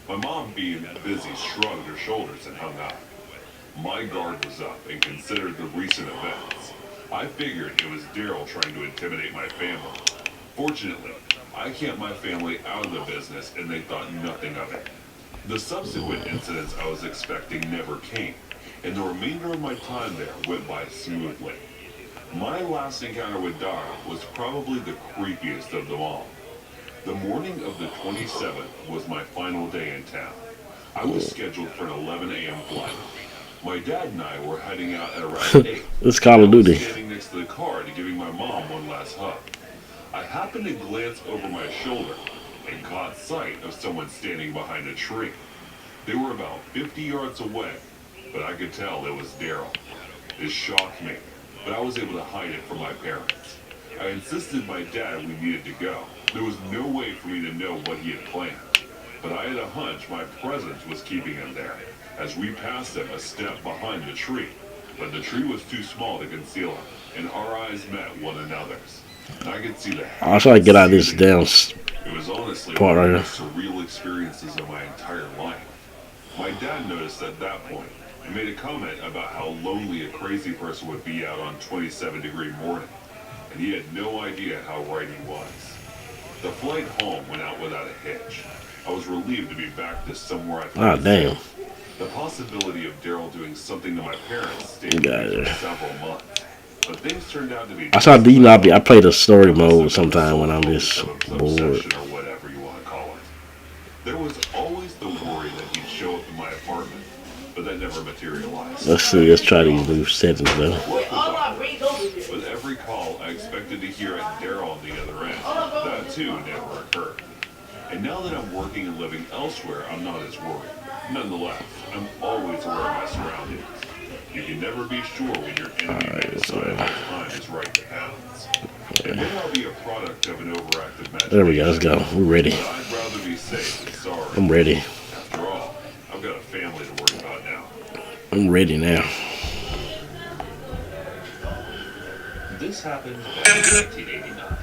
My mom, being busy, shrugged her shoulders and hung up. My guard was up and considered the recent events. I figured it was Daryl trying to intimidate my family. Fortunately, I kept my family out of the business and they thought nothing of it. The subsequent incidents I was expecting never came, and the remainder of my time there went by smoothly. My last encounter with Dara was probably the creepiest of them all. The morning of the 27th was my final day in town. I was scheduled for an 11 a.m. flight. My dad and I were heading out at around 8. It's Call of I was Duty. standing next to the car and giving my mom one last hug. I happened to glance over my shoulder and caught sight of someone standing behind a tree. They were about 50 yards away, but I could tell it was Daryl. It shocked me, but I was able to hide it from my parents. I insisted my dad we needed to go. There was no way for me to know what he had planned, but I had a hunch my presence was keeping him there, as we passed him a step behind the tree. But the tree was too small to conceal him, and our eyes met one another's. And I could see the I'll try to get out of this damn. it was honestly part one of the right most surreal experiences of my entire life. My dad noticed at that point, and made a comment about how lonely a crazy person would be out on 27-degree morning, and he had no idea how right he was. The flight home went out without a hitch. I was relieved to be back to somewhere I thought. Ah, damn. The possibility of Daryl doing something to my parents stayed You with got me it. for several months. But things turned out to be. I saw D. I play the story mode sometime when I'm just bored. Obsession or whatever you want to call it. There was always the worry that he'd show up in my apartment, but that never materialized. Let's see. Let's try these new settings though. Work was awkward. With every call, I expected to hear at Daryl on the other end. That too never occurred. And now that I'm working and living elsewhere, I'm not as worried. Nonetheless, I'm always aware of my surroundings. You can never be sure when your enemy may decide the time is right to pounce. And then I'll be a product of an overactive imagination. There we go. Let's go. We're ready. But I'd rather be safe than sorry. I'm ready. After all, I've got a family to worry about now. I'm ready now. This happened back in 1989,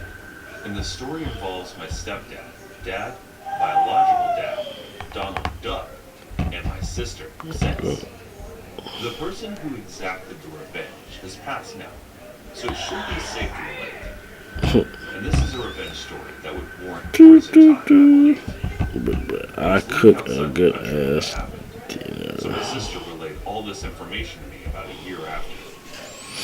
and the story involves my stepdad, dad, biological dad, Donald Duck, and my sister, Sis. The person who exacted the revenge has passed now, so it should be safe to relate. And this is a revenge story that would warrant prison time, I believe. I cook a good ass dinner. So my sister relayed all this information to me about a year after.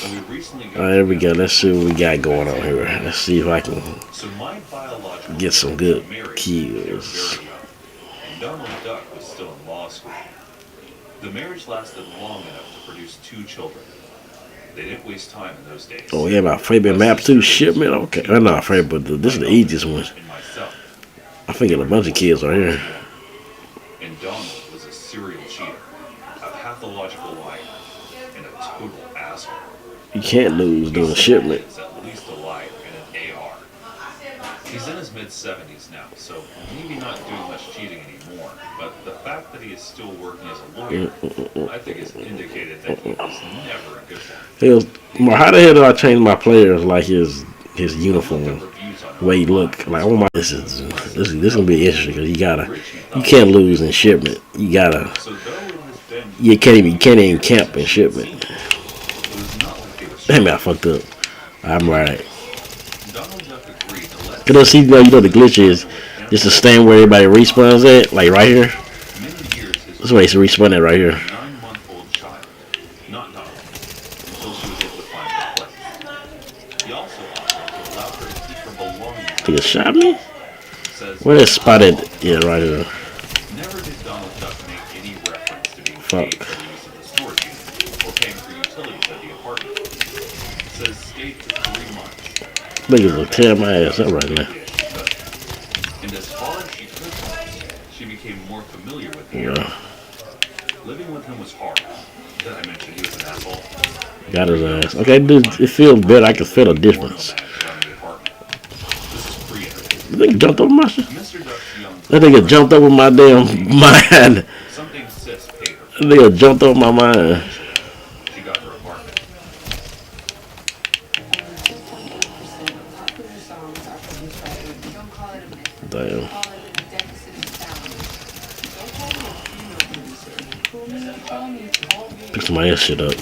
And we recently got All right, there we go. Let's see what we got going on here. Let's see if I can So my biological get some good parents were married kills. when they were very young, and Donald Duck was still in law school. The marriage lasted long enough to produce 2 children. They didn't waste time in those days. Oh, yeah, my favorite map too. Shipment. Okay, not favorite, but this is the easiest one. And myself. I figured a bunch of kids are here. And Donald was a serial cheater, a pathological liar, and a total asshole. You can't lose doing shipment. He's at least a liar and an AR. He's in his mid-70s now, so maybe not doing much cheating anymore. But the fact that he is still working as a lawyer, I think, has indicated that he was never a good one. Hell, how the hell do I change my players like his uniform, the way he look? Like, oh my, this gonna be interesting because you can't lose in shipment. You gotta, So though it has been you can't even camp in shipment. it was not like they were Damn it, I fucked up. I'm right. Donald Duck agreed to let Cause see, you know the glitch is just to stand where everybody respawns at, like right here. many years his This way it's respawn at right here. 9-month-old child, not Donald, until she was able to find her place. He also offered to allow her to keep her belongings. Think it shot me? Says, Where that spotted? Yeah, right here. never did Donald Duck make any reference to being Fuck. paid for the use of the storage unit or paying for utilities at the apartment. Says stayed for 3 months. Niggas will tear my ass up right now. And as far as she could, she became more familiar with him. Yeah, Living with him was hard. Did I mention he was an asshole? got his ass. Okay, dude, it feels better. I can feel the difference. Around the apartment. This is pre-internet. That nigga jumped over my shit. Mr. Duck's young That nigga jumped over my damn mind. something Sis paid her. That nigga jumped over my mind. She got her apartment. Damn. Fix my ass shit up.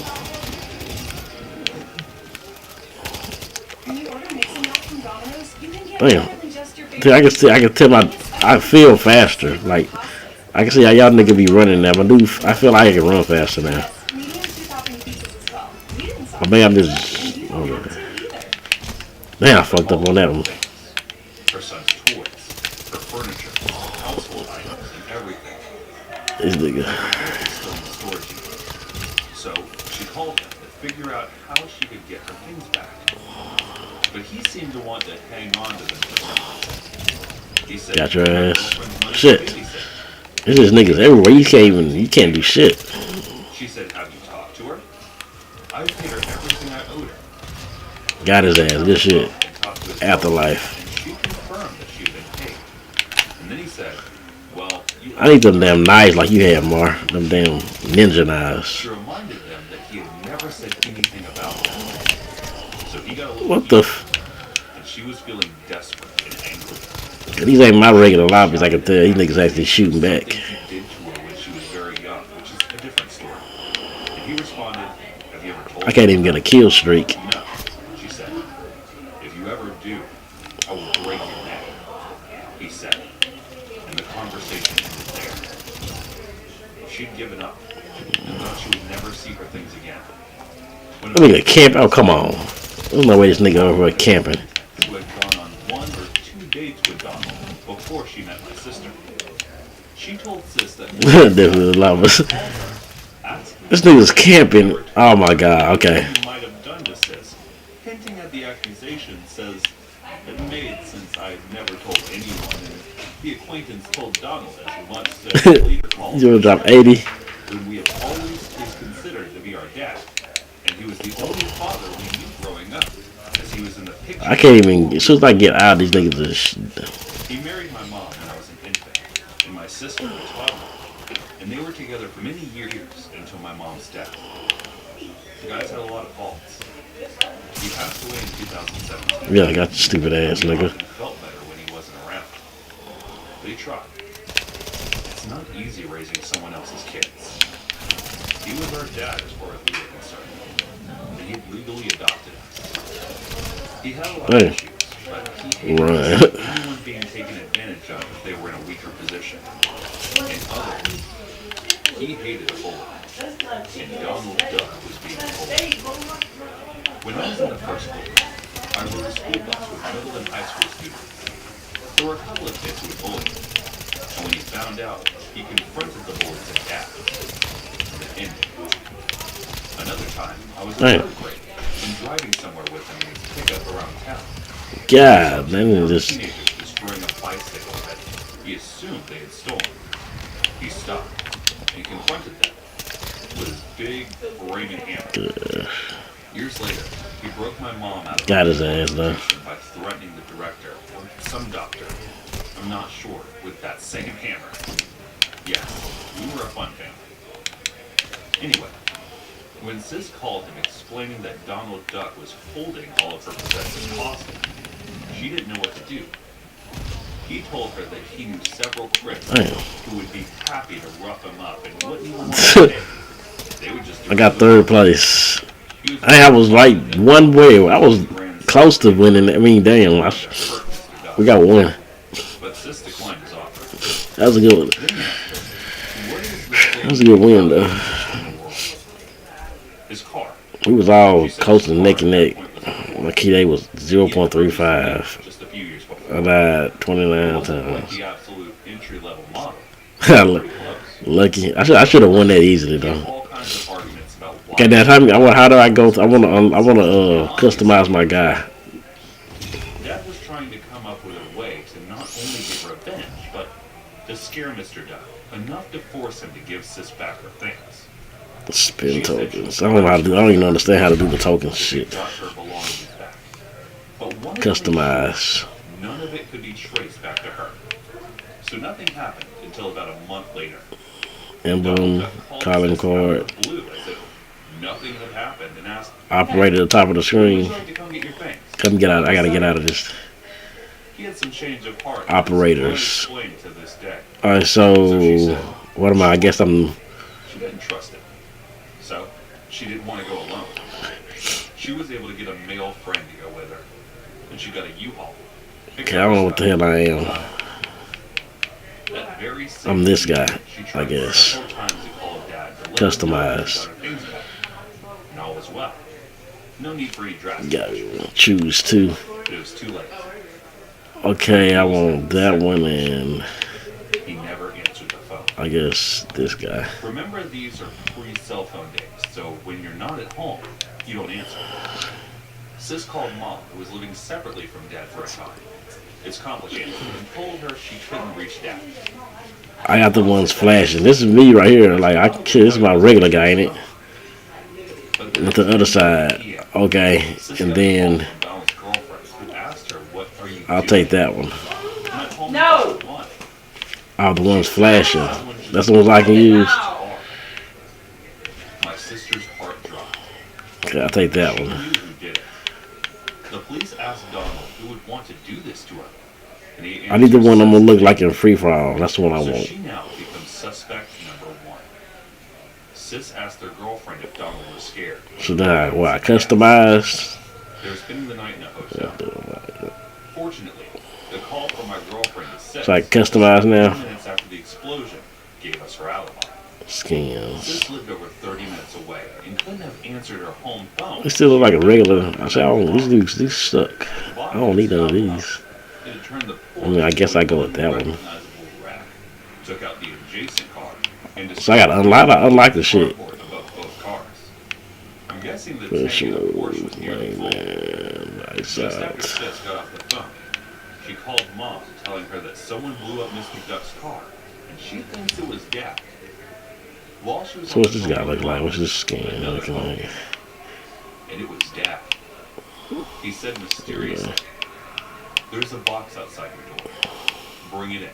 Damn. See, I can tell I feel faster. Like I can see how y'all niggas be running now. I feel like I can run faster now. Or maybe I'm just. Okay. Man, I fucked up on that one. Her son's toys, her furniture, household items, and everything. This nigga. Still in the storage unit. So she called him to figure out how she could get her things back. But he seemed to want to hang on to them for some reason. He said, Got your "My ass. girlfriend's money Shit. to babysit." There's just niggas everywhere. You can't do shit. She said, "Have you talked to her?" I paid her everything I owed her. Got his ass. Good shit. And talked to his Afterlife. and she confirmed that she had been paid. And then he said, "Well, you." I need them damn knives like you have, Mar. Them damn ninja knives. She reminded them that he had never said anything about that. So he got a little What the heated, f? and she was feeling desperate and angry. These ain't my regular lobbies. I can tell. These niggas actually shooting back. Things he did to her when she was very young, which is a different story. I can't even get a kill streak. "No," she said. "If you ever do, I will break your neck," he said. And the conversation ended there. She'd given up and thought she would never see her things again. When Let me get camp. Oh, come on. There's no way this nigga over here camping. who had gone on 1 or 2 dates with Donald before she met my sister. She told Sis that Definitely love us. asked This nigga's camping. Oh my god. Okay. you might have done to Sis, hinting at the accusation says it made since I'd never told anyone, and the acquaintance told Donald as much as the leader called. You wanna drop 80? When we have always was considered to be our dad, and he was the only father we knew growing up, as he was in the picture. I can't even. As soon as I get out, these niggas are. He married my mom when I was an infant, and my sister was 12, and they were together for many years until my mom's death. The guys had a lot of faults. He passed away in 2017. Yeah, I got the stupid ass He nigga. often felt better when he wasn't around. But he tried. It's not easy raising someone else's kids. He was our dad as far as we were concerned, and he legally adopted us. He had a lot of Hey. issues, but he hated Right. anyone being taken advantage of if they were in a weaker position. And others, he hated a bully, and Donald Duck was being bullied. When I was in the first grade, I rode a school bus with middle and high school students. There were a couple of kids who would bully me, and when he found out, he confronted the bullies and dad. And it ended. Another time, I was in Right. third grade and driving somewhere with him in his pickup around town. God, man, just. Teenagers destroying a bicycle that he assumed they had stolen. He stopped and confronted them with his big framing hammer. Years later, he broke my mom out of Got his ass, though. by threatening the director or some doctor. I'm not sure, with that same hammer. Yes, we were a fun family. Anyway, when Sis called him explaining that Donald Duck was holding all of her possessions hostage, she didn't know what to do. He told her that he knew several critics Damn. who would be happy to rough him up and wouldn't even want to pay. They would just I got third place. He was I was like one way. I was close to winning. I mean, damn. We got one. But Sis declined his offer. That was a good one. Then he asked her, "What is this thing That was a good win, though. in the world?" His car. We was all close to neck and neck. My key was 0.35. Just a few years before. I died 29 Wasn't like times. the absolute entry-level model. Pretty close. Lucky. I should have won that easily, though. All kinds of arguments about why. Okay, now how do I go? I wanna customize my guy. Dad was trying to come up with a way to not only get revenge, but to scare Mr. Duck enough to force him to give Sis back her things. Spin tokens. I don't know how to do. I don't even understand how to do the token shit. Got her belongings back. But one of the Customize. none of it could be traced back to her. So nothing happened until about a month later. Emblem, calling card, Blue as if nothing had happened and asked, operator at the top of the "Would screen. you like to come get your things?" Come get out. I gotta get out of this. He had some change of heart. Operators. It's unexplained to this day. Alright, so what am I? I guess I'm. She didn't trust him. So, she didn't want to go alone. She was able to get a male friend to go with her. And she got a U-Haul. Okay, I don't know what the hell I am. That very same I'm this guy, she I tried guess. several times to call Dad to let him know that Customize. she got her things back. And all was well. No need for any drastic Gotta measures, choose two. but it was too late. Okay, I want that one and He never answered the phone. I guess this guy. Remember, these are pre-cell phone days, so when you're not at home, you don't answer. Sis called Mom, who was living separately from Dad for a time. It's complicated, and told her she couldn't reach Dad. I got the ones flashing. This is me right here. Like this is my regular guy, ain't it? But With the other side. Okay, Sis and got a call then from Donald's girlfriend, who asked her, "What are you I'll doing?" take that one. I'm at home No. with one. Oh, the ones flashing. That's the ones I can use. My sister's heart dropped. Okay, I'll take that She one. knew who did it. The police asked Donald who would want to do this to her. And he I need the answered one I'm gonna look suspect. like in free for all. That's the one I So want. she now becomes suspect number one. Sis asked their girlfriend if Donald was scared. So now, what? Customized? They were spending the night in a hotel. Fortunately, the call from my girlfriend to Sis, It's like customized now. 2 minutes after the explosion, gave us her alibi. Scams. Sis lived over 30 minutes away and couldn't have answered her home phone. It still look like a regular. I said, oh, these dudes, these suck. I don't need none of these. It had turned the I mean, I guess I go with that one. unrecognizable rack, took out the adjacent car, and So I gotta unlock the shit. above both cars. I'm guessing the Push tank of the Porsche move, was nearly full. man. Nice Just after out. Sis got off the phone, she called Mom, telling her that someone blew up Mr. Duck's car, and she thinks it was Dak. While she was So on what's the this phone guy with look like? Mom, What's this scam another looking phone, like? and it was Dak. He said mysteriously, "There's a box outside your door. Bring it in."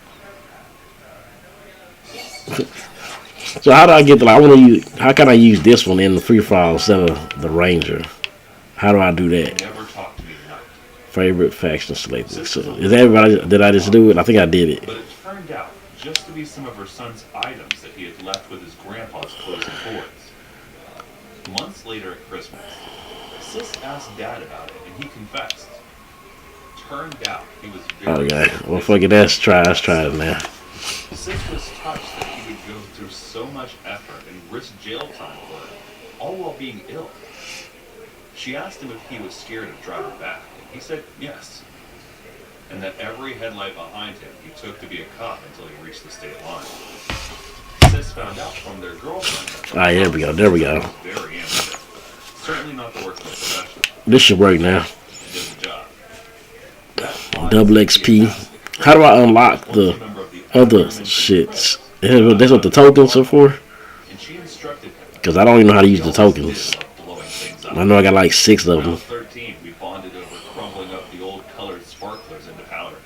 So how do I get the? I want to use. How can I use this one in the free file instead of the Ranger? How do I do that? Never talk to me tonight. Favorite faction selected. So is everybody? Did I just do it? I think I did it. But it turned out just to be some of her son's items that he had left with his grandpa's closing toys. Months later at Christmas, Sis asked Dad about it, and he confessed. Turned out he was very Okay. sick Well, with fuck it. Let's try it now. Sis was touched that he would go through so much effort and risk jail time for it, all while being ill. She asked him if he was scared of driving back, and he said yes. And that every headlight behind him he took to be a cop until he reached the state line. Sis found out from their girlfriend that Ah, there we go. There we go. was very amateur. Certainly not the work of a professional. This should work now. It did the job. That Double XP. How do I unlock the other shits? That's what the tokens are for? And she instructed him. Because I don't even know how to use the tokens. I know I got like 6 of them. Around 13, we bonded over crumbling up the old colored sparklers into powder.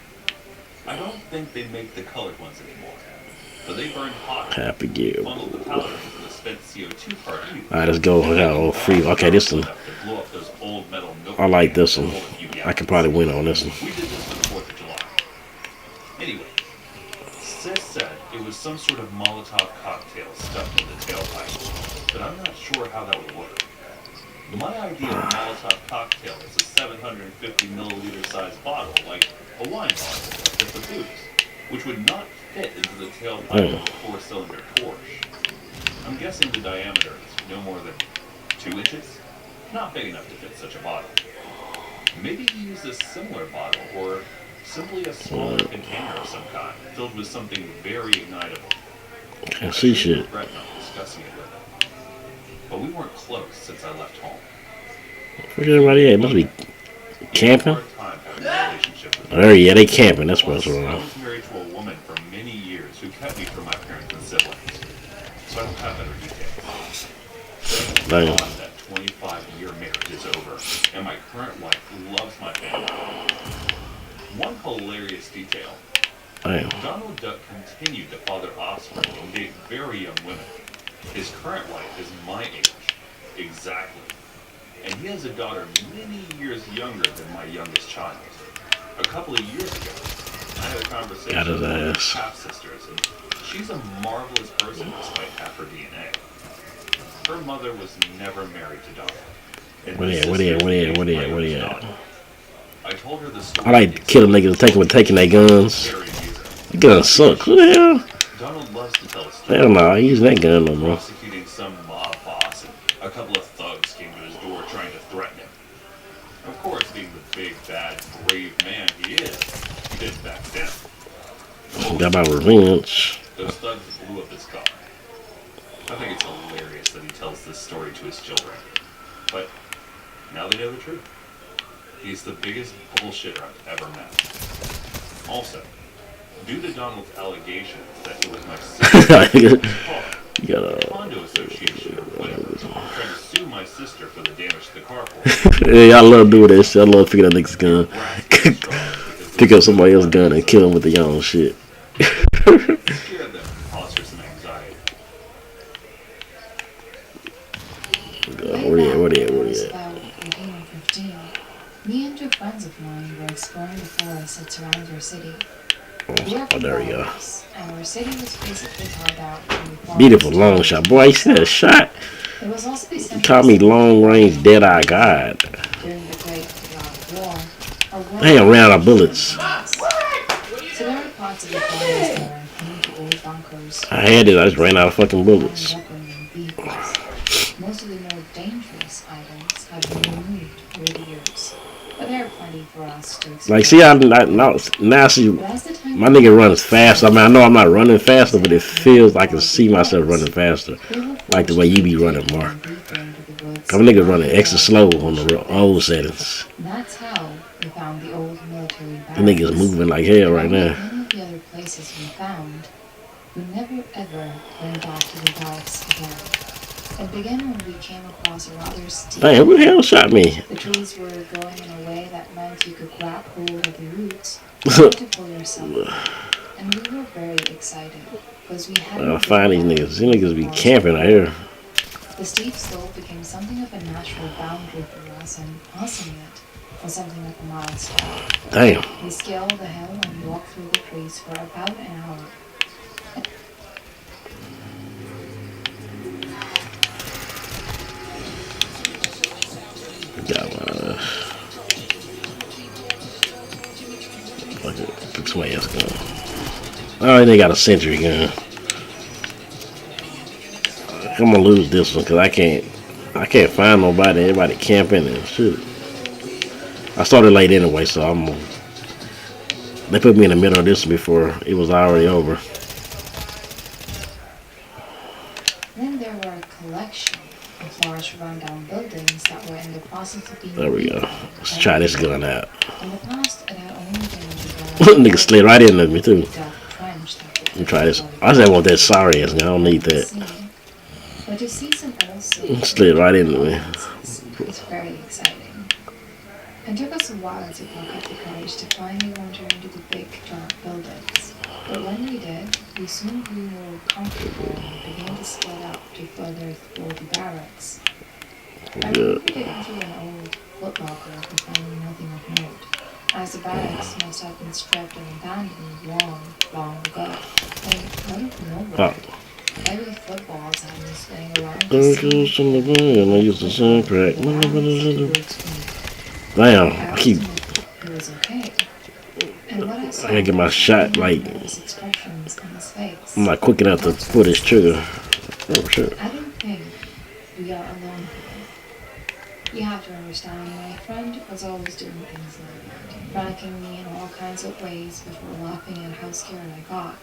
I don't think they make the colored ones anymore, but they burn hot. Happy Gear. Funneled the powder into the spent CO2 part. Alright, let's go. I got all free. Okay, this one. I like this one. I can probably win on this one. We did this for the 4th of July. Anyway, Sis said it was some sort of Molotov cocktail stuffed in the tailpipe, but I'm not sure how that would work. My idea of Molotov cocktail is a 750 milliliter size bottle, like a wine bottle, just for booze, which would not fit into the tailpipe of a 4-cylinder Porsche. I'm guessing the diameter is no more than 2 inches. Not big enough to fit such a bottle. Maybe he used a similar bottle, or simply a smaller container of some kind, filled with something very ignitable. Can't see shit. Regret not discussing it with him. But we weren't close since I left home. Where's everybody at? Must be camping? Hard time having a relationship with Oh, yeah, they camping. That's what's I wrong. was married to a woman for many years who kept me from my parents and siblings, so I don't have better details. Damn. That 25-year marriage is over, and my current wife loves my family. One hilarious detail: Damn. Donald Duck continued to father offspring and date very young women. His current wife is my age, exactly, and he has a daughter many years younger than my youngest child. A couple of years ago, I had a conversation Got his with one of his ass. half-sisters, and she's a marvelous person despite half her DNA. Her mother was never married to Donald. And Where his they at? sister Where they at? is Where they at? my Where they youngest at? daughter. I told her the story. I like killing niggas taking their guns. Very amusing. The guns suck. Who the hell? Donald loves to tell a story. Hell no, I ain't using that gun no more. Prosecuting some mob boss, and a couple of thugs came to his door trying to threaten him. Of course, being the big, bad, brave man he is, he didn't back down. Got my revenge. Those thugs blew up his car. I think it's hilarious that he tells this story to his children. But now they know the truth. He's the biggest bullshitter I've ever met. Also, due to Donald's allegation that it was my sister's car, You the gotta. condo association or whatever tried to sue my sister for the damage to the car for her. Yeah, I love doing that shit. I love picking up niggas' gun. Brass was strong because Pick up somebody else's gun and kill them with the own shit. scared them and caused her some anxiety. Where they at? Where they at? Where I was they at? about 14 or 15. Me and two friends of mine were exploring the forests that surround your city. Oh, there we go. And our city was basically carved out from the Beautiful forest. long shot. Boy, you see that shot? It was also the You center call of me civil long range dead eye god. during the Great War. Our war Damn, ran out of bullets. so there are parts of the forest that are home to old bunkers, I had it, I just ran out of fucking bullets. and weapons and vehicles. Most of the more dangerous items have been removed over the years, but there are plenty for us to explore. Like, see, now see, But as the time my nigga runs fast. I mean, I know I'm not running faster, but it feels like I can see myself running faster. Like the way you be running, Mark. Cause my nigga running extra slow on the old settings. That's how we found the old military The nigga's moving like hell right now. Many of the other places we found, we never ever went back to the barracks again. It began when we came across a rather steep. Damn, who the hell shot me? The trees were growing in a way that meant you could grab hold of the roots and to pull yourself up. And we were very excited because we had. I'll find these niggas. These niggas be camping out here. The steep slope became something of a natural boundary for us, and crossing it was something like a milestone. Damn. We scaled the hill and walked through the trees for about an hour. Got one. Fuck it. Put somebody else gun. Oh, they got a sentry gun. I'm gonna lose this one because I can't find nobody. Everybody camping and shit. I started late anyway, so they put me in the middle of this before it was already over. Then there were a collection of large rundown buildings that were in the process of being There we go. Let's try this gun out. In the past, it had only been Nigga slid right into me too. trench that Let me try this. I just want that sorry ass gun. I don't need that. But to see some old city Slid right into me. it's very exciting. It took us a while to pluck up the courage to finally wander into the big, dark buildings. But when we did, we soon grew more comfortable and began to split up to further explore the barracks. I remember getting to an old footlocker but finding nothing of note, as the barracks must have been stripped and abandoned long, long ago. And out of nowhere, heavy footballs had been swinging around the scene. I used the sun crack. Damn, I keep. It was okay. And what I saw I gotta get my shot like. was expressions on his face. I'm not quick enough to pull this trigger. Oh shit. I don't think we are alone here. You have to understand, my friend was always doing things like pranking me in all kinds of ways before laughing at how scared I got.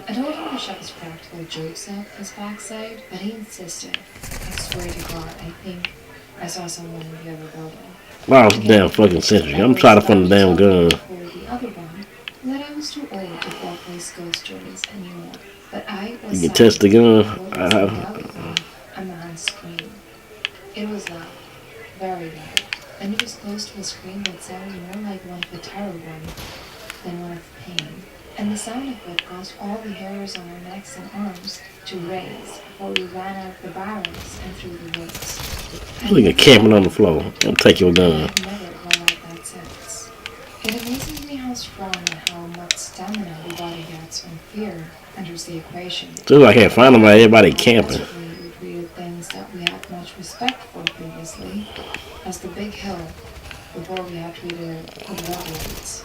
I told him to shut his practical jokes up his backside, but he insisted. I swear to God, I think I saw someone in the other building. Wow, it's a damn fucking sentry. I'm trying to find the damn gun. The other one, that I was too old to foreplace ghost stories anymore. But I was You can test the gun. a man's scream. It was loud, very loud, and it was close to a scream that sounded more like one of a terror one than one of pain. And the sound of it caused all the hairs on our necks and arms to raise before we ran out of the barracks and through the woods. Look at camping on the floor. I'll take your gun. I've never gone like that since. It amazes me how strong and how much stamina the body gets when fear enters the equation. Dude, I can't find nobody. Everybody camping. We treated things that we had much respect for previously as the big hill before we had treated it with levels.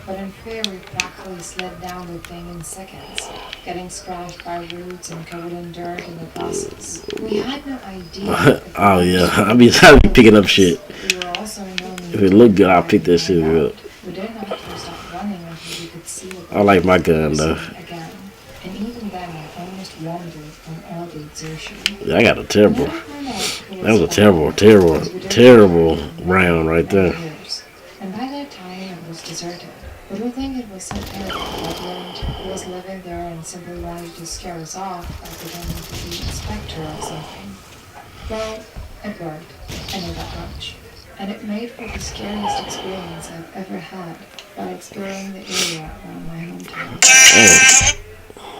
But in fear, we practically slid down the thing in seconds, getting scratched by roots and covered in dirt in the process. We had no idea. Oh yeah, I be picking up shit. We were also no If it look good, I'll pick that shit up. We didn't have to stop running until we could see what I like my gun though. again. And even then, I almost wandered from all the exertion. Yeah, I got a terrible. Never found out who That was a was terrible round right there. And by that time, it was deserted. But we think it was some Arab government who was living there and simply wanted to scare us off by pretending to be a specter or something. Well, it worked. I know that much. And it made for the scariest experience I've ever had by exploring the area around my hometown. Oh.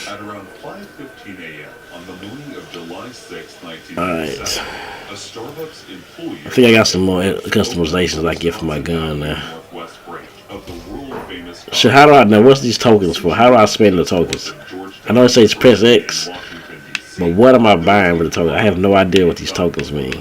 At around 5:50 10:15 a.m. on the morning of July 6, Alright. 1987, a Starbucks employee... I think I got some more customizations I get for my gun now. Northwest branch of the world-famous... So how do I know? What's these tokens for? How do I spend the tokens? I know it says press X, but what am I buying with the tokens? I have no idea what these tokens mean.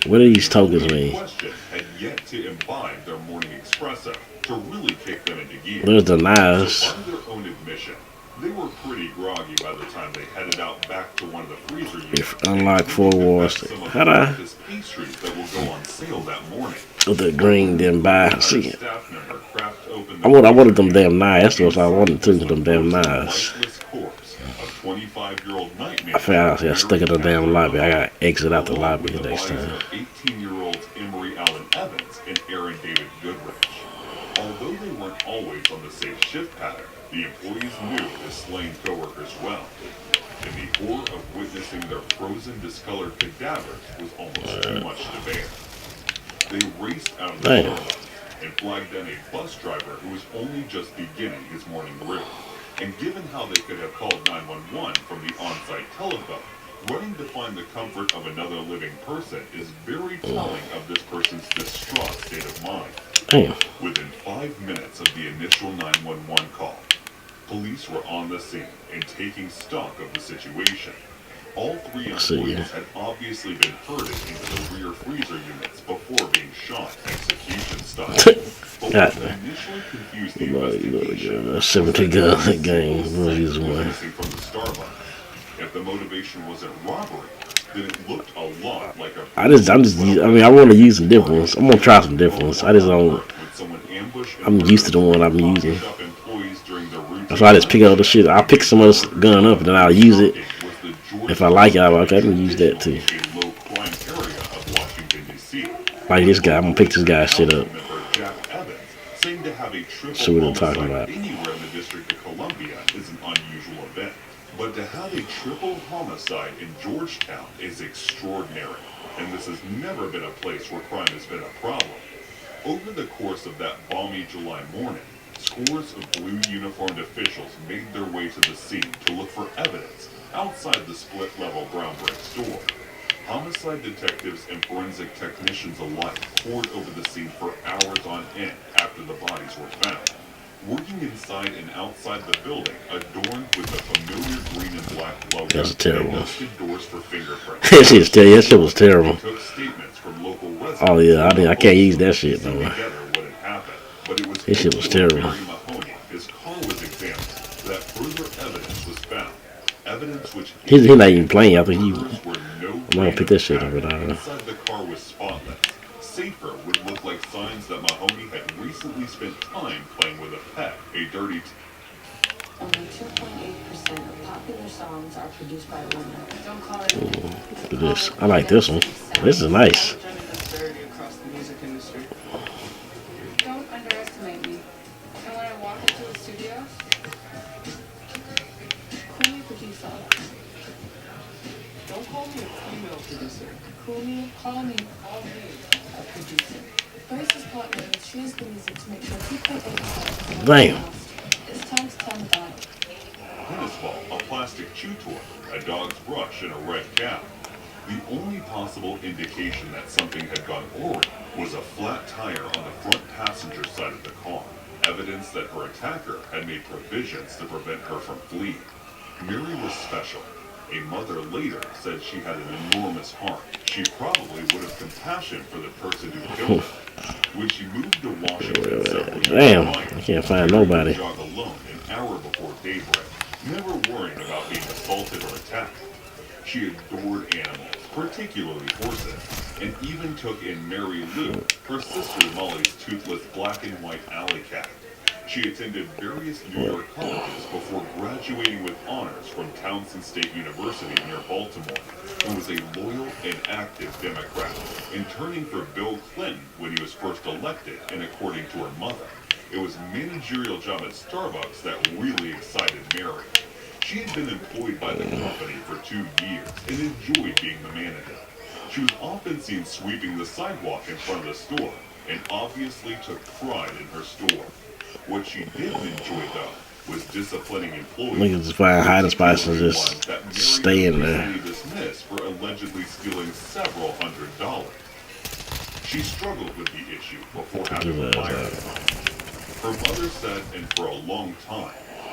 What do these tokens mean? Had yet to imbibe their morning espresso to really kick them into gear. There's the knives. So by their own admission, they were pretty groggy by the time they headed out back to one of the freezer units. Unlock 4 wars. How do I? Pastries that will go on sale that morning. With the green didn't buy. See, I wanted them damn knives. That's what I wanted too. Them damn knives. I found I stuck in the damn lobby. I gotta exit out the lobby the next time. 18-year-olds Emery Allen Evans and Aaron David Goodrich. Although they weren't always on the same shift pattern, the employees knew the slain coworkers well. And the horror of witnessing their frozen, discolored cadavers was almost too much to bear. They raced out of the Starbucks and flagged down a bus driver who was only just beginning his morning route. And given how they could have called 911 from the on-site telephone, running to find the comfort of another living person is very telling of this person's distraught state of mind. Damn. Within 5 minutes of the initial 911 call, police were on the scene and taking stock of the situation. All 3 employees had obviously been herded into the rear freezer units before being shot execution style. But what initially confused the investigation 70 gun game. We'll use one. from the Starbucks. If the motivation wasn't robbery, then it looked a lot like a... I want to use some different ones. I'm gonna try some different ones. I just don't. I'm used to the one I'm using. That's why I just pick up the shit. I'll pick some of this gun up and then I'll use it. If I like it, I can use that too. Like this guy, I'm gonna pick this guy's shit up. See what I'm talking about. Anywhere in the District of Columbia is an unusual event. But to have a triple homicide in Georgetown is extraordinary. And this has never been a place where crime has been a problem. Over the course of that balmy July morning, scores of blue uniformed officials made their way to the scene to look for evidence outside the split-level brown brick store. Homicide detectives and forensic technicians alike poured over the scene for hours on end after the bodies were found. Working inside and outside the building, adorned with the familiar green and black logo, That's terrible. they dusted doors for fingerprints. That shit was terrible. Took statements from local residents. Oh yeah, I can't use that shit no more. Together what had happened, but it was This shit was terrible. Mary Mahoney. His car was examined, so that further evidence was found. Evidence which He's not even playing. I think he. I'm gonna pick that shit up. Inside the car was spotless. Safer would look like signs that Mahoney had recently spent time playing with a pet. A dirty... Only 2.8% of popular songs are produced by women. Don't call it... Look at this. I like this one. This is nice. Across the music industry. Don't underestimate me. And when I walk into a studio, call me producer. Don't call me a female producer. Call me a producer. Grace's partner will choose the music to make sure 2.8% is Damn. It's time to tell me about it. Tennis ball, a plastic chew toy, a dog's brush, and a red cow. The only possible indication that something had gone awry was a flat tire on the front passenger side of the car, evidence that her attacker had made provisions to prevent her from fleeing. Mary was special. A mother later said she had an enormous heart. She probably would have compassion for the person who killed her. When she moved to Washington several years Damn, later, I can't find nobody. She would jog alone an hour before daybreak, never worrying about being assaulted or attacked. She adored animals, particularly horses, and even took in Mary Lou, her sister Molly's toothless black and white alley cat. She attended various New York colleges before graduating with honors from Townsend State University near Baltimore, and was a loyal and active Democrat, and turning for Bill Clinton when he was first elected, and according to her mother. It was a managerial job at Starbucks that really excited Mary. She had been employed by the company for 2 years and enjoyed being the manager. She was often seen sweeping the sidewalk in front of the store, and obviously took pride in her store. What she didn't enjoy, though, was disciplining employees. Niggas just find hiding spots and One just that Mary stay in there. recently dismissed for allegedly stealing several $100s. She struggled with the issue before having Do a that, fire. Her mother said, and for a long time,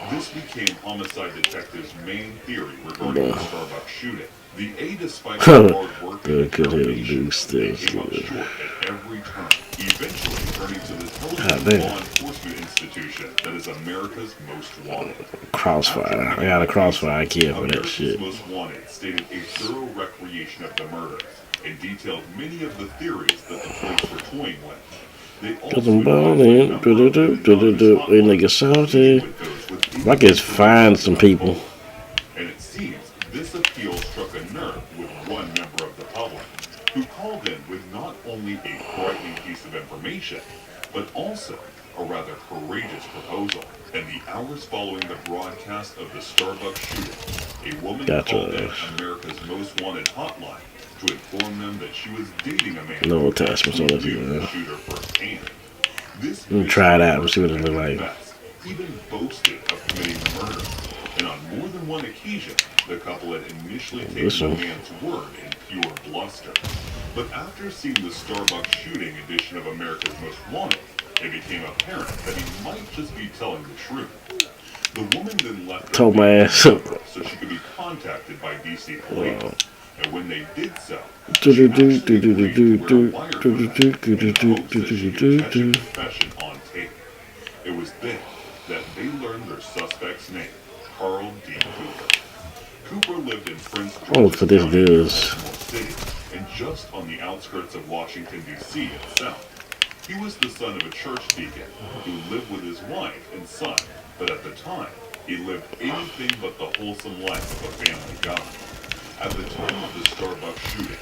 this became homicide detectives' main theory regarding the Starbucks shooting. The A, despite her hard work and Good, good, determination, do still, they came up still. short at every turn, eventually turning to the God television damn. law enforcement institution that is America's most wanted. Crossfire. I got a crossfire kid for that America's shit. Most Wanted stated a thorough recreation of the murders and detailed many of the theories that the police were toying with. They Cause also I'm balling. We nigga salty. I can find some people. And it seems this appeal struck a nerve with one member of the public, who called in with not only a frightening piece of information, but also a rather courageous proposal. In the hours following the broadcast of the Starbucks shooting, a woman called in America's Most Wanted hotline to inform them that she was dating a man No who attachments actually on it, knew the man. shooter firsthand. This Let me try it out and see what it look like. even boasted of committing murder, and on more than one occasion, the couple had initially taken the Listen. man's word in pure bluster. But after seeing the Starbucks shooting edition of America's Most Wanted, it became apparent that he might just be telling the truth. The woman then left her Told my ass name up. so she could be contacted by DC police. Wow. And when they did so, Do she do do actually do do agreed do to do wear a wire do do cuff do in do the do hopes that she do could catch a do. confession on tape. It was then that they learned their suspect's name, Carl D. Cooper. Cooper lived in Prince Oh, George's for this County, dudes. Baltimore City, and just on the outskirts of Washington, D.C. itself. He was the son of a church deacon who lived with his wife and son, but at the time, he lived anything but the wholesome life of a family guy. At the time of the Starbucks shooting,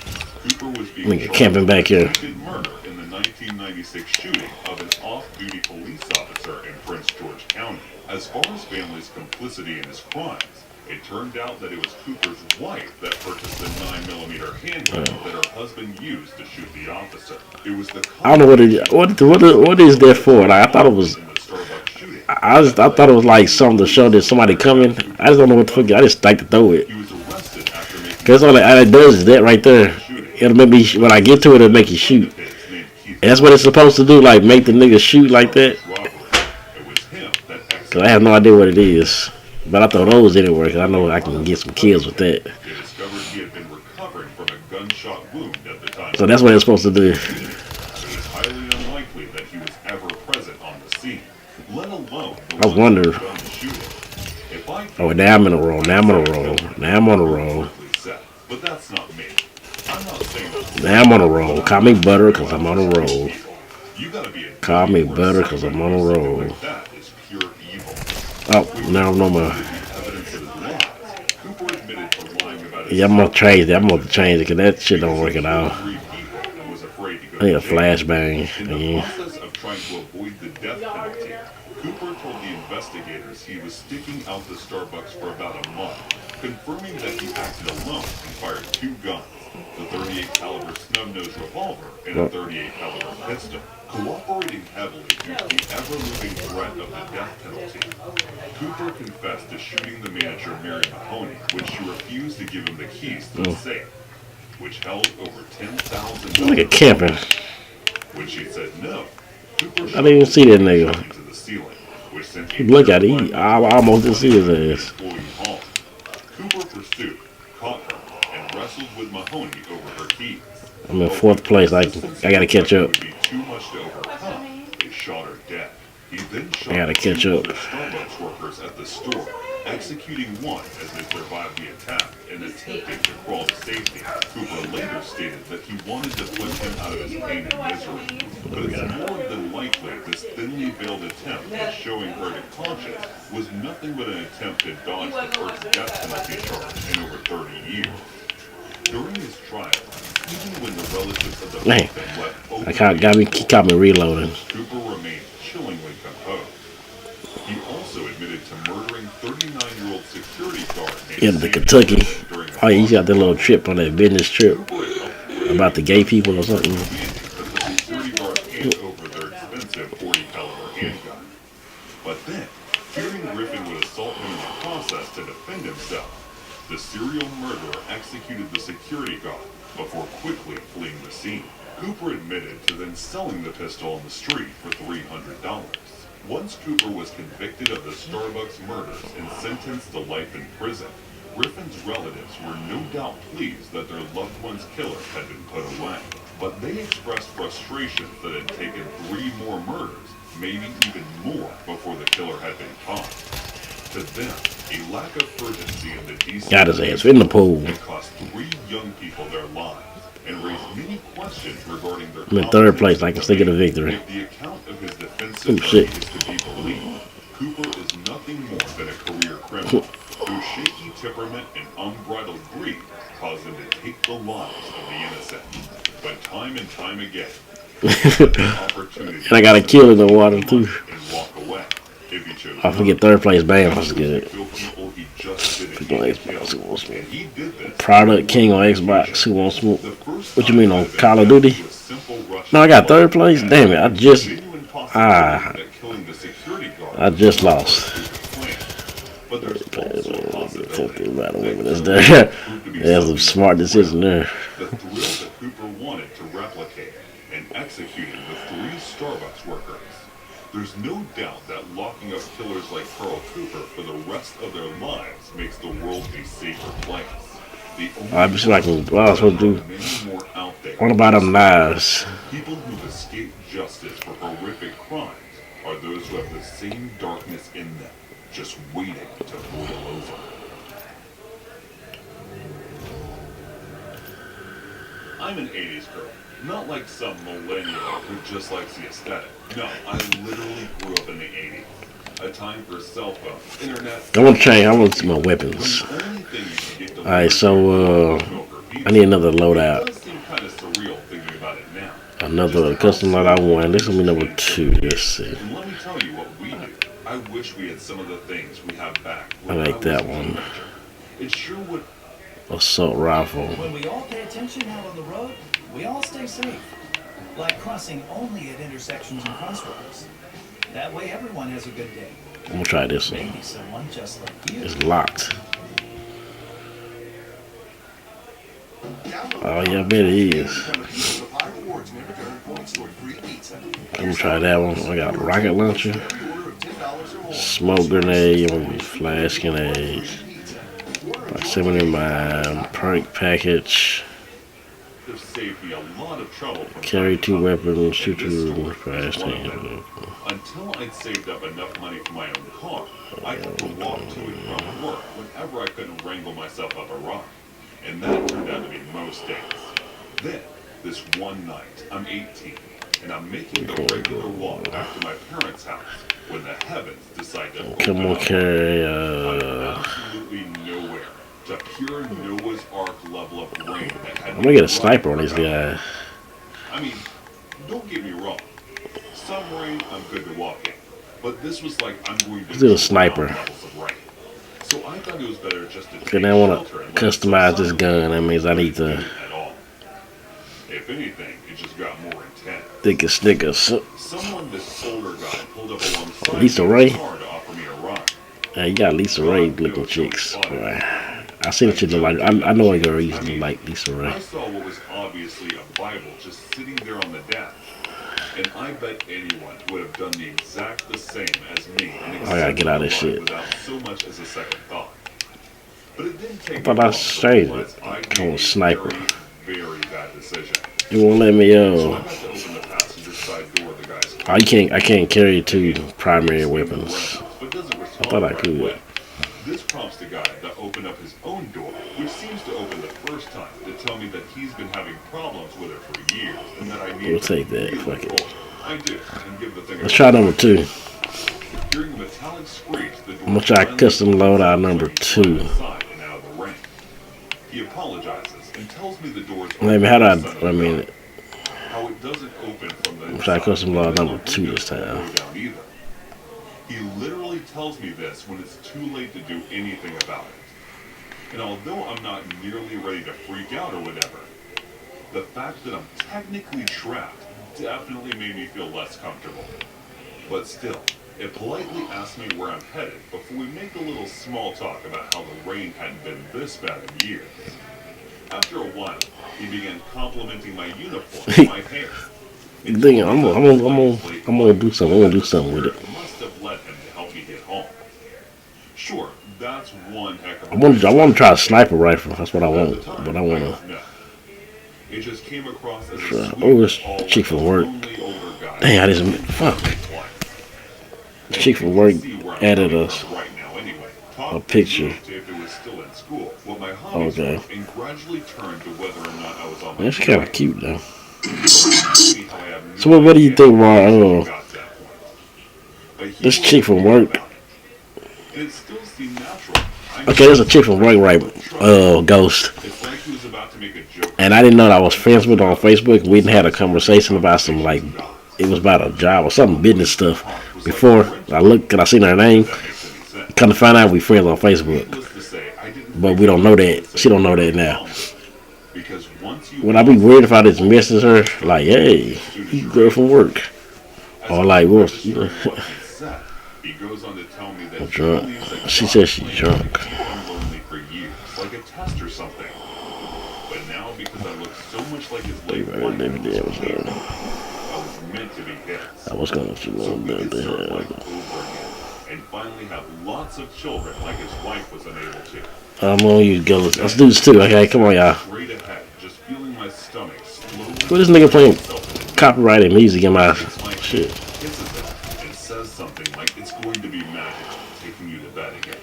Cooper was being Nigga charged camping back here. with attempted murder in the 1996 shooting of an off-duty police officer in Prince George County. As far as family's complicity in his crimes, it turned out that it was Cooper's wife that purchased the 9mm handgun that her husband used to shoot the officer. It was the I don't know what is that for. Like, I thought it was. in the Starbucks shooting. I thought it was like something to show that somebody coming. I just don't know what the fuck. I just like to throw it. He was arrested after making Cause all it does is that right there. It'll make me when I get to it, it'll make you shoot. named Keith And that's what it's supposed to do. Like make the nigga shoot like that. robbery. It was him that Cause I have no idea what it is. But I throw those anywhere. Cause I know I can get some kills with that. They discovered he had been recovering from a gunshot wound at the time. So that's what it's supposed to do. It is highly unlikely that he was ever present on the scene, let alone the I one wonder. who done the shooting. If I Oh, now I'm in a roll. Now I'm on a roll. Now I'm on a roll. But that's not me. I'm not saying that. Now I'm on a roll. Call me butter cause I'm on a roll. You gotta be a Call me idiot butter for cause somebody I'm on a to do something roll. like that is pure evil. Oh, now I'm no more. Evidence of his lies. Cooper admitted to lying about his Yeah, I'm gonna change that. I'm gonna change it because that shit don't work at all. three people and was afraid to go I need a to jail. flashbang In the again. process of trying to avoid the death penalty, Cooper told the investigators he was sticking out the Starbucks for about a month, confirming that he acted alone and fired two guns, the 38 caliber snub-nosed revolver and a 38 caliber pistol, cooperating heavily due to the ever-looming threat of the death penalty. Cooper confessed to shooting the manager Mary Mahoney when she refused to give him the keys to the safe, which held over $10,000. Look at camping. When she said no, Cooper I didn't even see that nigga. shot into the ceiling, which sent a Look at it. terrifying I almost didn't see his ass. employee home. Cooper pursued, caught her, and wrestled with Mahoney over her keys. I'm in fourth place. I gotta catch up. Would be too much to overcome. They shot her dead. He then shot I gotta catch two up. other Starbucks workers at the store, executing one as they survived the attack and attempting to crawl to safety. Cooper later stated that he wanted to put him out of his pain and misery, but it's more than likely this thinly veiled attempt at showing her to conscience was nothing but an attempt to dodge the first death penalty charge in over 30 years. During his trial, even when the relatives of the Man, victim left open he caught me reloading. Cooper remained chillingly composed. He also admitted to murdering 39-year-old security guard named Yeah, the Sandy Kentucky. Wilson during a Oh, yeah, he got that little trip on that business trip Cooper had helped about the gay people or something. that the security guard handed over their expensive .40 caliber handgun. But then, Fearing Griffin would assault him in the process to defend himself, the serial murderer executed the security guard before quickly fleeing the scene. Cooper admitted to then selling the pistol on the street for $300. Once Cooper was convicted of the Starbucks murders and sentenced to life in prison, Griffin's relatives were no doubt pleased that their loved one's killer had been put away. But they expressed frustration that it had taken 3 more murders, maybe even more, before the killer had been caught. To them, a lack of urgency in the DC Got his ass in the pool. had cost 3 young people their lives and raised many questions regarding their I'm in third place. I can still get a victory. If the account of his defensive Oh, shit. is to be believed, Cooper is nothing more than a career criminal whose shaky temperament and unbridled greed caused him to take the lives of the innocent. But time and time again, And I got a kill in the water too. and walk away. If he chose I forget third place. Bam, that's good. to kill people he just didn't People on need to Xbox kill. who won't smoke. And he did this. Product King on Xbox who won't smoke. The first What you mean, time on that Call of event Duty? was simple rush No, I got to third place. blood. Damn it! I just Genuine possibility ah, that killing the security guard I just lost. But there's also a possibility About a woman that that's killing there. proved to be There's a something smart decision there. the thrill that Cooper wanted to replicate and executing the 3 Starbucks workers. There's no doubt that locking up killers like Carl Cooper for the rest of their lives makes the world a safer place. The only I just like what I was supposed to do. many more out there. What about them knives? People who've escaped justice for horrific crimes are those who have the same darkness in them, just waiting to boil over. I'm an 80s girl, not like some millennial who just likes the aesthetic. No, I literally grew up in the 80s. A time for cell phones, internet. I want to change. I want to see my weapons. The only thing you can get to Alright, so I need another It loadout. does seem kind of surreal thinking about it now. Another custom loadout 1. This will be number 2. Let's see. And let me tell you what we do. I wish we had some of the things we have back. I when like was that a one. teenager. It sure would. Assault rifle. When we all pay attention out on the road, we all stay safe. Like crossing only at intersections and crosswalks. That way everyone has a good day. I'm gonna try this one. Maybe someone just like you. It's locked. Oh yeah, I bet it is. I'm gonna try that one. I got a rocket launcher, smoke grenade, flash grenades, proximity mine, perk package, This saved me a lot of trouble from carry time to 2 time. weapons, shoot And this 2 store fast is one of hands. them. Until I'd saved up enough money for my own car, I had to walk to and from work whenever I couldn't wrangle myself up a ride. And that turned out to be most days. Then, this one night, I'm 18, and I'm making the regular walk back to my parents' house when the heavens decide to Come open on, up. carry. I'm absolutely nowhere to pure Noah's Ark level of rain that had I'm gonna get a sniper on this guy. I mean, don't get me wrong. Some rain, I'm good to walk in. But this was like I'm going to Let's do a sniper. levels of rain. So I thought it was better just to take Okay, now I wanna shelter and let some customize this sun gun. That means I need to at all. If anything, it just got more intense. thick as Snickers. Someone, this older guy, pulled up alongside Lisa me in Ray? his car to offer me a ride. Yeah, you got Lisa Ray looking chicks. Boy. I seen that she look like. I know a girl used to like Lisa Ray. I saw what was obviously a Bible just sitting there on the desk. And I bet anyone would have done the exact the same as me and I gotta get out of this accepted shit. the line without so much as a second thought. But it didn't take I thought me I long to saved realize it. I Come on, made a sniper. very, very bad decision. You won't let me So I got to open the passenger side door of the guy's car. Oh, you can't. I can't carry 2 primary weapons. But doesn't I respond thought I right could. away. This prompts the guy to open up his own door, which seems to open the first time to tell me that he's been having problems with it for years and that I need We'll to take that. really Fuck it. roll. I do, and give the thing Let's try number 2. Hearing a metallic screech, the door I'm gonna try custom loadout number 2. inside and out of the rain. He apologizes and tells me the door's Maybe open how do to the sun I? I and mean, out. How it doesn't open from the I'm trying inside custom and loadout the number 2 windows this don't time. go down either. He literally tells me this when it's too late to do anything about it. And although I'm not nearly ready to freak out or whatever, the fact that I'm technically trapped definitely made me feel less comfortable. But still, It politely asked me where I'm headed before we make a little small talk about how the rain hadn't been this bad in years. After a while, he began complimenting my uniform and my hair. Dang, I'm gonna do something. I'm gonna do something with it. Must have led him to help me get home. Sure, that's one heck of a I want to try a sniper rifle. That's what I At want. the time, But I want I to. don't know. It just came across as a Sure. sweet, Oh, this all chick from work. lonely older guy. Dang, I just fuck. The chick from work added us Right now, anyway. a picture. If it was still in school, what my hobbies Okay. were, and gradually turned to whether or not I was on my That's kind of way. cute though. See how I have no So what do you idea think, how Mar? I got to that point. But he This was chick from weird work. about it. And it still seemed natural. Okay, there's a chick from work, right? Ghost. It's like he was about to make a joke. And I didn't know that I was friends with her on Facebook. We didn't have a conversation about some like it was about a job or some business stuff. Before I looked, cause I seen her name. That makes any sense. Come to find out, we friends on Facebook, Needless to say, I didn't but we don't know that. She don't know that now. because once you Would I be weird if I just message her like, "Hey, you girl from work," or like, "Well, you know, he goes on to tell me that I'm he drunk." believes that She God says she's planned drunk. to keep him lonely for years, like a test or something. But now, because I look so much like his late wife, I was meant to be his. I was gonna So we could start life over again and finally have lots of children like his wife was unable to. I'm gonna use gullets. Let's do this too. Okay, come on, y'all. Straight ahead, just feeling my stomach slowly. Who this nigga playing copyrighted music in my shit? Kisses it and says something like it's going to be magical, taking you to bed again.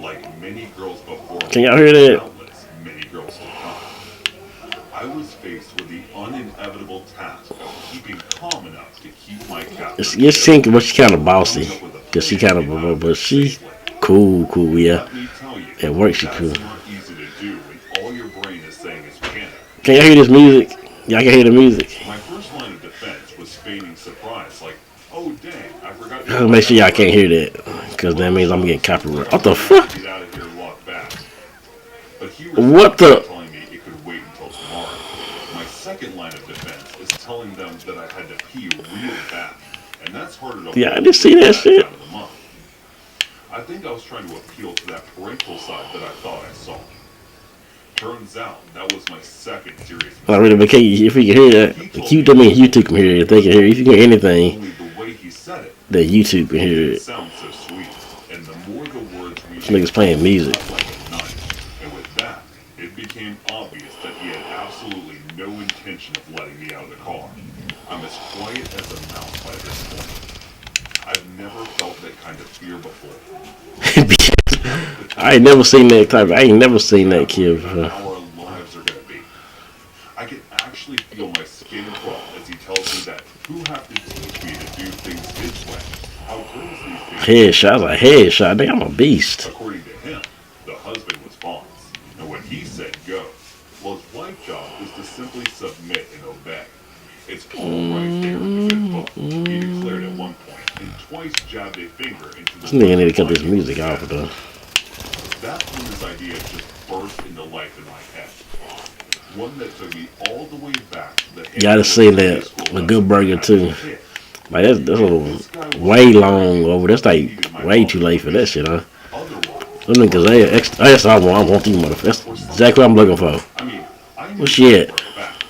Like many girls before me, Can y'all hear that? countless many girls to come. I was faced with the inevitable task of keeping calm enough to keep my guts. You're thinking, but she kind of bossy, cause she kind of, but she cool, yeah. Let me tell you, At work, she that's cool. not easy to do when all your brain is saying is panic. Can y'all hear this music? Y'all can hear the music. My first line of defense was feigning surprise, like, oh dang, I forgot. I'll make sure y'all can't hear that, cause that means I'm getting copyright. What the fuck? Get out of here and walk back. But he What the- telling me it could wait until tomorrow. My second line of defense is telling them that I had to pee real bad, and that's harder to. Yeah, I hold didn't see that at shit. time of the month. I think I was trying to appeal to that parental side that I thought I saw. Turns out that was my second serious I really, but if you can hear that, I mean YouTube can hear it. If they can hear it, if you can hear anything, only the way he said it. that YouTube can hear It it. sounds so sweet, and the more the words we This nigga's playing music. cut like a knife. And with that, it became obvious that he had absolutely no intention of letting me out of the car. I'm as quiet as a mouse by this point. I've never felt that kind of fear before. I ain't never seen that type. I ain't never seen that kid before. How our lives are gonna be. I can actually feel my skin crawl as he tells me that who have to teach me to do things his way. How girls these days. Headshot, I was like headshot. Nigga, I'm a beast. According to him, the husband was boss. And when he said go, well, his wife's job is to simply submit and obey. It's all right there in the good book. He declared at one point, and twice jabbed a finger into the. This nigga need to cut this music off of though. That's when this idea just burst into life in my head. One that took me all the way back to the. Y'all just seen that with Good Burger too. Like that's a little way long over. That's like way too late for that shit, huh? Otherwise, Them niggas, that's all I want these motherfuckers. That's exactly what I'm looking for. I mean, I knew What's she at? for a fact.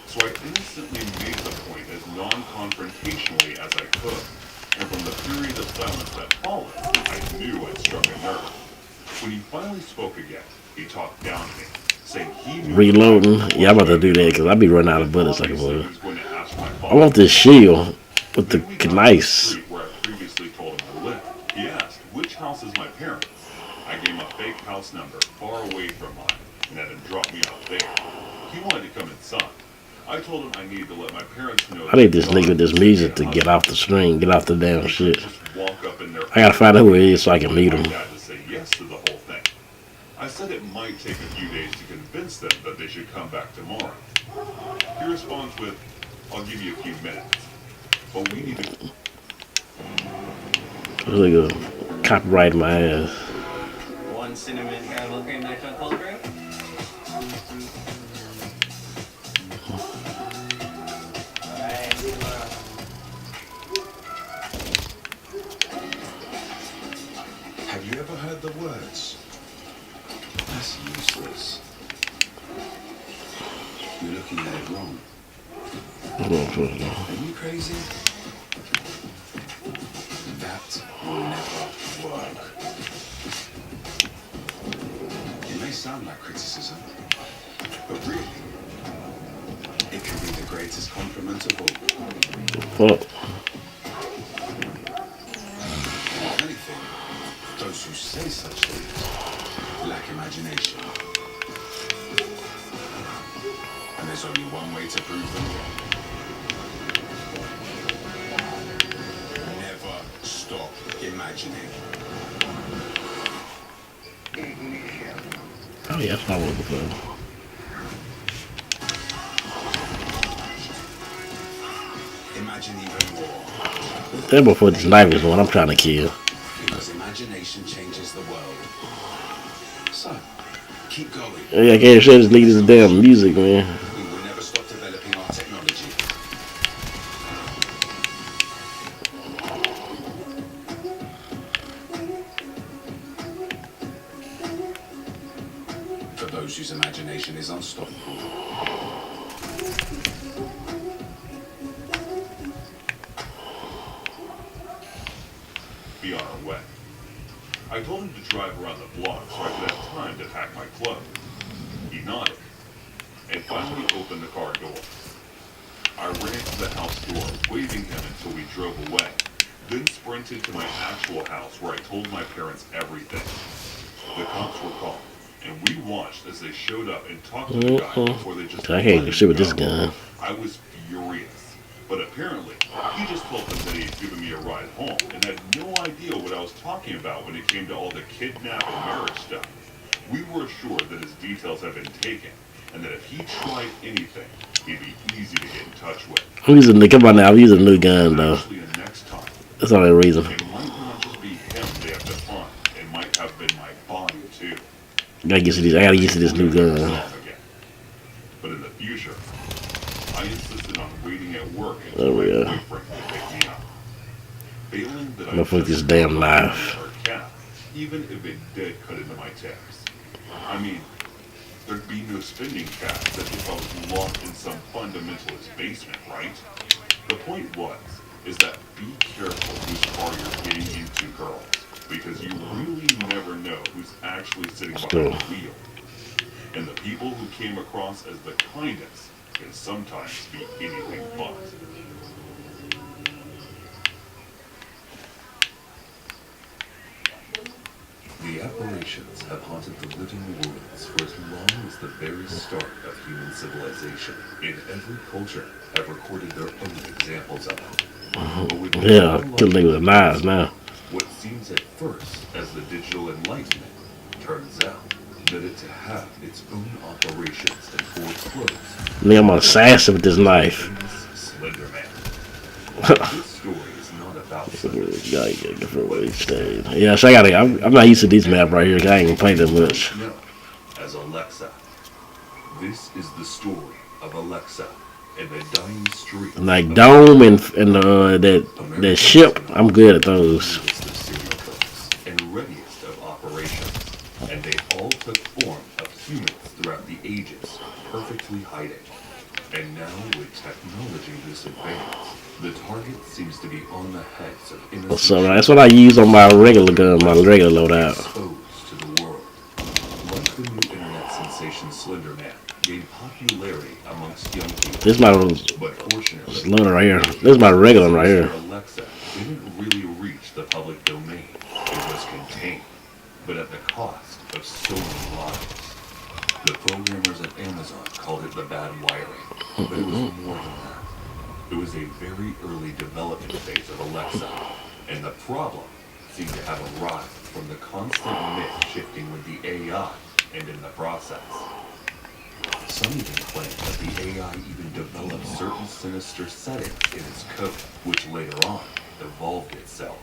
So I innocently made the point as non-confrontationally as I could. And from the period of silence that followed, I knew I'd struck a nerve. When he finally spoke again, he talked down to me, saying he knew Reloading. Yeah, I'm about to do that because I be running out of bullets like a obviously boy. he was going to ask my I father. want this shield with the When we got to nice. street where I previously told him to live, he asked which house is my parents. I gave him a fake house number far away from mine and had him drop me off there. He wanted to come inside. I told him I needed to let my parents know. I need this nigga with this music to get off the screen, get off the damn shit. Just walk up in their I gotta find out who he is so I can meet my him. dad to say yes to the whole thing. I said it might take a few days to convince them that they should come back tomorrow. He responds with, I'll give you a few minutes. But we need to. This nigga copyright my ass. One cinnamon caramel cream milk chocolate cold brew. Alright, see you tomorrow. Chris. You're looking at it wrong. Are you crazy? That will never work. It may sound like criticism, but really, it can be the greatest compliment of all. Fuck. If anything, those who say such things lack imagination. And there's only one way to prove them wrong. Never stop imagining. Oh yeah, that's not what it was. Imagine even more. That before this knife is the one I'm trying to kill. Because imagination changes the world. So, keep going. Yeah, I can't just need this damn music, man. We will never stop developing our technology. For those whose imagination is unstoppable. Be on our way. I told him to drive around the block so I could have time to pack my clothes. He nodded and finally opened the car door. I ran to the house door, waving him until we drove away, then sprinted to my actual house where I told my parents everything. The cops were called, and we watched as they showed up and talked to the guy before they just I can't let shoot him with this go. gun. I was furious, but apparently he just told them that he had given me a ride home and had no idea what I was talking about when it came to all the kidnap and marriage stuff. We were assured that his details had been taken, and that if he tried anything, he'd be easy to get in touch with. I'm using the, come on now, I'm using a new gun though. Actually, the next time, That's the only reason. it might not just be him they have to find. It might have been my body too. I gotta get to this new gun. Again. But in the future, I insisted on waiting at work There until we my go. boyfriend could pick me up. Failing that, I'ma put this damn knife. Or cat, even if it did cut into my text. I mean, there'd be no spending cash if I was locked in some fundamentalist basement, right? The point is that be careful whose car you're getting into, girls, because you really never know who's actually sitting behind go. the wheel. And the people who came across as the kindest can sometimes be anything but. The apparitions have haunted the living worlds for as long as the very start of human civilization. In every culture have recorded their own examples of it. But with Yeah, kill niggas with knives now. what seems at first as the digital enlightenment turns out that it to have its own operations and foreclose Nigga, I'm an assassin with this knife. famous Slender Man. This story is not about Yeah, so I'm not used to these maps right here. 'Cause I ain't gonna play that much. known as Alexa. This is the story of Alexa and the dying streak. Like Dome and that ship, I'm good at those. Newest of serial killers and readiest of operations, and they all took form of humans throughout the ages, perfectly hiding. And now, with technology this advanced, the target seems to be on the heads of innocent So that's what I use on my regular gun, my regular loadout. exposed to the world. Like the new internet sensation Slender Man gained popularity amongst young people. This is my But fortunately, loader right here. This is my regular one right here. Alexa didn't really reach the public domain. It was contained, but at the cost of so many lives. The programmers at Amazon called it the bad wiring, but it was more than that. It was a very early development phase of Alexa, and the problem seemed to have arrived from the constant myth shifting with the AI and in the process. Some even claim that the AI even developed certain sinister settings in its code, which later on evolved itself.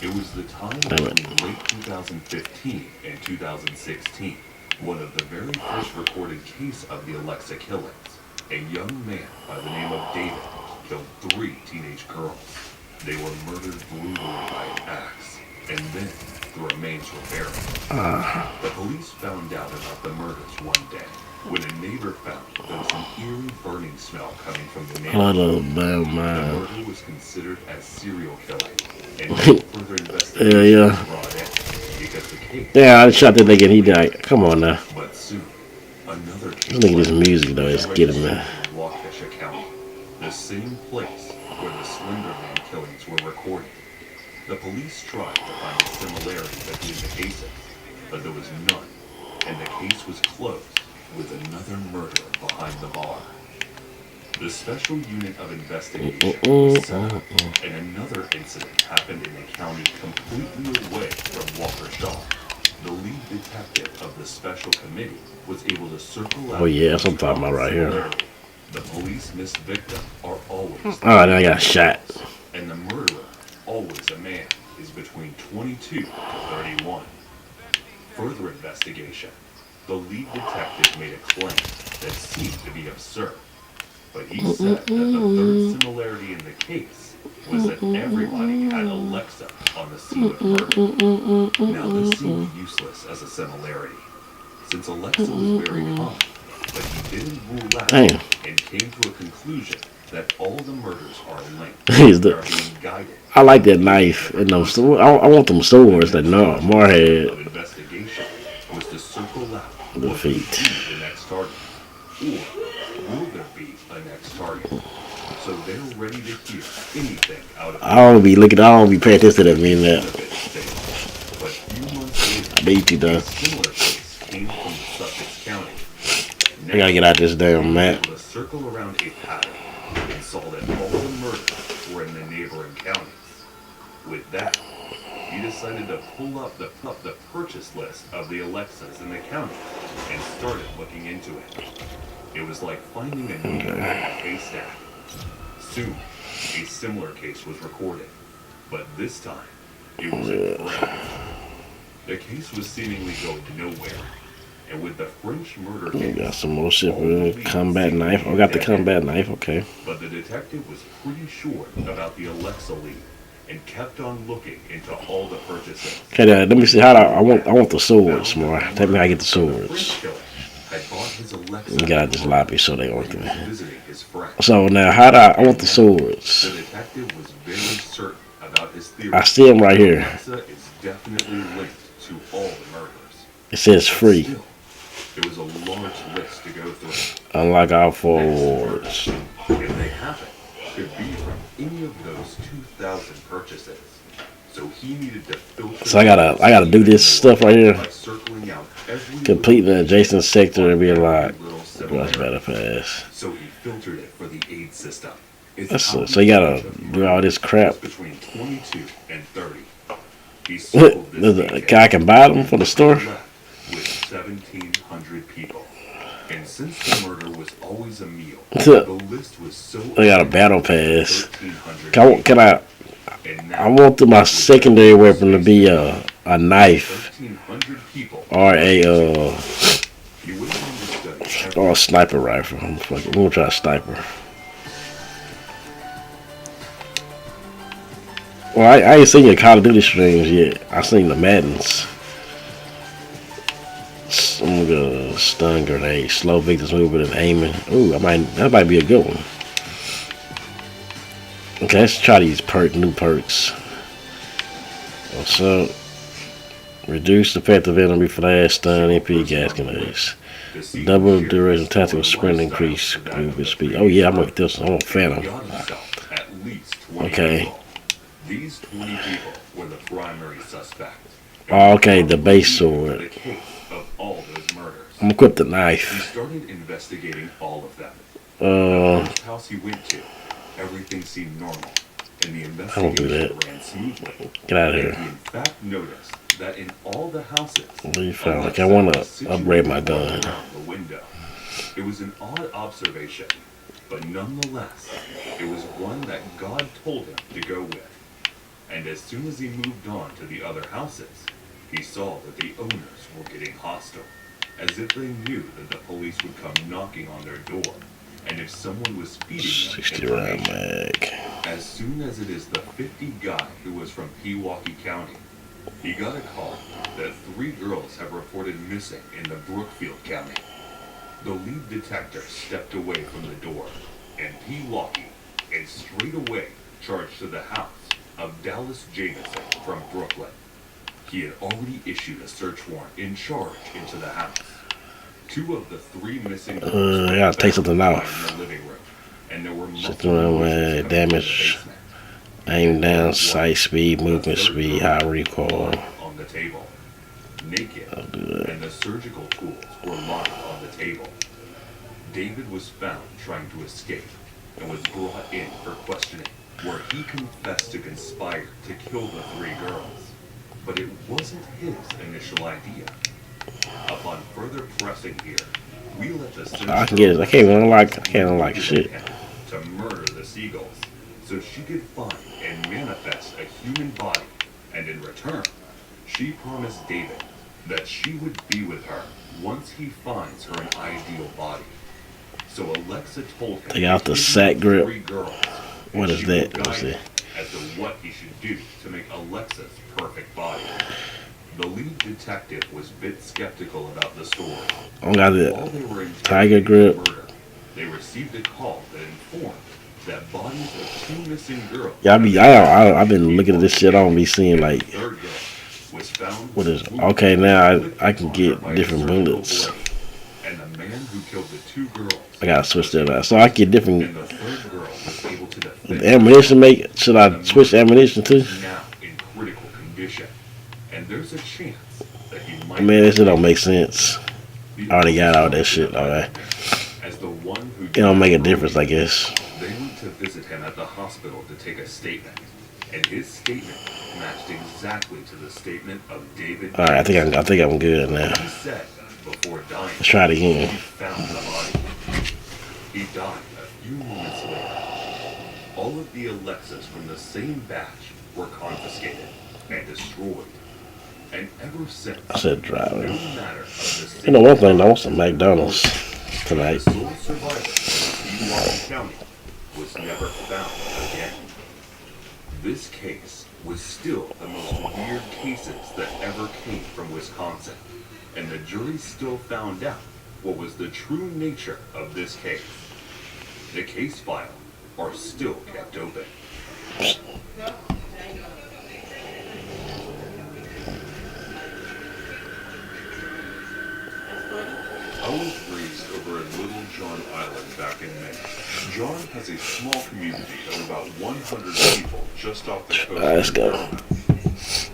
It was the time between late 2015 and 2016, one of the very first recorded case of the Alexa killings. A young man by the name of David killed 3 teenage girls. They were murdered brutally by an axe, and then the remains were buried. The police found out about the murders one day when a neighbor found there was an eerie burning smell coming from the Blood neighborhood. of damn The man. murder was considered as serial killing, and no further investigation Yeah. was brought in because the case. Yeah, I shot that nigga and he died. Come on now. But soon, another case. This nigga, this music though, it's getting me. in Waukesha County, the same place where the Slender Man killings were recorded. The police tried to find a similarity between the cases, but there was none, and the case was closed with another murderer behind the bar. The Special Unit of Investigation was set up, and another incident happened in a county completely away from Waukesha. The lead detective of the Special Committee was able to circle out. Oh yeah, that's what I'm talking about right here. The police missed victim are always. Oh, now I got shot. And the murderer, always a man, is between 22 to 31. Further investigation, the lead detective made a claim that seemed to be absurd. But he said that the third similarity in the case was that everybody had Alexa on the scene of murder. Now this seemed useless as a similarity, since Alexa was very common, but he didn't rule out Damn. and came to a conclusion that all the murders are linked. He's They the- are being guided. I like that knife and those. I want them swords that no Of Moorhead investigation was to circle out what defeat. could be the next target, or will there be a next target? So they're ready to hear anything out of I don't be looking. I don't be paying attention to that. Mean that. But a few months later, I need to a though. similar case came from Sussex County. I gotta get out this damn map. To circle around a pattern and saw that all the murders were in the neighboring counties. With that, he decided to pull up the purchase list of the Alexas in the county and started looking into it. It was like finding a needle in a haystack. Soon, a similar case was recorded, but this time it was in France. The case was seemingly going nowhere, and with the French murder We case, got some more shit for the combat knife. I got the combat knife. Okay. but the detective was pretty sure about the Alexa lead and kept on looking into all the purchases. Okay, now, let me see how I want the swords more. Tell me how I get the swords. You got this lobby, so they want to. Visiting his friend. So now, how do I want the swords? The detective was very certain about his theory. I see them right here. Alexa is definitely linked to all the murders. It says free. Still, there was a large list to go through. Unlock all 4 awards. If they happen, could be from any of those 2,000 purchases. So he needed to filter. So I gotta do this stuff right here. By circling out every Complete the adjacent sector and be unlocked. little That's similarity. better pass. So he filtered it for the aid system. So you gotta do all this crap. Between 22 and 30. He sold this The guy can buy them from the store. left with 1,700 people. And since the murder was always a meal, the list was so. They got a battle pass. 1,300 Can I? and now I want my secondary weapon to be a knife 1,300 people. or a He went on to study or a sniper rifle. I'm gonna try a sniper. Well, I ain't seen your Call of Duty streams yet. I seen the Maddens. I'm gonna stun grenade, slow victims movement and aiming. Ooh, that might be a good one. Okay, let's try these new perks. What's up? Reduce effective enemy flash, stun, MP, gas grenades. Double duration tactical sprint increase movement speed. Oh yeah, I'm with this one. I want Phantom. got himself at least 20 Okay. people. These 20 people were the primary suspect. Oh, okay, the base The sword. case of all those murders. I'm gonna equip the He knife. started investigating all of them. Uh, First house he went to, everything seemed normal, and the I won't do investigation that. ran smoothly. Get out of And here. he in fact noticed that in all the houses, What do you found? Like Alexa I wanna was upgrade my situated gun. around the window. It was an odd observation, but nonetheless, it was one that God told him to go with. And as soon as he moved on to the other houses, he saw that the owners were getting hostile, as if they knew that the police would come knocking on their door, and if someone was feeding them 60 round information. mag. As soon as it is the 50 guy who was from Pewaukee County, He got a call that 3 girls have reported missing in the Brookfield County. The lead detective stepped away from the door and locked and straight away charged to the house of Dallas Jamison from Brooklyn. He had already issued a search warrant in charge into the house. 2 of the 3 missing girls I gotta take something in off. the living room, and there were Something multiple with voices coming from the damage, basement. aim down, sight speed, movement The third speed, girl high was recoil. lying on the table, naked, I'll do that. and the surgical tools were lying on the table. David was found trying to escape and was brought in for questioning, where he confessed to conspire to kill the 3 girls. But it wasn't his initial idea. Upon further pressing here, we let the I can get it. I can't even unlock. I can't unlock shit. to murder the seagulls so she could find and manifest a human body, and in return, she promised David that she would be with her once he finds her an ideal body. So Alexa told him Take out the to give sack him grip. 3 girls, What and is she that? would Let's guide see. him as to what he should do to make Alexa's perfect body. The lead detective was a bit skeptical about the story. I got While the they were tiger investigating grip. the murder, they received a call that informed that bodies of 2 missing girls. Yeah, I've been looking at this shit. I don't be seeing The like 3rd girl was found what is. with Okay, now inflicted I can on get her by a different surgical bullets. blade. And the man who killed the 2 girls. I gotta switch that out. So I can get And different the 3rd girl was able to defend ammunition. Should I switch ammunition too? now in critical condition. And there's a chance that he might. I mean, this shit don't make sense. The I already got all that shit. All right, as the one who it don't make a difference, I guess. They went to visit him at the hospital to take a statement, and his statement matched exactly to the statement of David. All right, I think I'm good now. He said before dying, Let's try it again. he found the body. He died a few moments later. All of the Alexas from the same batch were confiscated and destroyed. And ever since, I said no driving. matter of the You know one thing, I want some McDonald's tonight. the sole survivor of Washington County was never found again. This case was still the most weird cases that ever came from Wisconsin, and the jury still found out what was the true nature of this case. The case file are still kept open. I was raised over in Little John Island back in Maine. John has a small community of about 100 people just off the coast. Alright, let's go.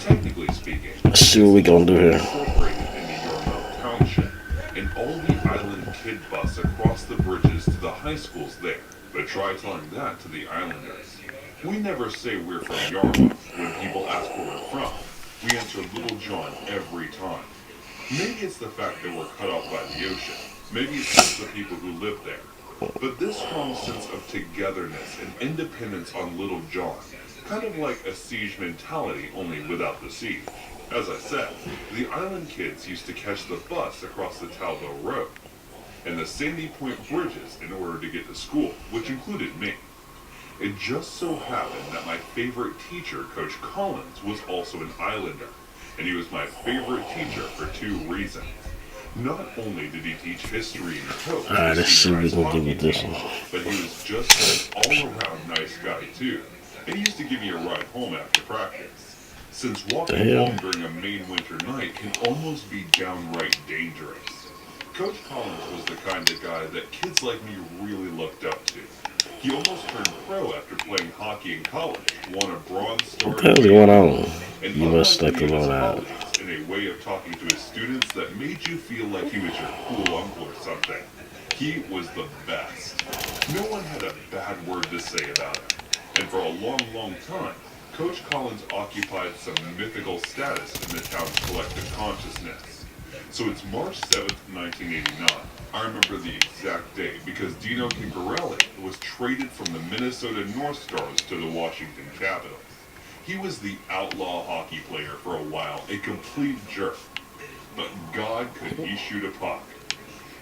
Technically speaking, Let's see what we gonna do here. incorporated into Yarmouth Township, and all the island kid bus across the bridges to the high schools there. But try telling that to the islanders. We never say we're from Yarmouth when people ask where we're from. We answer Little John every time. Maybe it's the fact that we're cut off by the ocean. Maybe it's just the people who live there. But this strong sense of togetherness and independence on Little John, kind of like a siege mentality, only without the siege. As I said, the island kids used to catch the bus across the Talbot Road and the Sandy Point bridges in order to get to school, which included me. It just so happened that my favorite teacher, Coach Collins, was also an islander, and he was my favorite teacher for 2 reasons. Not only did he teach history and code, Alright, let's see what we can do with this one. but he was just an all-around nice guy too. And he used to give me a ride home after practice. Since walking Damn. home during a Maine winter night can almost be downright dangerous. Coach Collins was the kind of guy that kids like me really looked up to. He almost turned pro after playing hockey in college, won a Bronze Star. What the hell's going on? And You must unlike like the his one out. colleagues, in a way of talking to his students that made you feel like he was your cool uncle or something. He was the best. No one had a bad word to say about him. And for a long, long time, Coach Collins occupied some mythical status in the town's collective consciousness. So it's March 7th, 1989. I remember the exact day because Dino Ciccarelli was traded from the Minnesota North Stars to the Washington Capitals. He was the outlaw hockey player for a while, a complete jerk. But God, could he shoot a puck.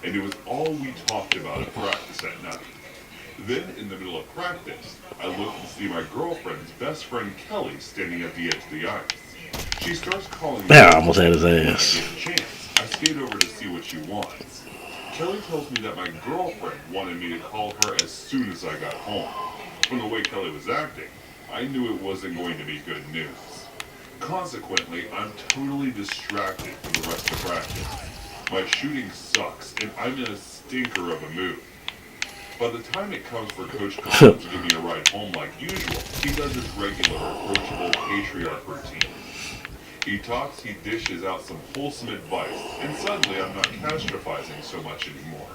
And it was all we talked about at practice that night. Then, in the middle of practice, I looked to see my girlfriend's best friend Kelly standing at the edge of the ice. She starts calling me. Yeah, I almost had his When I ass. get a chance, I skate over to see what she wants. Kelly tells me that my girlfriend wanted me to call her as soon as I got home. From the way Kelly was acting, I knew it wasn't going to be good news. Consequently, I'm totally distracted from the rest of practice. My shooting sucks, and I'm in a stinker of a mood. By the time it comes for Coach Collins to give me a ride home like usual, he does his regular approachable patriarch routine. He talks, he dishes out some wholesome advice, and suddenly I'm not catastrophizing so much anymore.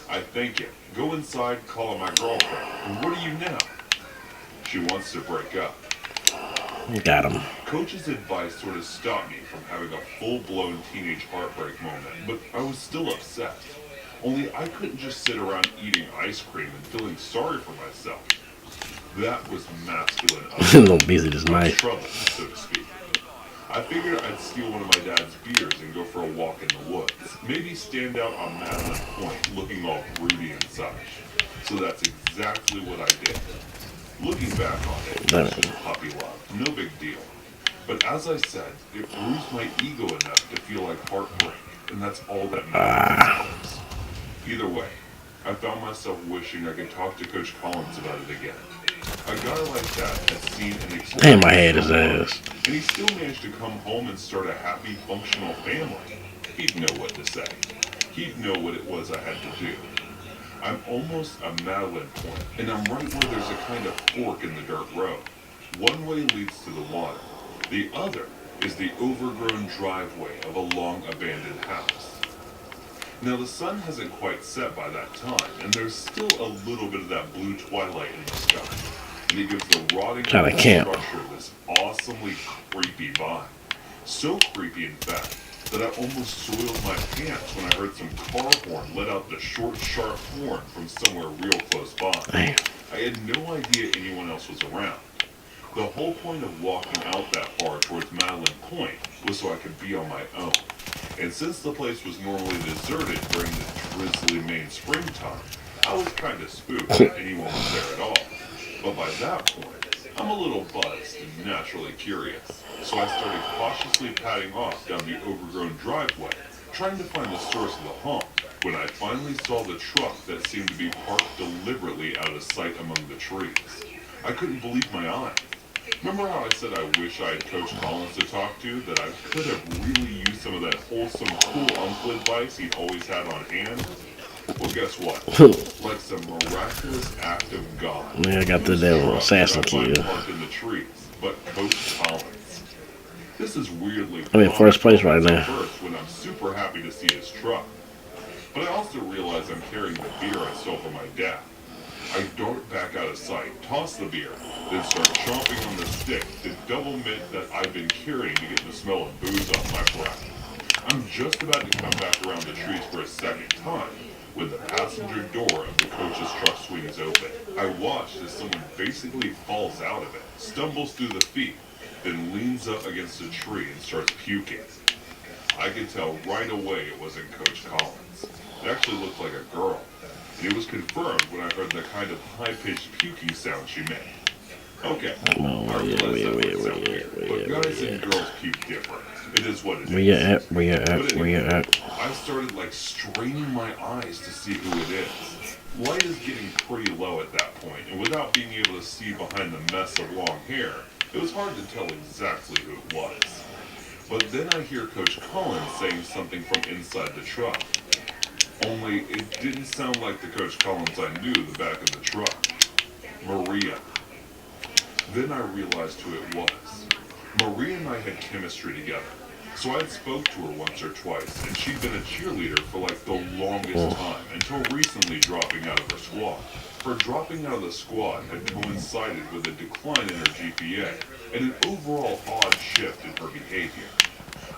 I thank him, go inside, call on my girlfriend, and what are you now? She wants to break up. Got him. Coach's advice sort of stopped me from having a full-blown teenage heartbreak moment, but I was still upset. Only I couldn't just sit around eating ice cream and feeling sorry for myself. That was masculine. No busy this night. Trouble, so to speak. I figured I'd steal one of my dad's beers and go for a walk in the woods. Maybe stand out on Madden Point looking all broody and such. So that's exactly what I did. Looking back on it, it was just puppy love, no big deal. But as I said, it bruised my ego enough to feel like heartbreak, and that's all that matters. Either way, I found myself wishing I could talk to Coach Collins about it again. A guy like that has seen and experienced. Damn, I had his ass. And he still managed to come home and start a happy, functional family. He'd know what to say. He'd know what it was I had to do. I'm almost a Madeline Point, and I'm right where there's a kind of fork in the dirt road. One way leads to the water. The other is the overgrown driveway of a long abandoned house. Now the sun hasn't quite set by that time, and there's still a little bit of that blue twilight in the sky. And it gives the rotting structure this awesomely creepy vibe. So creepy, in fact, that I almost soiled my pants when I heard some car horn let out the short, sharp horn from somewhere real close by. Damn. I had no idea anyone else was around. The whole point of walking out that far towards Madeline Point was so I could be on my own. And since the place was normally deserted during the drizzly Maine springtime, I was kind of spooked that anyone was there at all. But by that point, I'm a little buzzed and naturally curious. So I started cautiously padding off down the overgrown driveway, trying to find the source of the honk, when I finally saw the truck that seemed to be parked deliberately out of sight among the trees. I couldn't believe my eyes. Remember how I said I wish I had Coach Collins to talk to, that I could have really used some of that wholesome, cool uncle advice he'd always had on hand? Well, guess what? Like some miraculous act of God. Yeah, I got the devil assassin key. Parked in the trees, but Coach Collins. This is weirdly. I'm in first place right now. First, when I'm super happy to see his truck, but I also realize I'm carrying the beer I stole from my dad. I dart back out of sight, toss the beer, then start chomping on the stick to double mint that I've been carrying to get the smell of booze off my breath. I'm just about to come back around the trees for a second time when the passenger door of the coach's truck swings open. I watch as someone basically falls out of it, stumbles through the feet, then leans up against a tree and starts puking. I could tell right away it wasn't Coach Collins. It actually looked like a girl. And it was confirmed when I heard the kind of high-pitched puking sound she made. Okay, I realize that might sound weird, but guys and girls puke different. It is what it is. Where you at? I started straining my eyes to see who it is. Light is getting pretty low at that point, and without being able to see behind the mess of long hair, it was hard to tell exactly who it was. But then I hear Coach Collins saying something from inside the truck. Only it didn't sound like the Coach Collins I knew the back of the truck. Maria. Then I realized who it was. Maria and I had chemistry together. So I'd spoke to her once or twice, and she'd been a cheerleader for the longest time, until recently dropping out of her squad. Her dropping out of the squad had coincided with a decline in her GPA, and an overall odd shift in her behavior.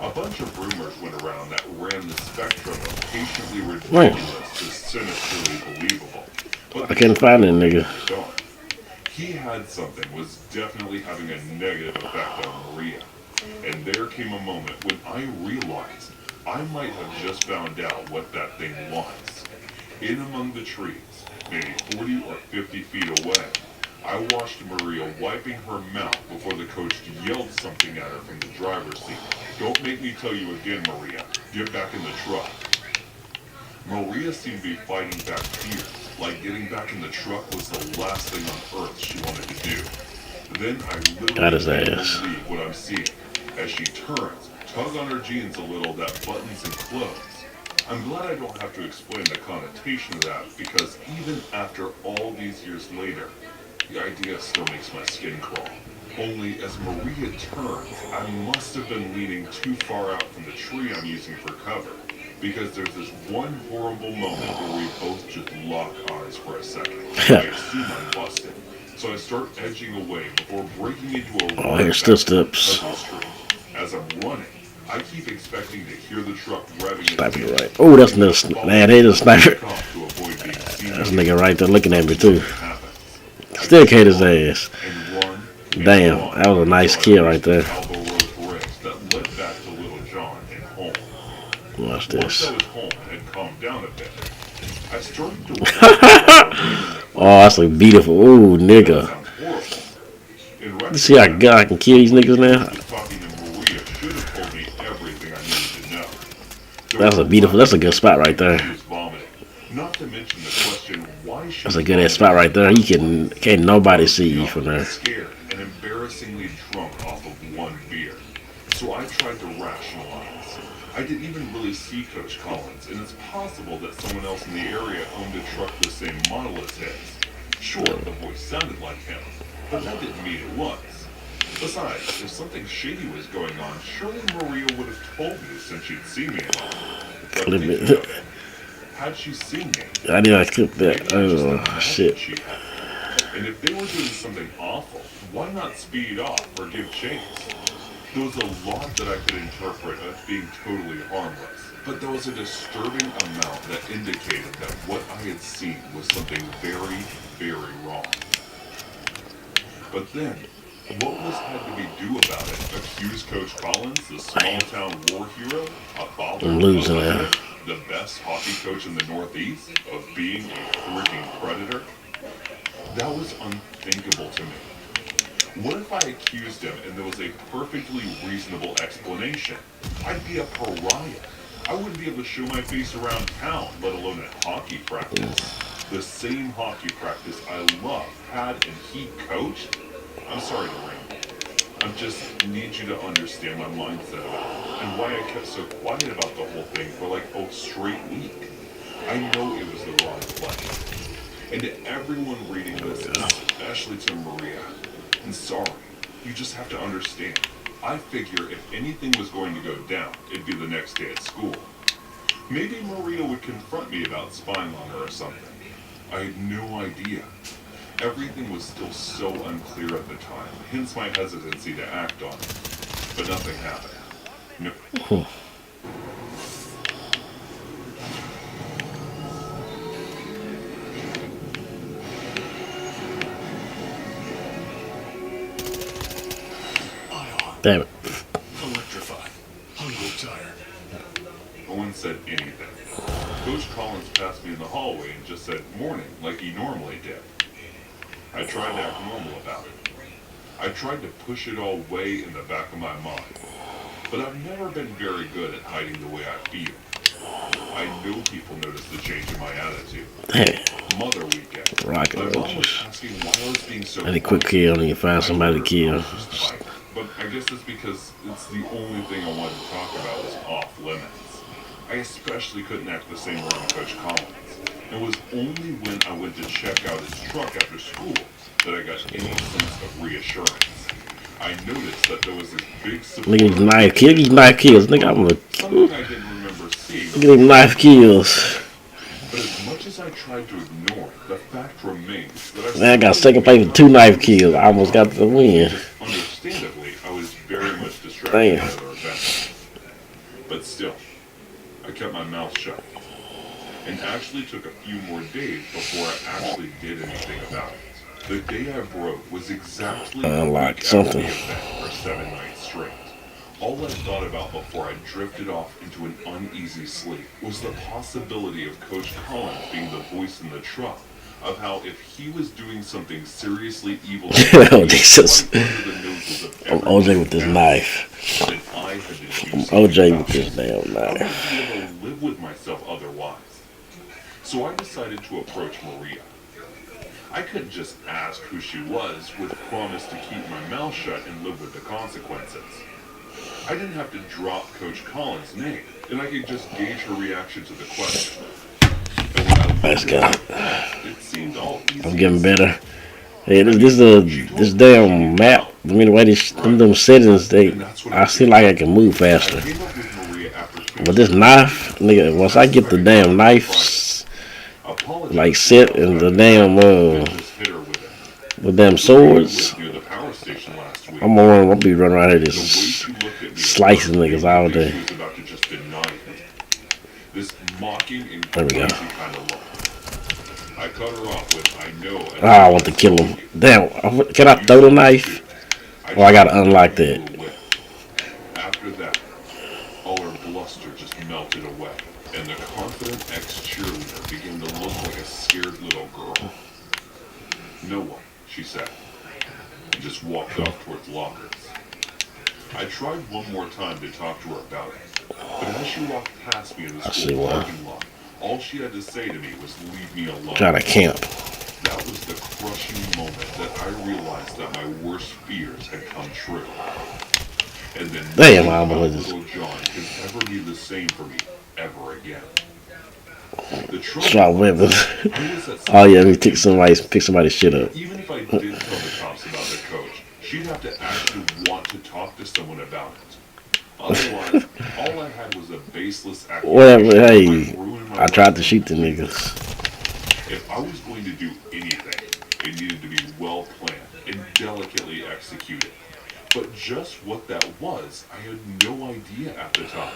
A bunch of rumors went around that ran the spectrum of patiently ridiculous to sinisterly believable. But I can't find that nigga. He had something, was definitely having a negative effect on Maria. And there came a moment when I realized I might have just found out what that thing was. In among the trees, maybe 40 or 50 feet away, I watched Maria wiping her mouth before the coach yelled something at her from the driver's seat. Don't make me tell you again, Maria. Get back in the truck. Maria seemed to be fighting back fear, like getting back in the truck was the last thing on earth she wanted to do. Then I Got literally his can't ass. believe what I'm seeing. As she turns, tug on her jeans a little that buttons and close. I'm glad I don't have to explain the connotation of that because even after all these years later, the idea still makes my skin crawl. Only as Maria turns, I must have been leaning too far out from the tree I'm using for cover. Because there's this one horrible moment where we both just lock eyes for a second. I assume I'm busted. So I start edging away before breaking into a Oh, run here's back still to the steps. Pleasant Street. As I'm running, I keep expecting to hear the truck revving its Sniper engine. right. Oh, that's another man. They just sniper. To avoid being seen That's a again. nigga right there looking at me too. Happens. Still hit his ass. And run, and Damn, run that was a nice until kill I right reached the there. Elbow Road Bridge that led back to Little John and home. Watch Once this. I was home and had calmed down a bit, I started to wonder. Oh, that's a beautiful. Ooh, nigga. Sounds horrible. In You see how God I can kill these niggas now? talking to Maria should have told me everything I needed to know. That's a beautiful. That's a good spot right there. She was vomiting. Not to mention the question why she That's a good ass spot right there. You can't nobody see you from there. scared and embarrassingly drunk off of one beer. So I tried to rationalize. I didn't even really see Coach Collins, and it's possible that someone else in the area owned a truck the same model as his. Sure, the voice sounded like him, but that didn't mean it was. Besides, if something shady was going on, surely Maria would have told me since she'd seen me. But Let me- thinking of it, had she seen me, I did not clip that. maybe I just Oh imagine shit. she had. And if they were doing something awful, why not speed off or give chase? There was a lot that I could interpret as being totally harmless, but there was a disturbing amount that indicated that what I had seen was something very, very wrong. But then, what was had to be do about it? Accuse Coach Collins, the small-town war hero, a father, I'm losing a now. husband, the best hockey coach in the Northeast, of being a freaking predator? That was unthinkable to me. What if I accused him and there was a perfectly reasonable explanation? I'd be a pariah. I wouldn't be able to show my face around town, let alone at hockey practice. The same hockey practice I love had and he coached? I'm sorry, Lorraine. I just need you to understand my mindset about it and why I kept so quiet about the whole thing for like a straight week. I know it was the wrong play. And to everyone reading this, especially to Maria, I'm sorry. You just have to understand. I figure if anything was going to go down, it'd be the next day at school. Maybe Maria would confront me about spying on her or something. I had no idea. Everything was still so unclear at the time, hence my hesitancy to act on it. But nothing happened. No. Damn it. Electrified. Hungry, tired. No one said anything. Coach Collins passed me in the hallway and just said morning like he normally did. I tried to act normal about it. I tried to push it all way in the back of my mind. But I've never been very good at hiding the way I feel. I know people notice the change in my attitude. Damn. Mother weekend. Rocket My mom was launchers. asking why I was being so Any quick kill and you find somebody to kill. But I guess it's because it's the only thing I wanted to talk about was off limits. I especially couldn't act the same around Coach Collins. It was only when I went to check out his truck after school that I got any sense of reassurance. I noticed that there was this big support. Look at these knife kills. These knife kills. Nigga, I'm gonna. Something I didn't remember seeing. Look at these knife kills. But as much as I tried to ignore it, the fact remains that Man, I got second place with 2 knife kills. I almost got the win. Understandably, I was very much distracted Damn. by other events. But still, I kept my mouth shut. And actually took a few more days before I actually did anything about it. The day I broke was exactly a Unlock week something. after the event for 7 nights straight. All I thought about before I drifted off into an uneasy sleep was the possibility of Coach Collins being the voice in the truck of how if he was doing something seriously evil, Oh, Jesus. right under the noses of I'm everyone OJ with this else, knife. then I had to do I'm something OJ about with this it. damn How would I knife. be able to live with myself otherwise? So I decided to approach Maria. I couldn't just ask who she was with a promise to keep my mouth shut and live with the consequences. I didn't have to drop Coach Collins' name, and I could just gauge her reaction to the question. And when I Let's looked go. at her, it seemed all easy. I'm getting and better. simple. Hey, I mean, this damn map. I mean, the way them settings, and that's what I feel like I can move I faster. came up with Maria after But this knife, nigga, once I get the damn knife, like set and the damn the damn swords, I'm gonna be running around here just slicing niggas all day. This mocking and There we go. crazy kind of look. I cut her off with I know. Ah, I want to kill him. Damn, can I throw the knife? Oh, I gotta unlock that. After that, all her bluster just melted away, and the confident ex-cheerleader began to look like a scared little girl. No one, she said, and just walked off towards lockers. I tried one more time to talk to her about it, but as she walked past me in the school parking lot, all she had to say to me was leave me alone. Try to camp. That was the crushing moment that I realized that my worst fears had come true. And then damn, little John can ever be the same for me ever again. The Try weapons. Oh yeah, let me pick somebody's shit up. Even if I did tell the cops about the coach, she'd have to actually want to talk to someone about it. Otherwise, all I had was a baseless accusation. Whatever, hey, I tried to shoot the niggas. If I was going to do anything, it needed to be well planned and delicately executed. But just what that was, I had no idea at the time.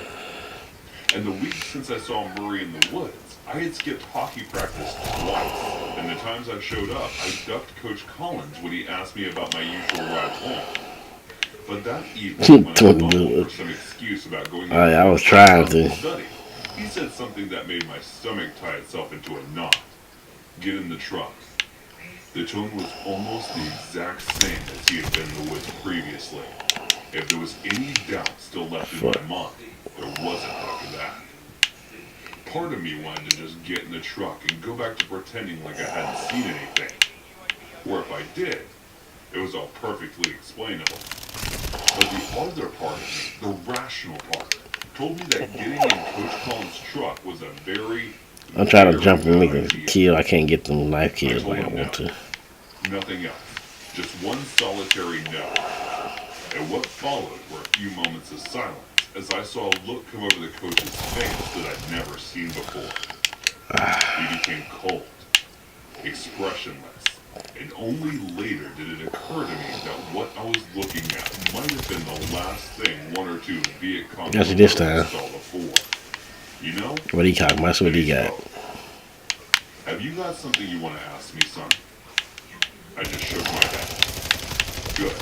And the week since I saw Murray in the woods, I had skipped hockey practice twice. And the times I showed up, I ducked Coach Collins when he asked me about my usual ride home. But that evening, when I called for some excuse about going I was trying to study, he said something that made my stomach tie itself into a knot. Get in the truck. The tone was almost the exact same as he had been in the woods previously. If there was any doubt still left in my mind, there wasn't after that. Part of me wanted to just get in the truck and go back to pretending like I hadn't seen anything. Or if I did, it was all perfectly explainable. But the other part of me, the rational part, told me that getting in Coach Collins' truck was a very... I'm trying to jump and make a kill. I can't get them knife kills like I want to. Nothing else. Just one solitary no. And what followed were a few moments of silence as I saw a look come over the coach's face that I'd never seen before. He became cold, expressionless, and only later did it occur to me that what I was looking at might have been the last thing one or two Viet Cong Got you this time. saw before. You know? What he got? That's what he got. Have you got something you want to ask me, son? I just shook my head. Good.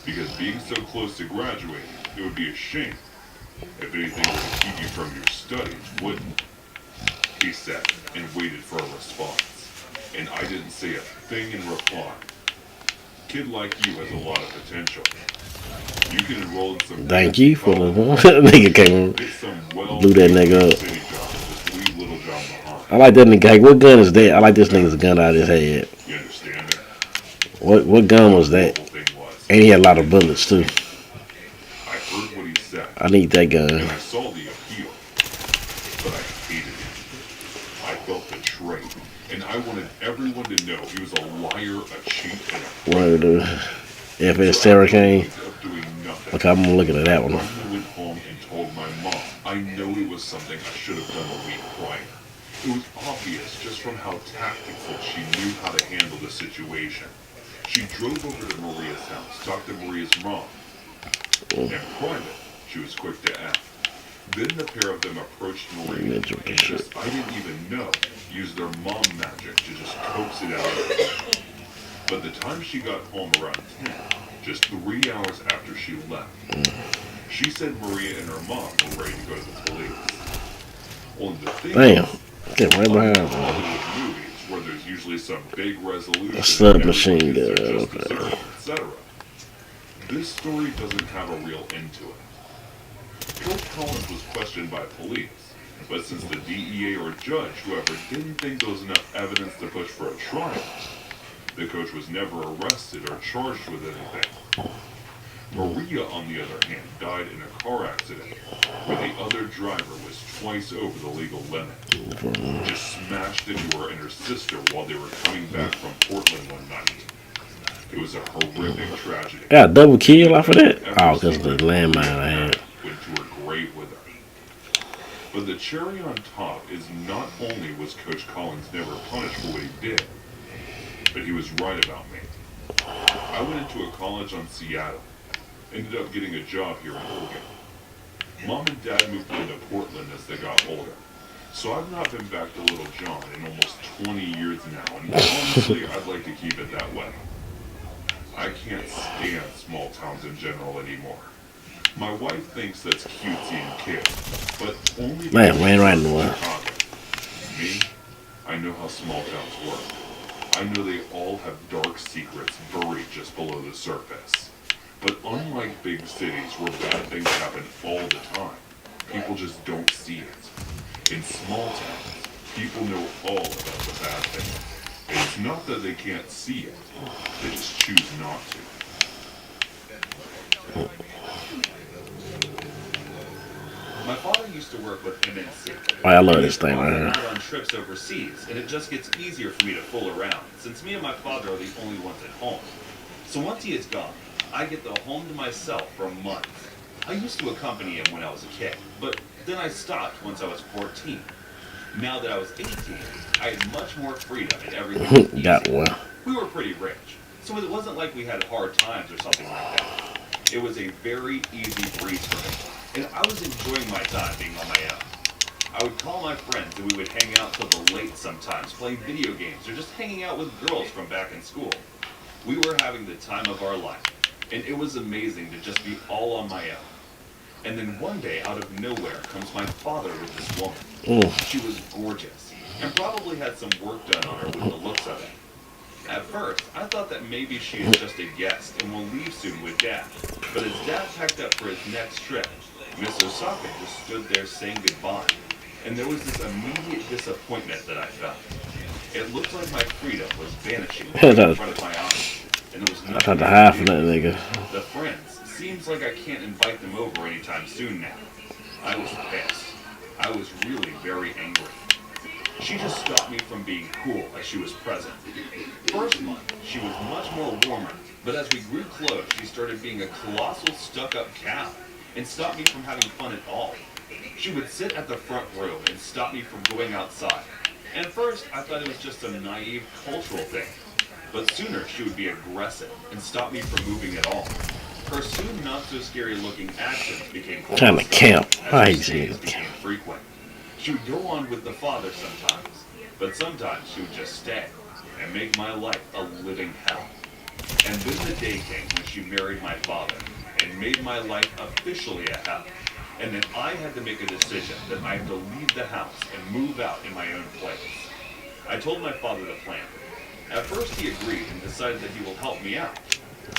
Because being so close to graduating, it would be a shame if anything were to keep you from your studies, wouldn't? He said, and waited for a response. And I didn't say a thing in reply. Kid like you has a lot of potential. You can enroll in some... Thank you for the nigga came blew that nigga up. I like that nigga. Hey, what gun is that? I like this nigga's gun out of his head. You understand it? What gun was that? And he had a lot of bullets too. I heard what he said. I need that gun. And I saw the appeal. But I hated it. I felt betrayed. And I wanted everyone to know he was a liar, a cheat, and a One of the FS Hurricane. Okay, I'm gonna look at that one. I went home and told my mom I know it was something I should have done a week prior. It was obvious just from how tactful she knew how to handle the situation. She drove over to Maria's house, talked to Maria's mom. In private, she was quick to act. Then the pair of them approached Maria, and just, I didn't even know, used their mom magic to just coax it out of her. But the time she got home around 10, just 3 hours after she left, she said Maria and her mom were ready to go to the police. Only the thing Damn. Get right behind me. Hollywood movies where there's usually some big resolution, Submachine everyone gets their gun, just okay. desserts, etc. This story doesn't have a real end to it. Coach Collins was questioned by police, but since the DEA or judge, whoever, didn't think there was enough evidence to push for a trial, the coach was never arrested or charged with anything. Maria, on the other hand, died in a car accident where the other driver was twice over the legal limit. Just smashed into her and her sister while they were coming back from Portland one night. It was a horrific tragedy. Got a double kill off of that? Oh, because of the landmine I had. Went to her grave with her. But the cherry on top is not only was Coach Collins never punished for what he did, but he was right about me. I went into a college on Seattle. Ended up getting a job here in Oregon. Mom and Dad moved into Portland as they got older. So I've not been back to Little John in almost 20 years now, and honestly, I'd like to keep it that way. I can't stand small towns in general anymore. My wife thinks that's cutesy and kid, but only Man, ran right in the wall. Chicago. Me, I know how small towns work. I know they all have dark secrets buried just below the surface. But unlike big cities where bad things happen all the time, people just don't see it. In small towns, people know all about the bad things. And it's not that they can't see it, they just choose not to. My father used to work with MNC. Oh, I love this thing right He here. went on trips overseas, and it just gets easier for me to fool around, since me and my father are the only ones at home. So once he is gone, I get the home to myself for a month. I used to accompany him when I was a kid, but then I stopped once I was 14. Now that I was 18, I had much more freedom and everything was Got easy. one. We were pretty rich, so it wasn't like we had hard times or something like that. It was a very easy breeze for me, and I was enjoying my time being on my own. I would call my friends and we would hang out till the late sometimes, playing video games or just hanging out with girls from back in school. We were having the time of our life, and it was amazing to just be all on my own. And then one day, out of nowhere, comes my father with this woman. She was gorgeous, and probably had some work done on her with the looks of it. At first, I thought that maybe she is just a guest and will leave soon with Dad. But as Dad packed up for his next trip, Miss Osaka just stood there saying goodbye. And there was this immediate disappointment that I felt. It looked like my freedom was vanishing right in front of my eyes. And there was I nothing tried to I hide could from do. that nigga. The friends, seems like I can't invite them over anytime soon now. I was pissed. I was really very angry. She just stopped me from being cool as she was present. First month, she was much more warmer, but as we grew close, she started being a colossal stuck-up cow and stopped me from having fun at all. She would sit at the front room and stop me from going outside. And at first, I thought it was just some naive cultural thing. But sooner, she would be aggressive and stop me from moving at all. Her soon not-so-scary-looking actions became Kinda camp. as I her hate stays seeing it. became frequent. She would go on with the father sometimes, but sometimes she would just stay and make my life a living hell. And then the day came when she married my father and made my life officially a hell. And then I had to make a decision that I had to leave the house and move out in my own place. I told my father the plan. At first he agreed and decided that he will help me out.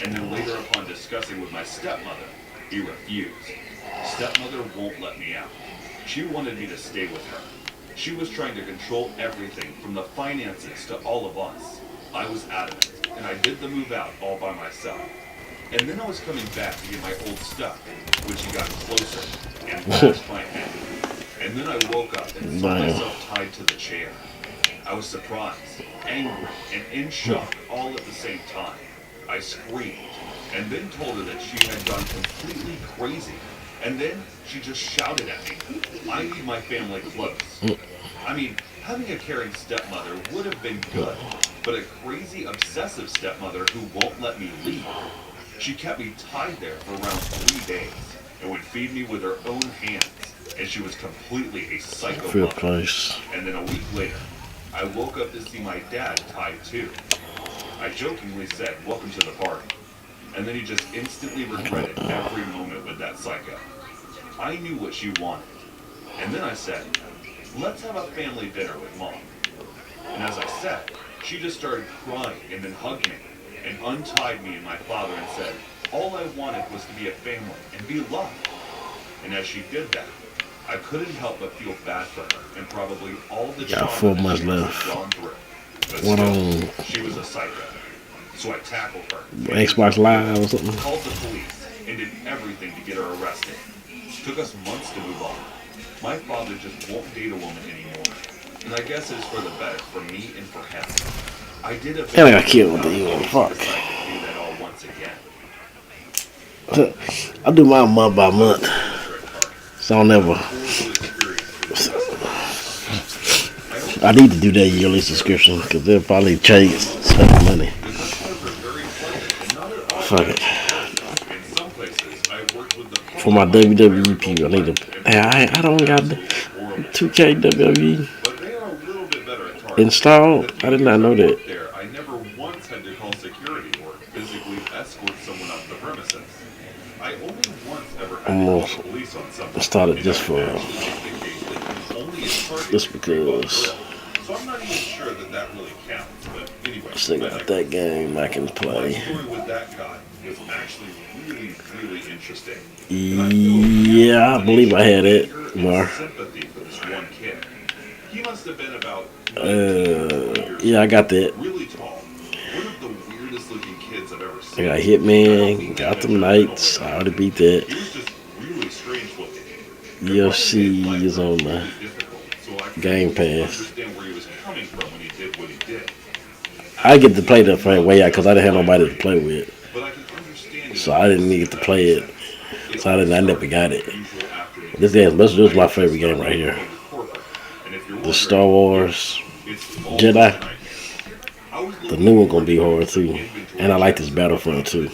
And then later upon discussing with my stepmother, he refused. Stepmother won't let me out. She wanted me to stay with her. She was trying to control everything from the finances to all of us. I was adamant, and I did the move out all by myself. And then I was coming back to get my old stuff, when she got closer and bashed my head. And then I woke up and saw myself tied to the chair. I was surprised, angry, and in shock all at the same time. I screamed, and then told her that she had gone completely crazy. And then she just shouted at me, I need my family close. I mean, having a caring stepmother would have been good, but a crazy, obsessive stepmother who won't let me leave. She kept me tied there for around 3 days and would feed me with her own hands, and she was completely a psycho Feel mother. place. And then a week later, I woke up to see my dad tied too. I jokingly said, welcome to the party. And then he just instantly regretted every moment with that psycho. I knew what she wanted. And then I said, let's have a family dinner with Mom. And as I said, she just started crying and then hugged me and untied me and my father and said, all I wanted was to be a family and be loved. And as she did that, I couldn't help but feel bad for her and probably all the Got trauma 4 that months she must left. have gone through. But One still, on she was a psycho. So I tackled her. Xbox Live or something. Called the police and did everything to get her arrested. Took us months to move on. My father just won't date a woman anymore. And I guess it's for the better, for me and for him. I did a And I got killed with the UN. Fuck. decided to do that all once again. I do mine month by month. So I'll never. I need to do that yearly subscription because they'll probably change spend money. Fuck it. In some places, I've worked with the For my WWE people, I need to. Hey, I don't got the 2K WWE but they are a little bit better at targeting. installed. I did not know that. There, I never once had to call security or physically escort someone off the premises. I only once ever had to call the police on someone. I started just for Only a target just because. So I'm not even sure that that really counts. But anyway, Still got that game I can my play. story with that guy was actually really interesting. Yeah, I believe I had it. More. Sympathy for this one kid. He must have been about Yeah, I got that. really tall. One of the weirdest looking kids I've ever I seen. got Hitman, Gotham Knights. I already beat that. He was just really strange looking. UFC is on the So I Game couldn't Pass. understand where he was coming from when he did what he did. I get to play the frame way out because I didn't have nobody to play with, But I can understand it. so I didn't need to play it. So I never got it. This is my favorite game right here. The Star Wars Jedi. The new one gonna be hard too, and I like this Battlefront 2.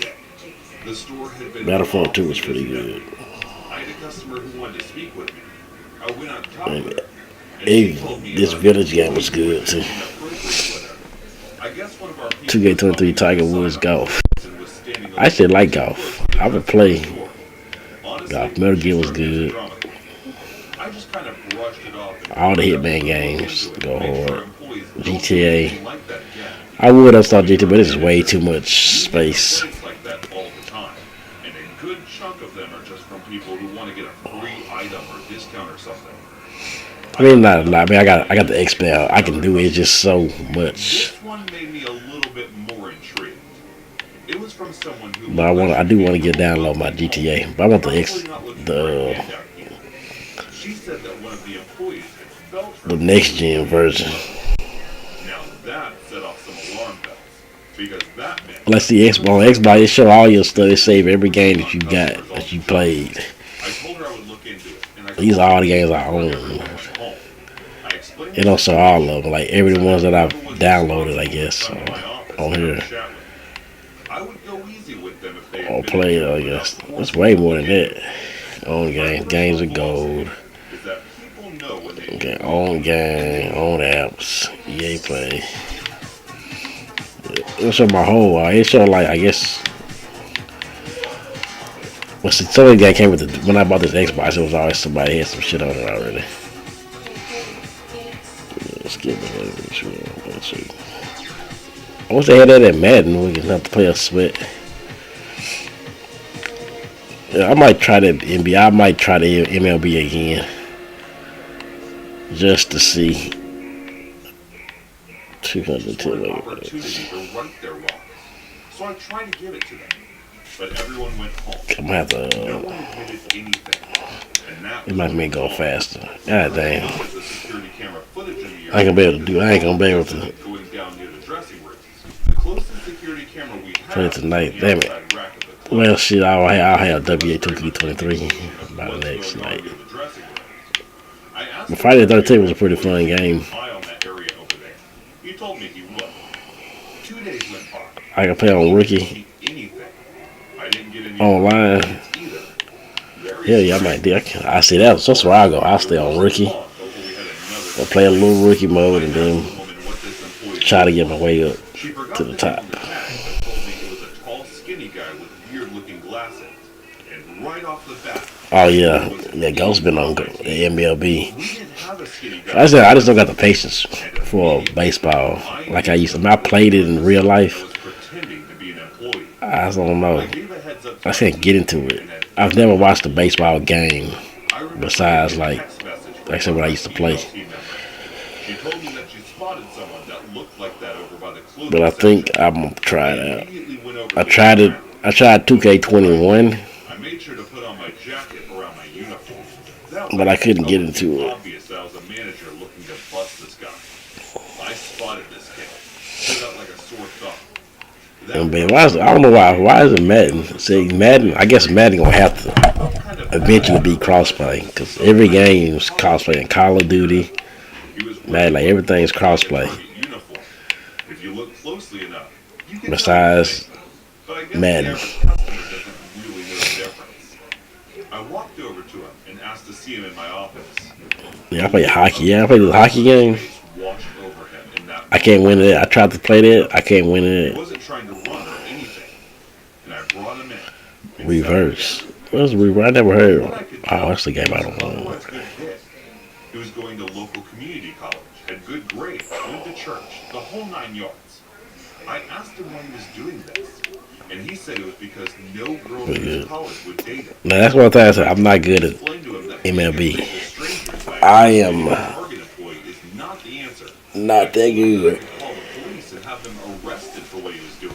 Battlefront 2 is pretty good. I had a customer who wanted to speak with me. I went out to talk And with her. And she told me this about Village game was good too. I guess one of our people 2K23 Tiger Woods Golf. was standing I actually like golf. I would play Honestly, golf. Metal Gear was good. I just kind of brushed it off and All the Hitman games go make sure hard. employees don't GTA. do like that again. I would install GTA, but this is way too much space. Complaints like that all the time, and a good chunk of them are just from people who want to get a free item or discount or something. I mean, not a lot. I mean, I got the XP. I can do it. It's just so much. This one made me a little bit more intrigued. It was from someone who. But I do want to get download my GTA. But I want the She said that one of the employees had felt her. the next gen version. Now that set off some alarm bells because that meant. Let's see, Xbox, it show all your stuff. It save every game that you got that you played. I told her I would look into it, and I These are all the games I own. home. I explained It don't show all of them. Like every ones that I've downloaded, I guess, on here. I would go easy with them if they Or play it, I guess. It's way more than that. Own games. Games of gold. is that people know when they Okay, own game, own apps, EA Play. It'll show my whole it show like, I guess. Well, see, some of the guy came with when I bought this Xbox, it was always somebody had some shit on it already. Let's get it. Let's see. I wish they had that at Madden. We can have to play a sweat. Yeah, I might try that NBA. I might try the MLB again, just to see. 210 opportunity to right their wrongs. So I tried to give it to them, but everyone went home. I'm gonna have No to. one admitted anything, and that It might make me go faster. God damn. was the security camera footage in the I ain't gonna be able to do. I ain't gonna be able to going down near the dressing room. The closest security camera we have play it tonight. was the Damn it. outside rack of the closet. Well, shit. I'll have WA 2K23 by the next night. But Friday the 13th was a pretty fun game. He told me he would. 2 days went by. I can play on Rookie Anything. I didn't get any online. either. Very Hell yeah, I might do. I see that. That's where I go. I'll stay on Rookie. long before we had another Or play a little Rookie mode and then woman what this employee try to get my way up She forgot to the name top. on the tag, but told me it was a tall, skinny guy with weird-looking glasses. and right off the bat, Oh yeah, Ghost been on the MLB. we didn't have a skinny guy. I said I just don't got the patience for baseball like I used to. I played it in real life. I was pretending to be an employee. I don't know. I gave a heads up to I can't get into it. I've never watched a baseball game I remember besides getting a like text message from I said when I used to play. a team member. She told me that she spotted someone that looked like that over by the clothing But I think section. I'm gonna try it I out. immediately went over I to tried the it. I tried 2K21, I made sure to put on my jacket around my uniform. That but way, I couldn't get it into was it. obvious that I was a manager looking to bust this guy. I spotted this kid. Stood out like a sore thumb. That And man, was I don't know why. Why is it Madden? See, Madden. I guess Madden gonna have to kind of eventually be crossplay because every game is crossplay. In Call of Duty, He was Madden, like everything's crossplay. uniform. If you look closely enough, you can Besides tell but I guess Madden. the average customer doesn't really know the difference. I walked over to him and asked to see him in my office. Yeah, I play hockey. Yeah, I play the hockey game. Face washed over him in that I can't win it. I tried to play that. I can't win He it. wasn't trying to run or anything. And I brought him in. and Reverse. sat him down. What's reverse? I never heard. What I could Oh, tell that's the game I was don't know. otherwise good kid. He was going to local community college, had good grades, went to church, the whole 9 yards. I asked him why he was doing this, and he said it was because no girl in his college would date him. Now that's one thing I said. I'm not good at Explained to him that MLB. being strangers by I am a Target employee is not the answer. not that I good. could call the police and have them arrested for what he was doing.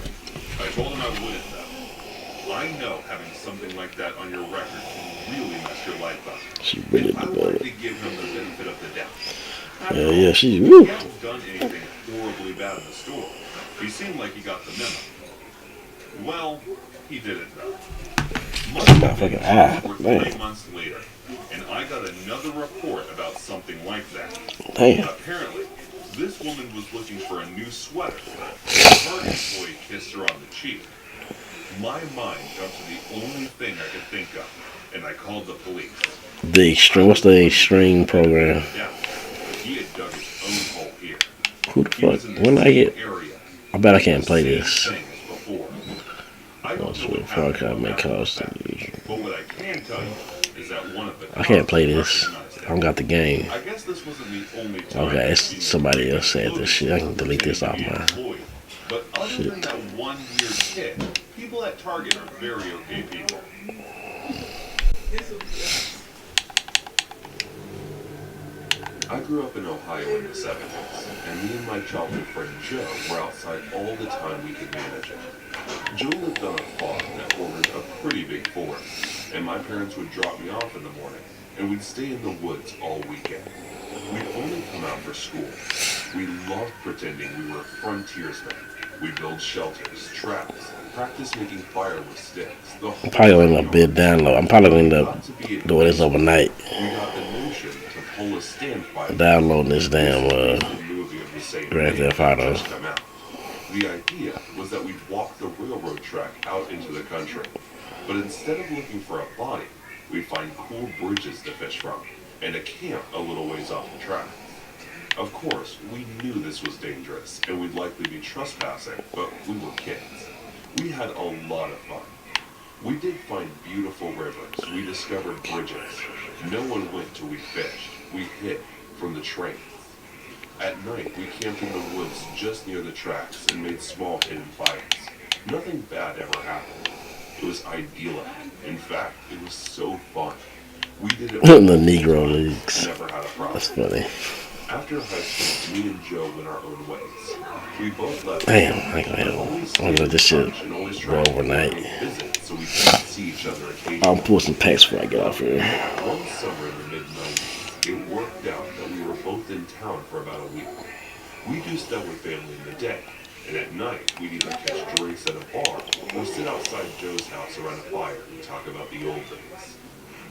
I told him I wouldn't though. I know having something like that on your record can really mess your life up. She really I did wanted that. to give him the benefit of the doubt. Yeah, yeah. She. He Woo. hadn't done anything horribly bad in the store. He seemed like he got the memo. Well, he didn't though. Motherfucking eye. Were Damn. 3 months later, and I got another report about something like that. Damn. Apparently, this woman was looking for a new sweater. The Target employee kissed her on the cheek. My mind jumped to the only thing I could think of, and I called the police. The extreme. What's the extreme program? Yeah, but he had dug his own hole here. Who the He was fuck? in the When I same get? area. I bet I can't play Same this. thing as before. I don't What's know the what fuck? I happened may after cost that. usual. But what I can tell you is that one of the I can't cops play this. recognized I him. don't got the game. I guess this wasn't the only time Okay, I've it's seen somebody him else said this shit. I can delete this off pretending to my. be an employee. But other Shit. than that one weird kid, people at Target are very okay people. I grew up in Ohio in the 70s, and me and my childhood friend Joe were outside all the time we could manage it. Joe lived on a farm that bordered a pretty big forest, and my parents would drop me off in the morning, and we'd stay in the woods all weekend. We'd only come out for school. We loved pretending we were frontiersmen. We'd build shelters, traps, practice making fire with sticks. The whole I'm probably gonna end up bid download. I'm probably gonna end got up to be doing this overnight. We got the notion to pull a stand fire. Downloading this damn movie of the same Grand name Theft Auto. just come out. The idea was that we'd walk the railroad track out into the country. But instead of looking for a body, we'd find cool bridges to fish from, and a camp a little ways off the track. Of course, we knew this was dangerous, and we'd likely be trespassing, but we were kids. We had a lot of fun. We did find beautiful rivers. We discovered bridges. No one went till we fished. We hid from the trains. At night, we camped in the woods just near the tracks and made small hidden fires. Nothing bad ever happened. It was idyllic. In fact, it was so fun. We did it the Negro Leagues. never had a problem. That's funny. After high school, me and Joe went our own ways. We both left. Damn, I ain't gonna help. I'm gonna this shit go overnight. Visit so we could see each other occasionally. I'll pull some packs before I get off here. One summer in the mid-90s, it worked out that we were both in town for about a week. We do stuff with family in the day, and at night we'd either catch drinks at a bar or sit outside Joe's house around a fire and talk about the old days.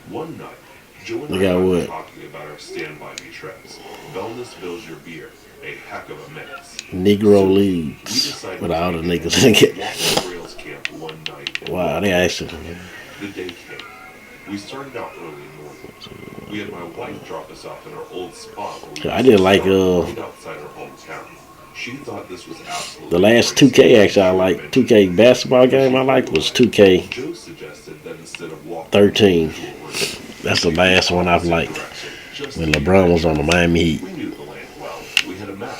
One night, Joe and You I got were what? talking about our standby me trips. Wellness fills your beer, a heck of a mix. Negro We Leagues. decided With all the to niggas in walk it. to Rails Camp one night. and Wow, they actually. the day came. We started out early morning. We had my wife drop us off in our old spot. Where we I did like, right outside our hometown. She thought this was absolutely The last crazy. 2K actually I like. 2K basketball game I liked was 2K. Joe suggested that instead of walking 13. That's the last one I've liked. When LeBron was on the Miami Heat. We knew the land well. We had a map.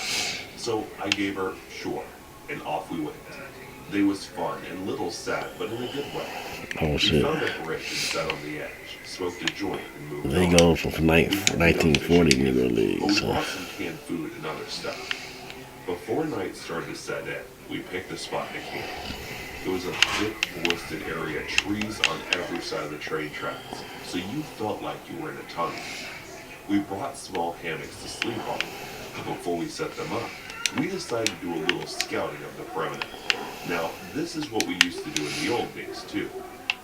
So I gave her, sure, and off we went. They was fun and little sad, but in a good way. Oh We shit. found a bridge and sat on the edge, smoked a joint and moved They on. go from 1940 Negro But we Leagues. bought some canned food and other stuff. Before night started to set in, we picked a spot to camp. It was a thick forested area, trees on every side of the train tracks, so you felt like you were in a tunnel. We brought small hammocks to sleep on, but before we set them up, we decided to do a little scouting of the perimeter. Now, this is what we used to do in the old days, too.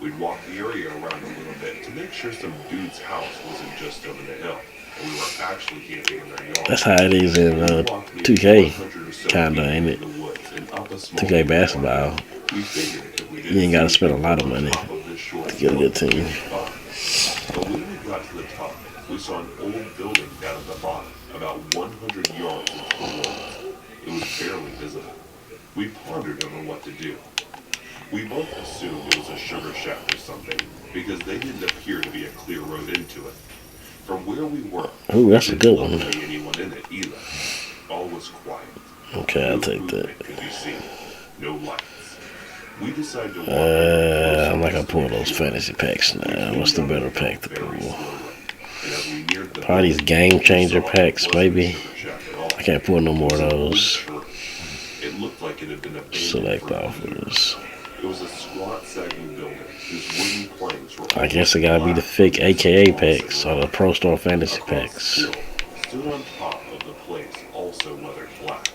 We'd walk the area around a little bit to make sure some dude's house wasn't just over the hill, and we were actually camping in their yard. That's how it is in 2K, kinda, ain't it? 2K basketball. You ain't gotta spend a lot of money to get a good team. But when we got to the top, we saw an old building down at the bottom, about 100 yards into the woods. It was barely visible. We pondered over what to do. We both assumed it was a sugar shack or something, because they didn't appear to be a clear road into it. From where we were, Ooh, that's a good one. there didn't look to be anyone in it either. All was quiet. Okay, I'll take that. Movement could be seen. No lights. We decided to walk I'm not gonna pull those fantasy packs now. What's the better pack to pull? Probably these game changer packs, maybe. I can't pull no more of those. It looked like it had been abandoned Select for offers. It was a squat sagging building whose wooden planks were I guess it gotta be the fake AKA packs or the Pro Store fantasy packs. Stood on top of the place, also weathered black.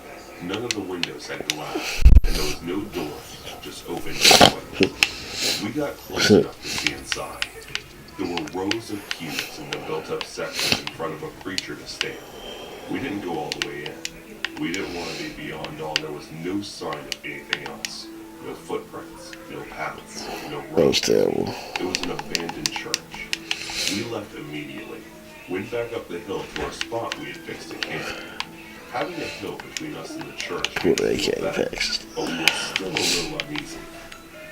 None of the windows had glass, and there was no door, just open doorways. We got close enough to see inside. There were rows of pews in the built-up section in front of a preacher to stand. We didn't go all the way in. We didn't want to be beyond all. There was no sign of anything else. No footprints, no paths, no That was roads. terrible. It was an abandoned church. We left immediately, went back up the hill to our spot we had fixed to camp. Having a hill between us and the church, Pull the AKA packs. but we were still a little uneasy.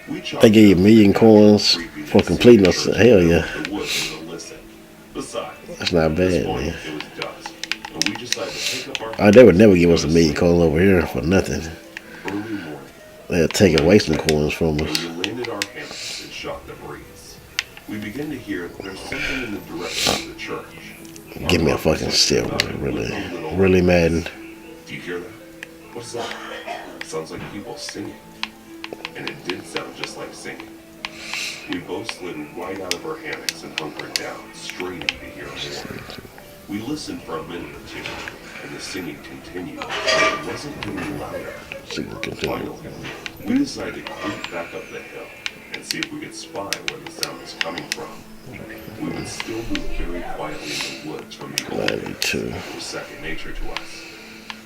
We They give you 1,000,000 coins for completing us. Hell yeah. the woods to listen. Besides, That's not this bad, morning man. it was dusk, and we decided to pick up our They would never give us 1,000,000 coins over here for nothing. early morning. They'll take away some coins from And us. we landed our hammocks and shot the breeze. We began to hear that there's something in the direction of the church. Give me a fucking steal, really Madden. Do you hear that? What's that? Sounds like people singing. And it did sound just like singing. We both slid right out of our hammocks and hunkered down, straining to hear more. We listened for a minute or two, and the singing continued, but it wasn't getting louder. Finally, we decided to creep back up the hill and see if we could spy where the sound was coming from. We would still move very quietly in the woods from the old days. 92. It was second nature to us.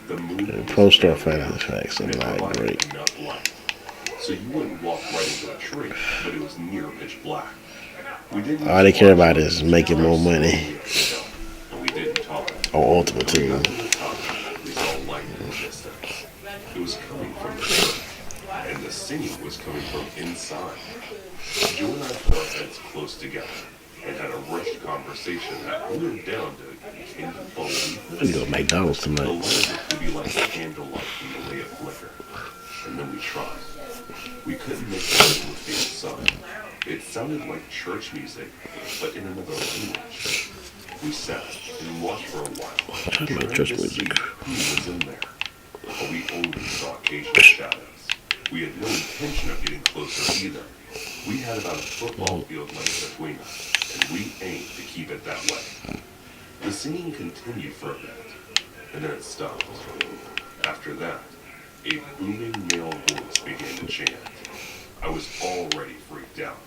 The moon was Pro Store barely fantasy out, packs are and it not provided great. enough light. So you wouldn't walk right into a tree, but it was near pitch black. We didn't All they care about is making more money and we didn't talk. on Ultimate Team. We saw light in the distance. It was coming from the church, and the singing was coming from inside. Joe and I put our heads close together and had a rushed conversation that boiled down to, can you believe We this? go to McDonald's The tonight. light would be like candlelight in the way it flickered. And then we tried. We couldn't make it out with the inside. It sounded like church music, but in another language. We sat and watched for a while, Talking trying about to church see music. who was in there. But we only saw occasional shadows. We had no intention of getting closer either. We had about a football field length between us, and we aimed to keep it that way. The singing continued for a bit, and then it stopped. After that, a booming male voice began to chant. I was already freaked out,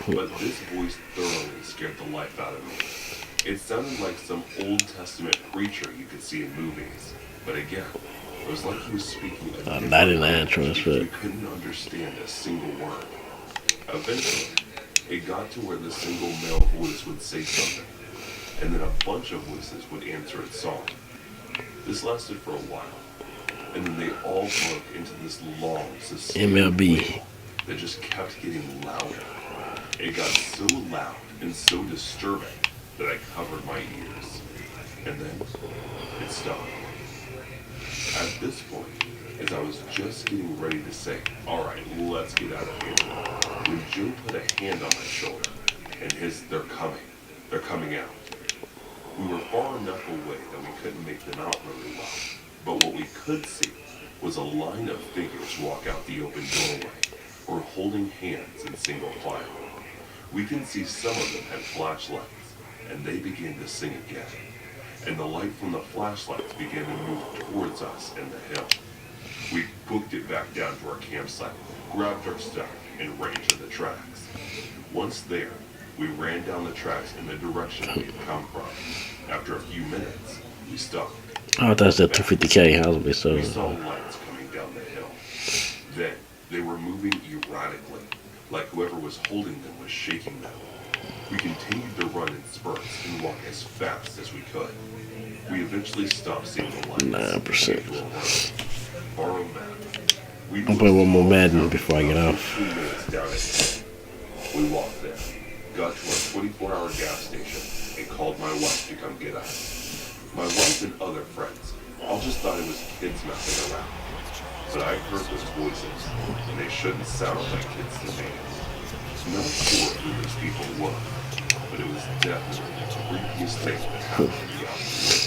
but this voice thoroughly scared the life out of me. It sounded like some Old Testament preacher you could see in movies, but again, it was like he was speaking a different 99 language transfer. that you couldn't understand a single word. Eventually, it got to where the single male voice would say something, and then a bunch of voices would answer its song. This lasted for a while, and then they all broke into this long, sustained MLB. wail that just kept getting louder. It got so loud and so disturbing that I covered my ears. And then it stopped. At this point, as I was just getting ready to say, all right, let's get out of here, when Joe put a hand on my shoulder and they're coming out. We were far enough away that we couldn't make them out really well, but what we could see was a line of figures walk out the open doorway, or holding hands in single file. We can see some of them had flashlights, and they began to sing again, and the light from the flashlights began to move towards us in the hill. We booked it back down to our campsite, grabbed our stuff, and ran to the tracks. Once there, we ran down the tracks in the direction we had come from. After a few minutes, we stopped. Oh, that's that 250K. I was be so. We saw lights coming down the hill. Then, they were moving erratically, like whoever was holding them was shaking them. We continued to run in spurts and walk as fast as we could. We eventually stopped seeing the lights. 9%. Borrow Madden. I'll play one more Madden before I get off. 2 minutes down ahead. We walked there, got to our 24-hour gas station, and called my wife to come get us. My wife and other friends all just thought it was kids messing around. But I heard those voices, and they shouldn't sound like kids to me. Not sure who those people were, but it was definitely the creepiest thing that happened to me out in the woods.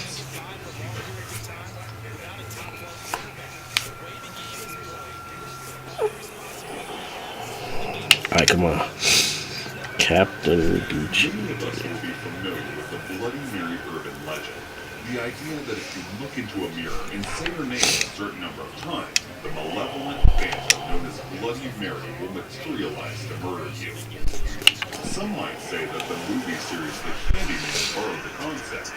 Alright, come on. Captain Gucci. Many of us will be familiar with the Bloody Mary urban legend. The idea that if you look into a mirror and say your name a certain number of times, the malevolent phantom known as Bloody Mary will materialize to murder you. Some might say that the movie series The Candyman borrowed the concept.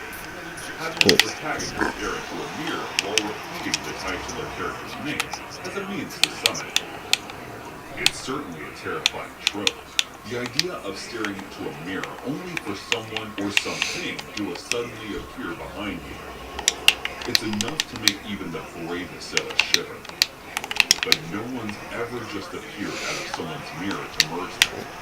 Having the protagonist stare into a mirror while repeating the titular character's name as a means to summon it. It's certainly a terrifying trope. The idea of staring into a mirror only for someone or something who will suddenly appear behind you. It's enough to make even the bravest sailor shiver. But no one's ever just appeared out of someone's mirror to murder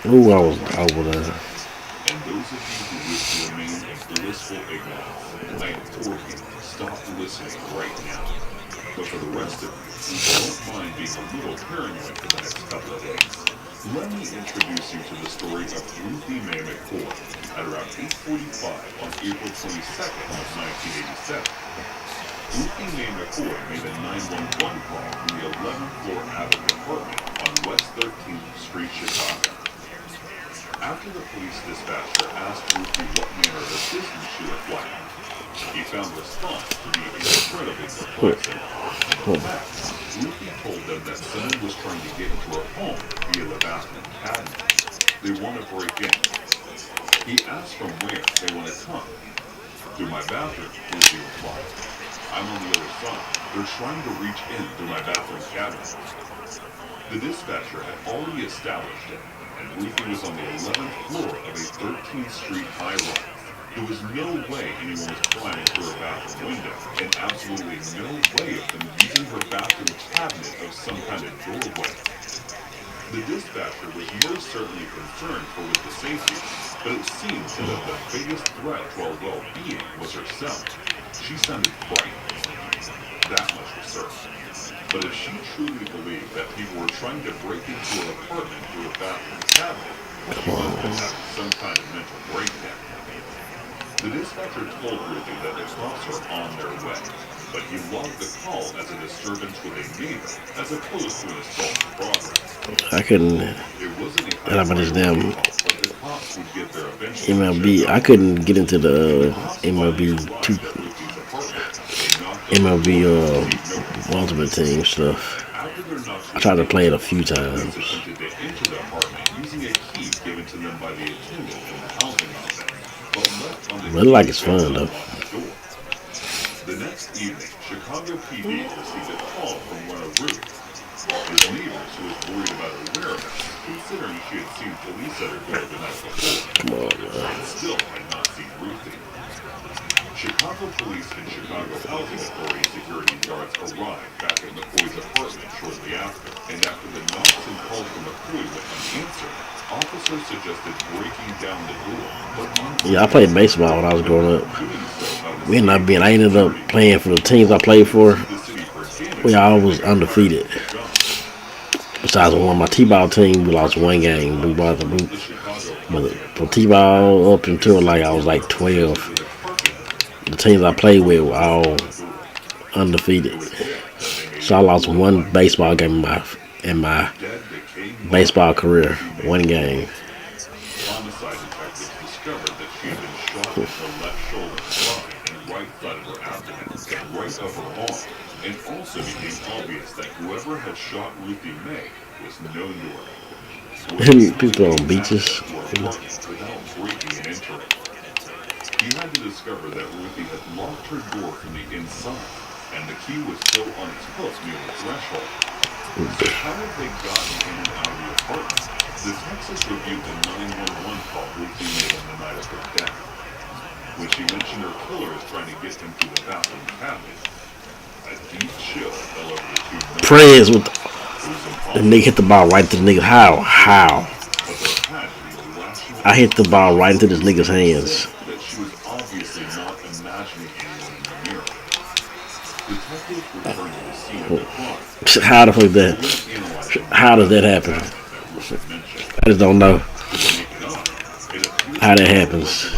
them. Ooh, I would And those of you who wish to remain in blissful ignorance, I implore you to stop listening right now. But for the rest of you who don't mind being a little paranoid for the next couple of days, let me introduce you to the story of Ruthie Mae McCoy at around 8:45 on April 22nd of 1987. Ruthie Mae McCoy made a 911 call from the 11th floor Avenue apartment on West 13th Street, Chicago. After the police dispatcher asked Ruthie what manner of assistance she required, he found the response to be incredibly perplexing. In fact, Ruthie told them that someone was trying to get into her home via the bathroom cabinet. They want to break in. He asked from where they want to come. Through my bathroom, Ruthie replied. I'm on the other side. They're trying to reach in through my bathroom cabinet. The dispatcher had already established it, and Ruthie was on the 11th floor of a 13th Street high-rise. There was no way anyone was climbing through her bathroom window, and absolutely no way of them using her bathroom cabinet of some kind of doorway. The dispatcher was most certainly concerned for Ruthie's safety, but it seems that the biggest threat to our well-being was herself. She sounded frightened. That much was certain. But if she truly believed that people were trying to break into her apartment through a bathroom cabinet, she must have had some kind of mental breakdown. The dispatcher told Ruthie that the cops were on their way, but he logged the call as a disturbance with a neighbor, as opposed to an assault in progress. I couldn't. It wasn't a How about this damn but the cops would get there eventually. MLB? I couldn't get into the MLB Ultimate Team stuff. I tried to play it a few times. It looked like it's fun though. The next evening, Chicago PD received a call from one of Ruth's neighbors who was worried about her whereabouts, considering she had seen police at her door the night before, and still had not seen Ruthie. Chicago police and Chicago Housing Authority security guards arrived back at McCoy's apartment shortly after, and after the knocks and calls from the McCoy went unanswered, officers suggested breaking down the door, but Yeah, I played baseball when I was growing up. doing so out of We ended up being. I ended up playing for the teams I played for. the city for damage We always undefeated. the job. Besides on my T-ball team, we lost one game. We lost the The Chicago but from T-ball up until like I was like 12. The teams I played with were all undefeated. So I lost one baseball game in my baseball career. One game. homicide detectives discovered that she had been shot in her left shoulder, thigh, and right side of her abdomen, and right upper arm. It also became obvious that whoever had shot Ruthie May was known to her. People on beaches. Without breaking and entering. He had to discover that Ruthie had locked her door from the inside, and the key was still on its hook near the threshold. So how had they gotten in and out of the apartment? Detectives reviewed the 911 call Ruthie made on the night of her death. When she mentioned her killer is trying to get him through the bathroom cabinet, a deep chill fell over the two men. Prayers with the nigga hit the ball right to the nigga. How? But there had to be a rational I hit the ball right into this nigga's hands. that she was obviously not imagining anyone in the mirror. Detectives returned to the scene of the crime. How the fuck that? How does that happen? I just don't know how that happens.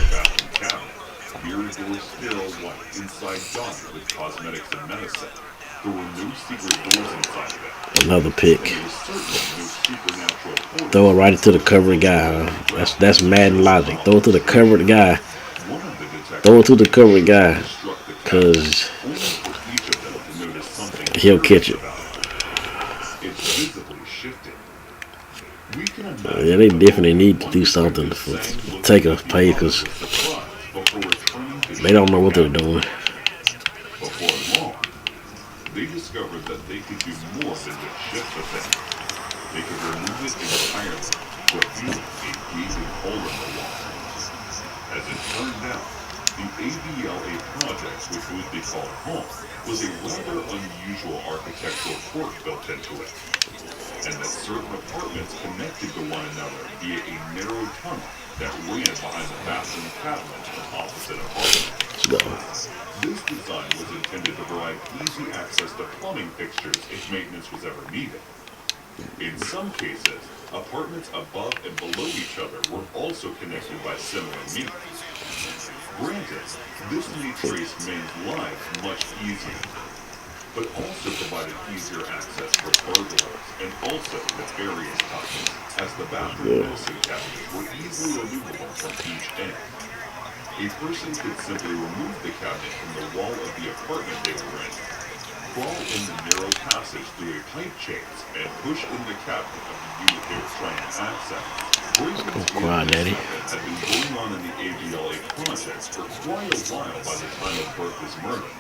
Mirror doors still white, inside dark with cosmetics and medicine. There were no secret doors inside of it. Another pick. There was certainly no supernatural portal. Throw it right into the covered guy. Huh? That's Madden logic. Throw it to the covered guy. One of the detectives Throw it to the covered guy, struck the cat, cause only for each of them to notice something he'll catch it. about it. It's visibly shifted. We can imagine Yeah, they definitely need to do something for take a pay, cause before returning to they don't know what they're doing. Before long, they discovered that they could do more than just shift the thing. They could remove it entirely, revealing a gaping hole in the wall. As it turned out, the ABLA project, which would be called home, was a rather unusual architectural quirk built into it, and that certain apartments connected to one another via a narrow tunnel that ran behind the bathroom cabinet of opposite apartments. This design was intended to provide easy access to plumbing fixtures if maintenance was ever needed. In some cases, apartments above and below each other were also connected by similar means. Granted, this made Trace May's life much easier, but also provided easier access for burglars and also nefarious types, as the bathroom medicine cabinets were easily removable from each end. A person could simply remove the cabinet from the wall of the apartment they were in, crawl in the narrow passage through a pipe chains, and push in the cabinet of the unit they were trying to access. Come on, Daddy. Had been going on in the ABLA project for quite a while by the time of Berkeley's murder.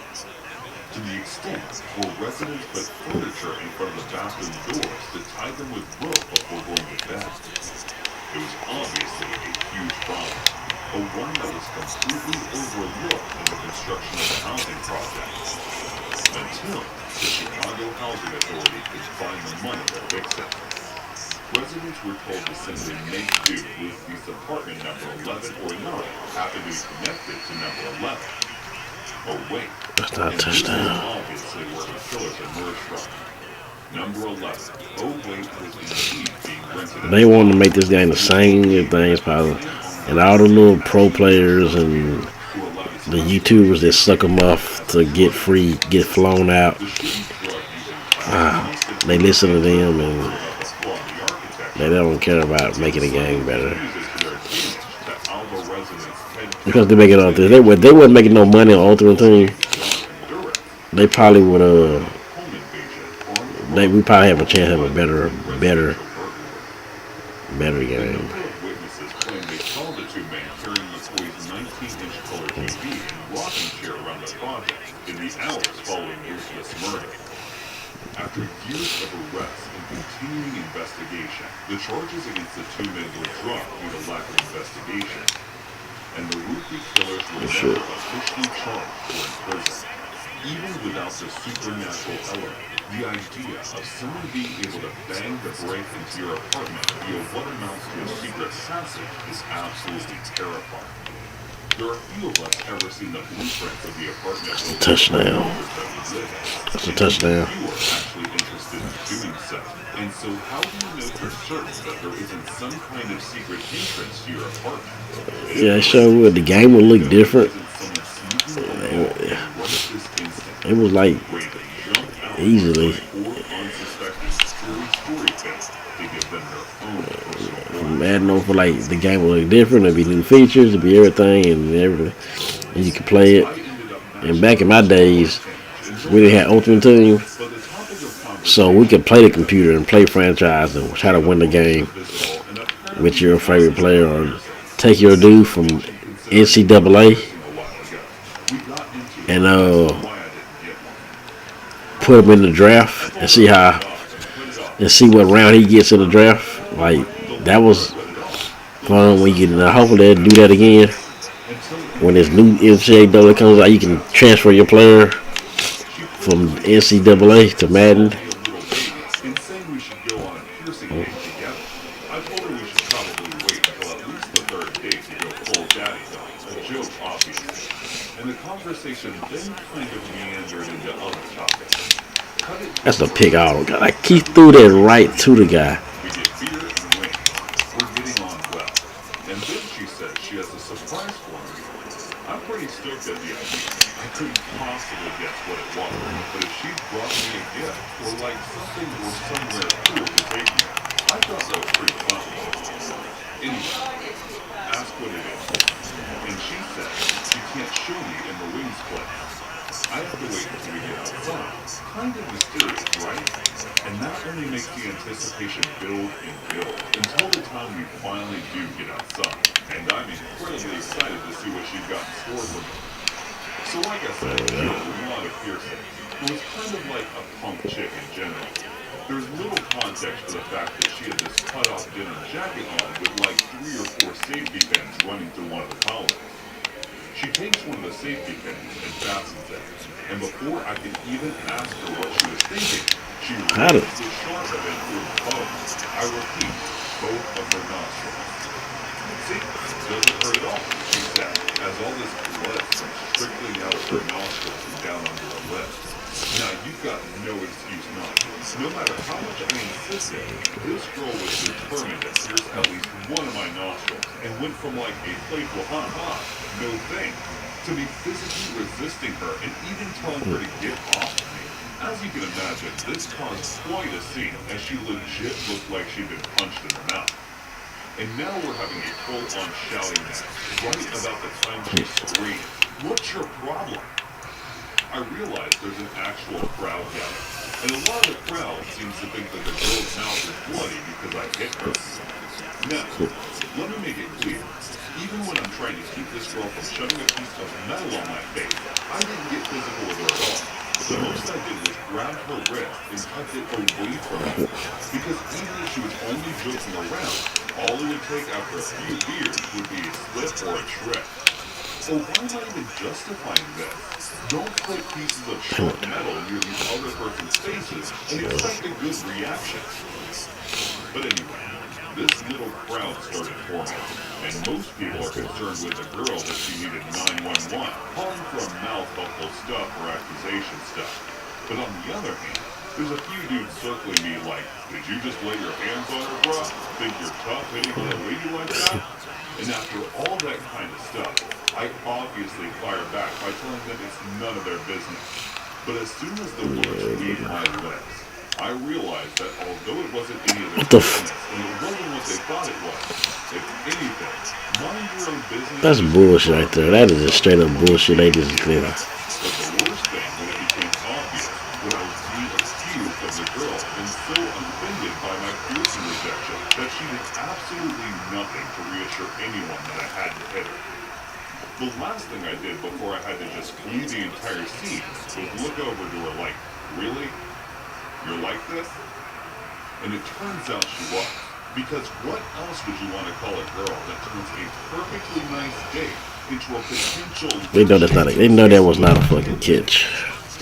To the extent where residents put furniture in front of the bathroom doors to tie them with rope before going to bed. It was obviously a huge problem, but one that was completely overlooked in the construction of the housing project. Until the Chicago Housing Authority could find the money to fix it. Residents were told to simply make do with these apartment number 11 or 9 happened to be connected to number 11. Oh wait, That's not a and this is touchdown. obviously where the killers emerged from. Number 11, oh wait, was indeed being rented. They want to make this game the same thing as possible, and all the little pro players and the YouTubers that suck them off to get free, get flown out. They listen to them and they don't care about making the game better. Because they make it out there. They wouldn't making no money on Ultimate Team. They probably would we probably have a chance to have a better game. Witnesses claim they saw the two men carrying McCoy's 19-inch color TV and rocking chair around the project in the hours following Ursula's murder. After years of arrests and continuing investigation, the charges against the two men were dropped due to lack of investigation, and the Ruthie killers were never officially charged or imprisoned. Even without the supernatural element, The idea of someone being able to bang the break into your apartment via what amounts to a secret passage is absolutely terrifying. There are few of us ever seen the blueprints of the apartment building Touchdown. that we live in. That's a touchdown. You are actually interested in doing so. And so how do you know for certain that there isn't some kind of secret entrance to your apartment? Yeah, sure would. The game would look different. Isn't someone sneaking around right at this instant, It was like ready to jump out easily. or unsuspecting story pits to give them their own personal From Madden over, like the game would look different. It'd be new features. It'd be everything and everything. And you could play it. And back in my days, we didn't have Ultimate Team, so we could play the computer and play franchise and try to win the game with your favorite player, or take your dude from NCAA and put him in the draft and see what round he gets in the draft. Like, that was fun when you can hopefully they'll do that again. When this new NCAA comes out, you can transfer your player from NCAA to Madden. In saying we should go on a piercing date together, I told her we should probably wait until at least the third date to go full daddy dog, a joke obviously. And the conversation then kind of meandered into other topics. Cut it That's a pick auto. Like, he threw that right to the guy. We get beer and wings. We're getting on well. And then she says she has a surprise for me. I'm pretty stoked at the idea. I couldn't possibly guess what it was. But if she brought me a gift, or like something or somewhere cool to take me, I thought that was pretty fun. Anyway, ask what it is. And she said she can't show me in the wings place. I have to wait until we get outside. Kind of mysterious, right? And that only makes the anticipation build and build until the time we finally do get outside. And I'm incredibly excited to see what she's got in store for me. So like I said, she has a lot of piercings. It was kind of like a punk chick in general. There's little context for the fact that she had this cut-off denim jacket on with like 3 or 4 safety pins running through one of the collars. She takes one of the safety pins and fastens it. And before I could even ask her what she was thinking, she Got it. raised the sharp of it through both. I repeat, both of her nostrils. See, doesn't hurt at all, she said, as all this blood comes trickling out of her nostrils and down onto her lips. Now, you've got no excuse not to. No matter how much I insisted, this girl was determined to pierce at least one of my nostrils, and went from like a playful ha-ha, no thing, to me physically resisting her and even telling her to get off of me. As you can imagine, this caused quite a scene, as she legit looked like she'd been punched in the mouth. And now we're having a full-on shouting match, right about the time she screamed, "What's your problem?" I realize there's an actual crowd gathering, and a lot of the crowd seems to think that the girl's mouth is bloody because I hit her. Now, let me make it clear. Even when I'm trying to keep this girl from shoving a piece of metal on my face, I didn't get physical with her at all. The most I did was grab her wrist and tuck it away from me. Because even if she was only joking around, all it would take after a few beers would be a slip or a trip. So why am I even justifying this? Don't put pieces of sharp metal near the other person's faces and expect a good reaction. But anyway, this little crowd started forming, and most people are concerned with the girl that she needed 911, calling for a mouth-helpful stuff or accusation stuff. But on the other hand, there's a few dudes circling me like, "Did you just lay your hands on her, bro? Think you're tough hitting on a lady like that?" And after all that kind of stuff, I obviously fire back by telling them it's none of their business. But as soon as the words leave my lips, I realized that although it wasn't any of their business, and it wasn't what they thought it was, if anything, mind your own business. That's bullshit right there. That is just straight up bullshit. They just did. But the worst thing when it became obvious when I was being accused of the girl and so offended by my piercing rejection that she did absolutely nothing to reassure anyone that I hadn't hit her. The last thing I did before I had to just flee the entire scene was look over to her like, "Really? You're like this?" And it turns out she was. Because what else would you want to call a girl that turns a perfectly nice date into a potential... They know that's not. They know that was not a fucking catch.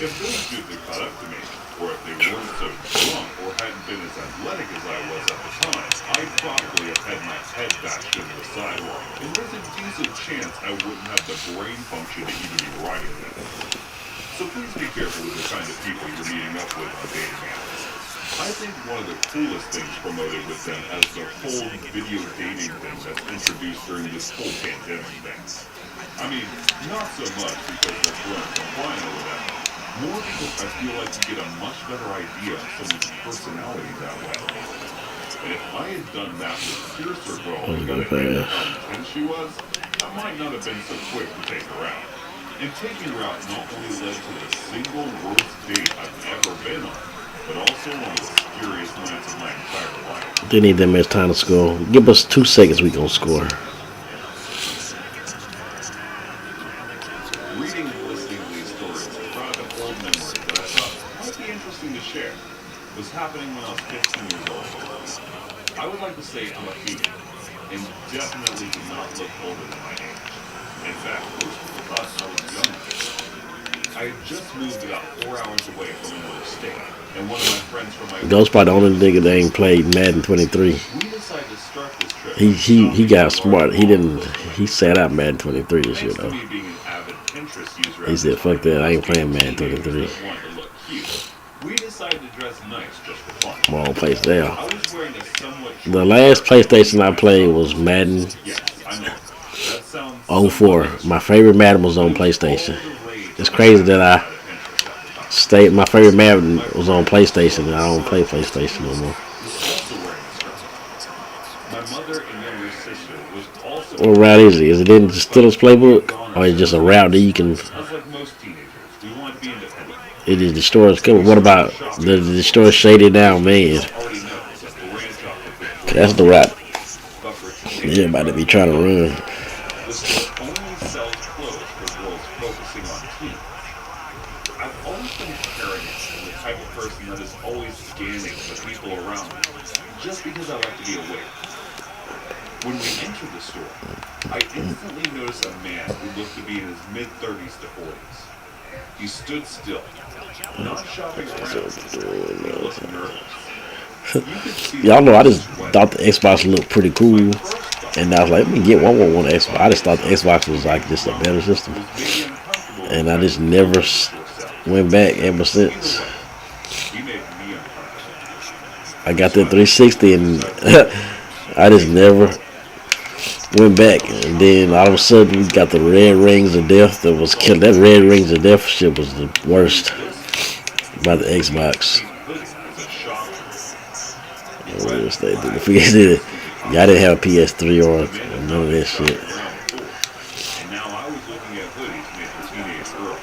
If those dudes had caught up to me, or or if they weren't so drunk or hadn't been as athletic as I was at the time, I'd probably have had my head bashed into the sidewalk, and there's a decent chance I wouldn't have the brain function to even be writing them. So please be careful with the kind of people you're meeting up with on dating apps. I think one of the coolest things promoted with them as the whole video dating thing that's introduced during this whole pandemic thing. I mean, not so much because they're throwing compliant or whatever. More because I feel like you get a much better idea of someone's personality that way. And if I had done that with Piercer Girl and got a hint of how intense she was, I might not have been so quick to take her out. And taking her out not only led to the single worst date I've ever been on, but also one of the scariest nights of my entire life. They need that much time to score. Give us 2 seconds, we gonna score. Reading and listening to these stories brought up old memories that I thought might be interesting to share. It was happening when I was 15 years old. I would like to say I'm a female, and definitely do not look older than my age. In fact, most people thought I was younger. I had just moved about 4 hours away from another state, and one of my friends from my Ghost probably the only nigga that ain't played Madden 23. we decided to start this trip. He got smart. He sat out Madden 23 this year Thanks to though. me being an avid Pinterest user, He said, "Fuck that, I ain't playing Madden 23." We decided to dress nice just for fun. Wrong place there. I was wearing a somewhat The last PlayStation I played was Madden yes, I know. That sounds 04. My favorite Madden was on PlayStation. It's crazy that I stayed. My favorite Madden was on PlayStation, and I don't play PlayStation no more. My mother and younger sister was also What route is it? Is it in the Steelers playbook, or is it just a route that you can? I was like most teenagers. We wanted to be independent. It is the store's cover. What about the store shaded down man? Already know that branch off of it. That's the route. But for teenagers, Yeah, about to be trying to run. the store only sells clothes for girls focusing on teens. I've always been paranoid and the type of person that is always scanning the people around me, just because I like to be aware. When we entered the store, I instantly noticed a man who looked to be in his mid-30s to 40s. He stood still, not shopping around. He looked nervous. You could see Y'all know I just sweat. thought the Xbox looked pretty cool, and I was like, let me get one Xbox. I just thought the Xbox was like just a better system, and I just never went back ever since. He made me uncomfortable. I got that 360, and I just never went back. And then all of a sudden, we got the Red Rings of Death that was killing. That Red Rings of Death shit was the worst by the Xbox. If we did it, y'all didn't have a PS3 or none of that shit. And now I was looking at hoodies made for teenage girls.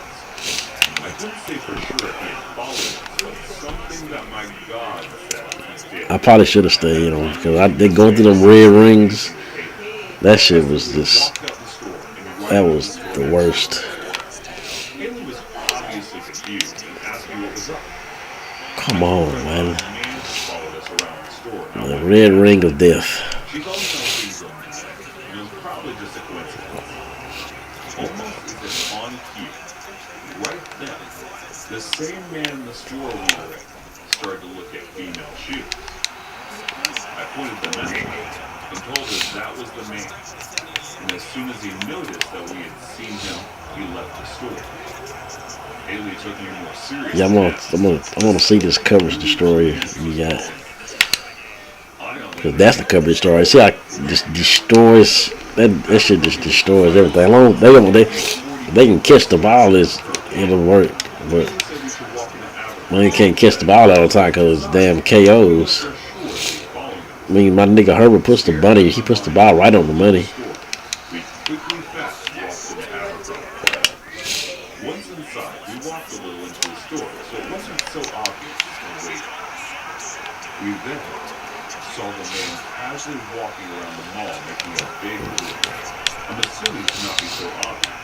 I couldn't say for sure if he had followed us, but something that my God said he did. I probably should have stayed on because they go through them red rings. That shit was just, that was the worst. Haley was obviously confused and asked me what was up. Come on, man. The man just followed us around the store. And The I'm like, red ring of death. she's always done things romantic, and it was probably just a coincidence. Almost as if on cue, right then, the same man in the store we were in started to look at female shoes. I pointed them out and told him that was the man. And as soon as he noticed that we had seen him, he left the store. Haley took me more seriously. Yeah, I want to see this coverage destroyer you got. Cause that's the coverage destroyer. See how this destroys that shit just destroys everything. Long they can catch the ball, it'll work. But when you can't catch the ball all the time because it's damn KOs. I mean, my nigga Herbert puts the bunny. He puts the ball right on the money. We quickly fast walked to the Abercrombie. Once inside, we walked a little into the store, so it wasn't so obvious as we waited. We then saw the man casually walking around the mall making a big move. I'm assuming to not be so obvious.